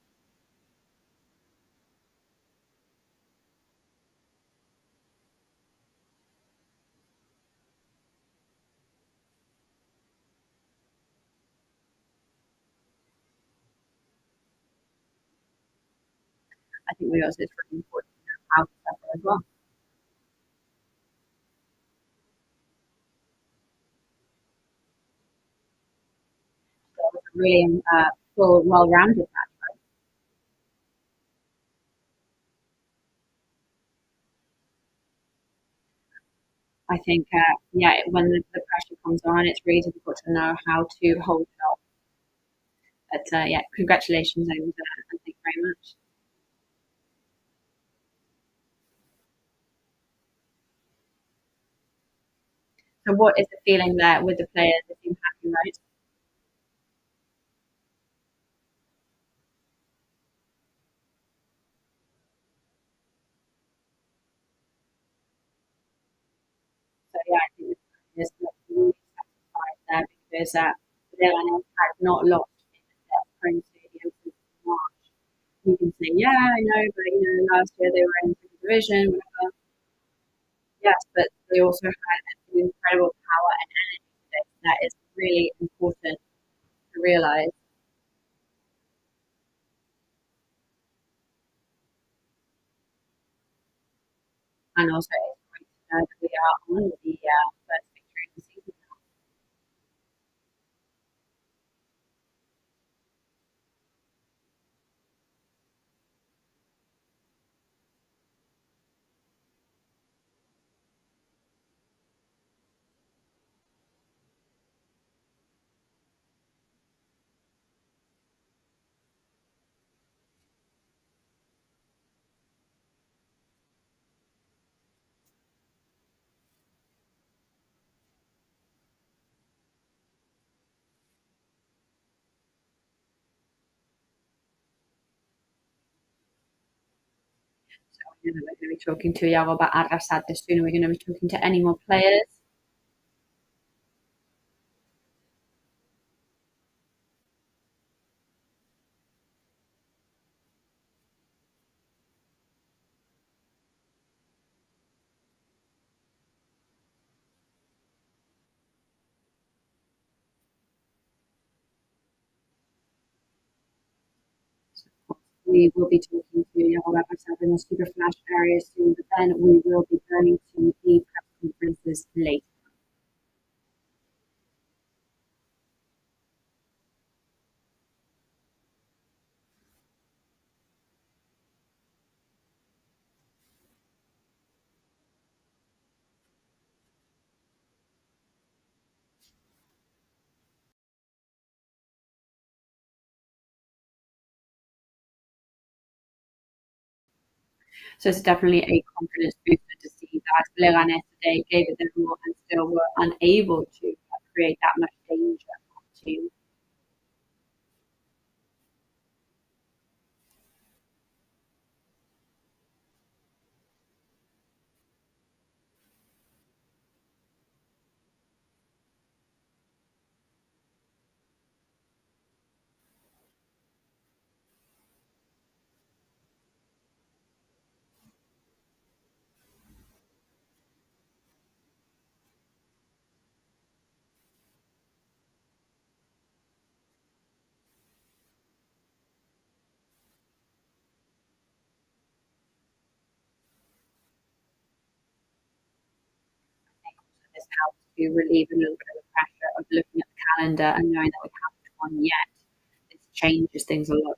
[SPEAKER 1] I think we also it's really important to know how to suffer as well. So it was a really full, well-rounded match. I think, yeah, when the pressure comes on, it's really difficult to know how to hold it off. But yeah, congratulations and thank you very much. So, what is the feeling there with the players? They seem happy, right? So, yeah, I think there's really satisfied there because Leganes had not lost in their home stadium since March. You can say, yeah, I know, but last year they were in the division, whatever. Yes, but they also had an incredible power and energy that is really important to realize. And also, it's great to know that we are on the first victory of the season. I know that we're going to be talking to Iago about Arrasate soon. Are we going to be talking to any more players? We will be talking to Iago Arrasate in the super flash area soon, but then we will be going to the press conferences later. So it's definitely a confidence booster to see that Leganés today gave it their all and still were unable to create that much danger to. This helps to relieve a little bit of the pressure of looking at the calendar and knowing that we haven't won yet. This changes things a lot.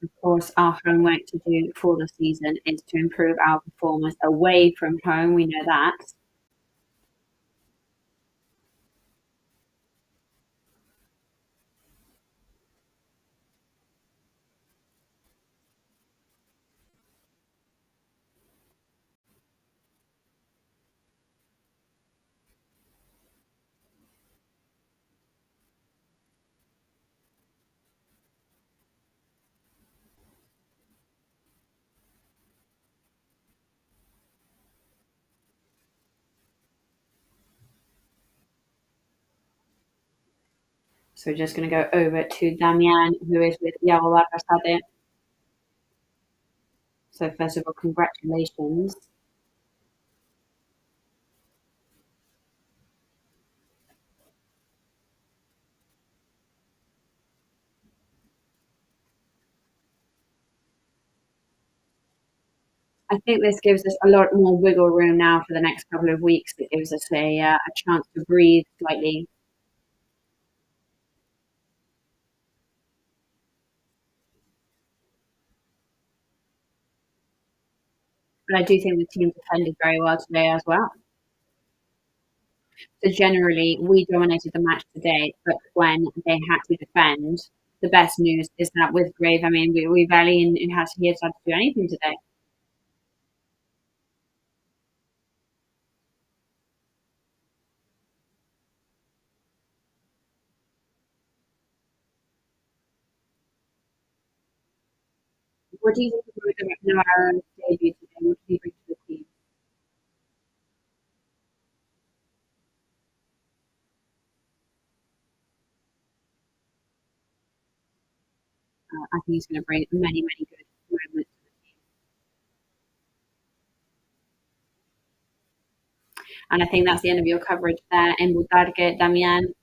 [SPEAKER 1] Of course, our homework to do for the season is to improve our performance away from home. We know that. So we're just going to go over to Damian, who is with Iago Arrasate. So first of all, congratulations. I think this gives us a lot more wiggle room now for the next couple of weeks. It gives us a chance to breathe slightly. But I do think the team defended very well today as well. So generally, we dominated the match today, but when they had to defend, the best news is that with Grave, I mean, we barely had to do anything today. What do you think of Navarro's debut today? What did he bring to the team? I think he's going to bring many, many good moments to the team. And I think that's the end of your coverage there. En Butarque, Damian.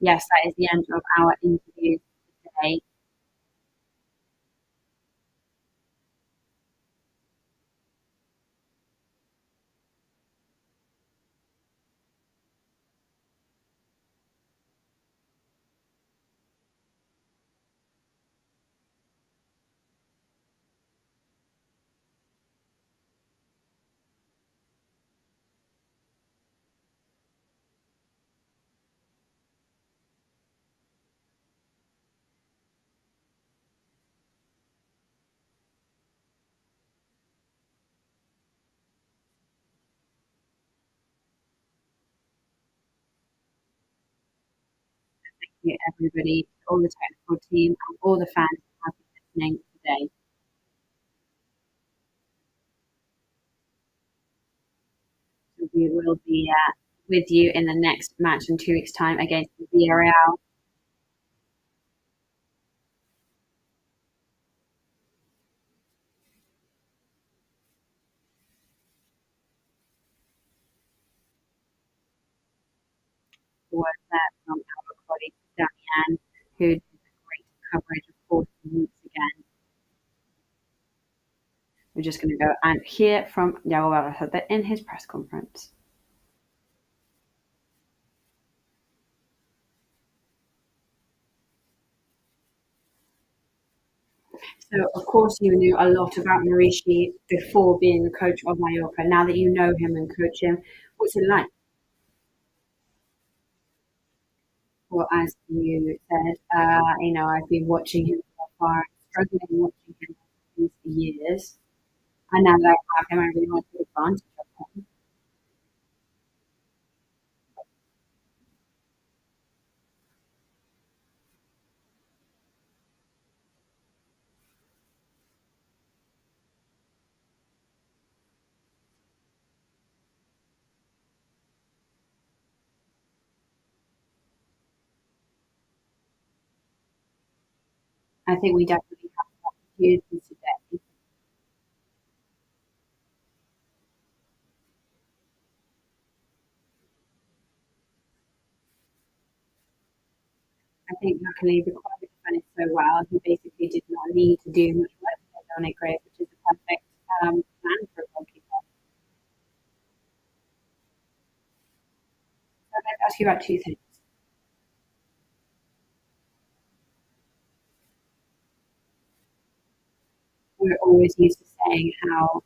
[SPEAKER 1] Yes, that is the end of our interview today. Thank you, everybody, all the technical team, and all the fans who have been listening today. So we will be with you in the next match in 2 weeks' time against Villarreal. Was there from our colleague Damian, who did a great coverage of 40 minutes again. We're just going to go and hear from Yago Barraza in his press conference. So, of course, you knew a lot about Marishi before being the coach of Mallorca. Now that you know him and coach him, what's it like? Well, as you said, I've been watching him so far, struggling watching him for years. And now that I have him, I really want to take advantage of him. I think we definitely have opportunities today. I think luckily because we defended so well, he basically did not need to do much work to get on it great, which is a perfect plan for a goalkeeper. So I'd like to ask you about two things. We're always used to saying how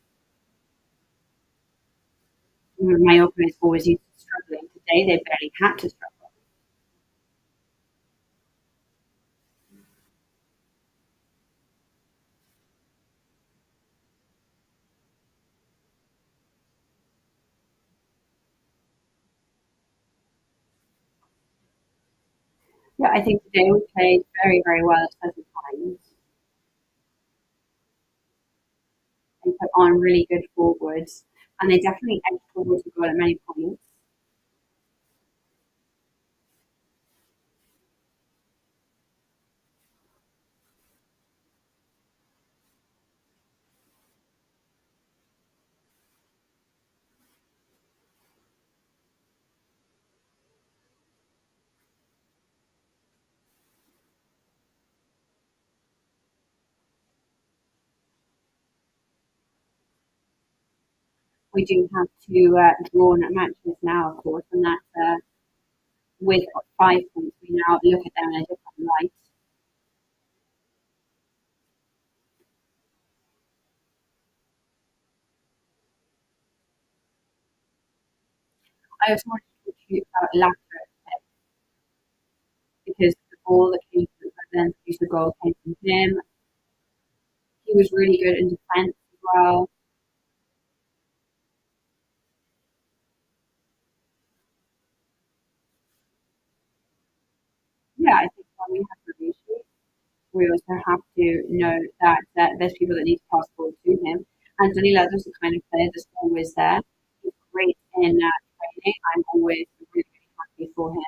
[SPEAKER 1] Mallorca is always used to struggling. Today they barely had to struggle. Yeah, I think today we played very, very well at certain times. They put on really good forwards, and they definitely edged towards the goal at many points. We do have two drawn matches now, of course, and that's with 5 points. We now look at them in a different light. I also wanted to talk to you about Lafayette because the ball that came from then the goal came from him. He was really good in defence as well. Yeah, I think when we have review sheet, we also have to know that there's people that need to pass the ball to him. And Danila's also the kind of player that's always there. He's great in training. I'm always really, really happy for him.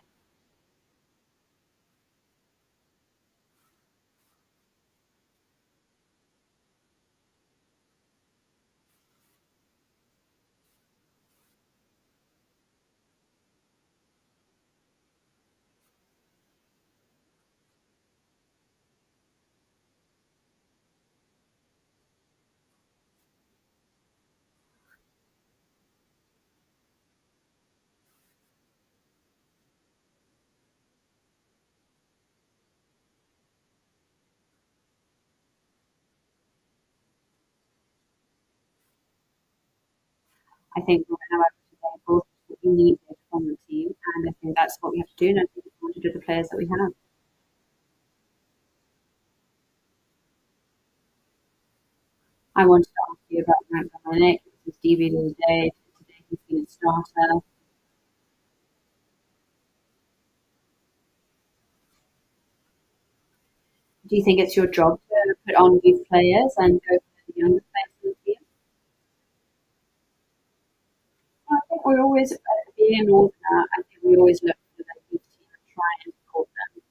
[SPEAKER 1] I think we're going to have today both what we needed from the team, and I think that's what we have to do. And I think we want to do the players that we have. I wanted to ask you about Frank Dominic. His debut of the day. Today he's been a starter. Do you think it's your job to put on youth players and go for the younger players in the team? I think we're always, being an Northerner, I think we always look for the youth team and try and support them.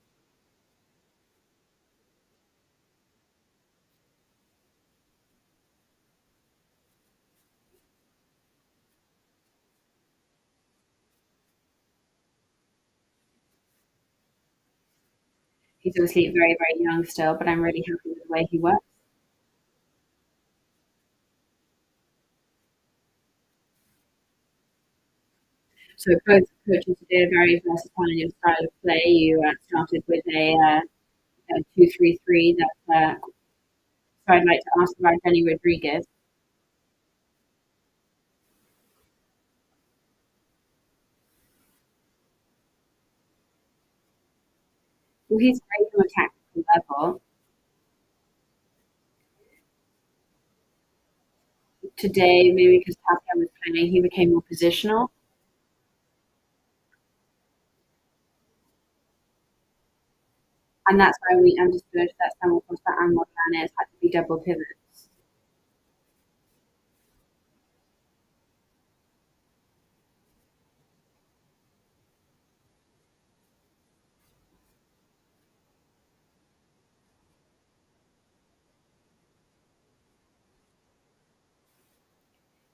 [SPEAKER 1] He's obviously very, very young still, but I'm really happy with the way he works. So both coaches today are very versatile in your style of play. You started with a 2-3-3. So I'd like to ask about Denny Rodriguez. Well, he's great from a tactical level. Today, maybe because Tapia was playing, he became more positional. And that's why we understood that Samuel Costa and Morlanes had to be double pivots.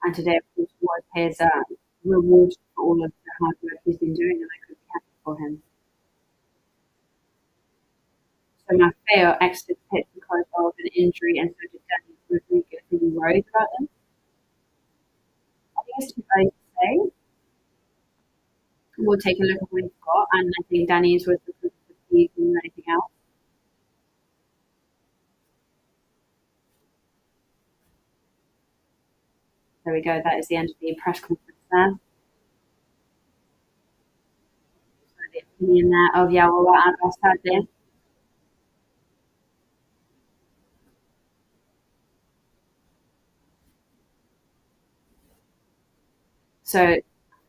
[SPEAKER 1] And today, of course, was his reward for all of the hard work he's been doing, and I could be happy for him. So Maffeo exited the pitch because of an injury, and so did Daniel Rodriguez. Are you worried about them? I think it's too early to say. We'll take a look at what he's got, and I think Danny's was the proof of the than anything else. There we go. That is the end of the press conference there. So the opinion there of Yawa Abasade. So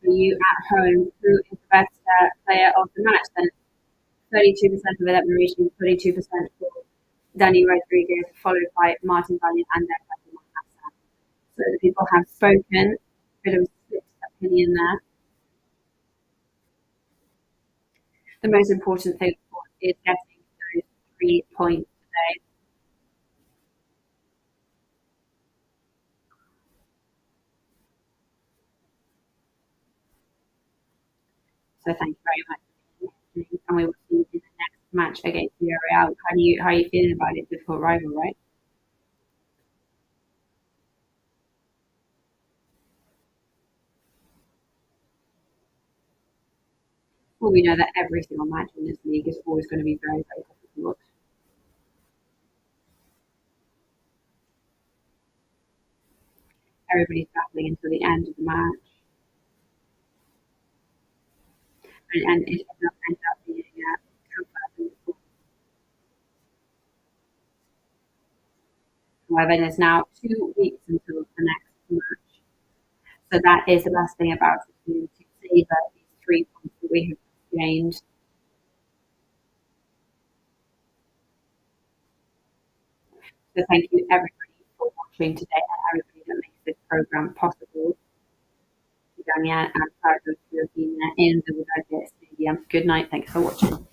[SPEAKER 1] for you at home, who is the best player of the match then? 32% of admiration, 32% for Danny Rodriguez, followed by Martin Valiant and then Fatima Hassan. So the people have spoken, bit of a split opinion there. The most important thing, of course, is getting those 3 points today. So thank you very much for listening, and we will see you in the next match against Villarreal. How are you feeling about it? Difficult rival, right? Well, we know that every single match in this league is always going to be very, very difficult. Everybody's battling until the end of the match. And it does end up being confirmed. However, there's now 2 weeks until the next match. So that is the best thing about it, to savor these 3 points that we have gained. So thank you everybody for watching today and everybody that makes this program possible. Damian and Carlos in the Stadium. Good night. Thanks for watching.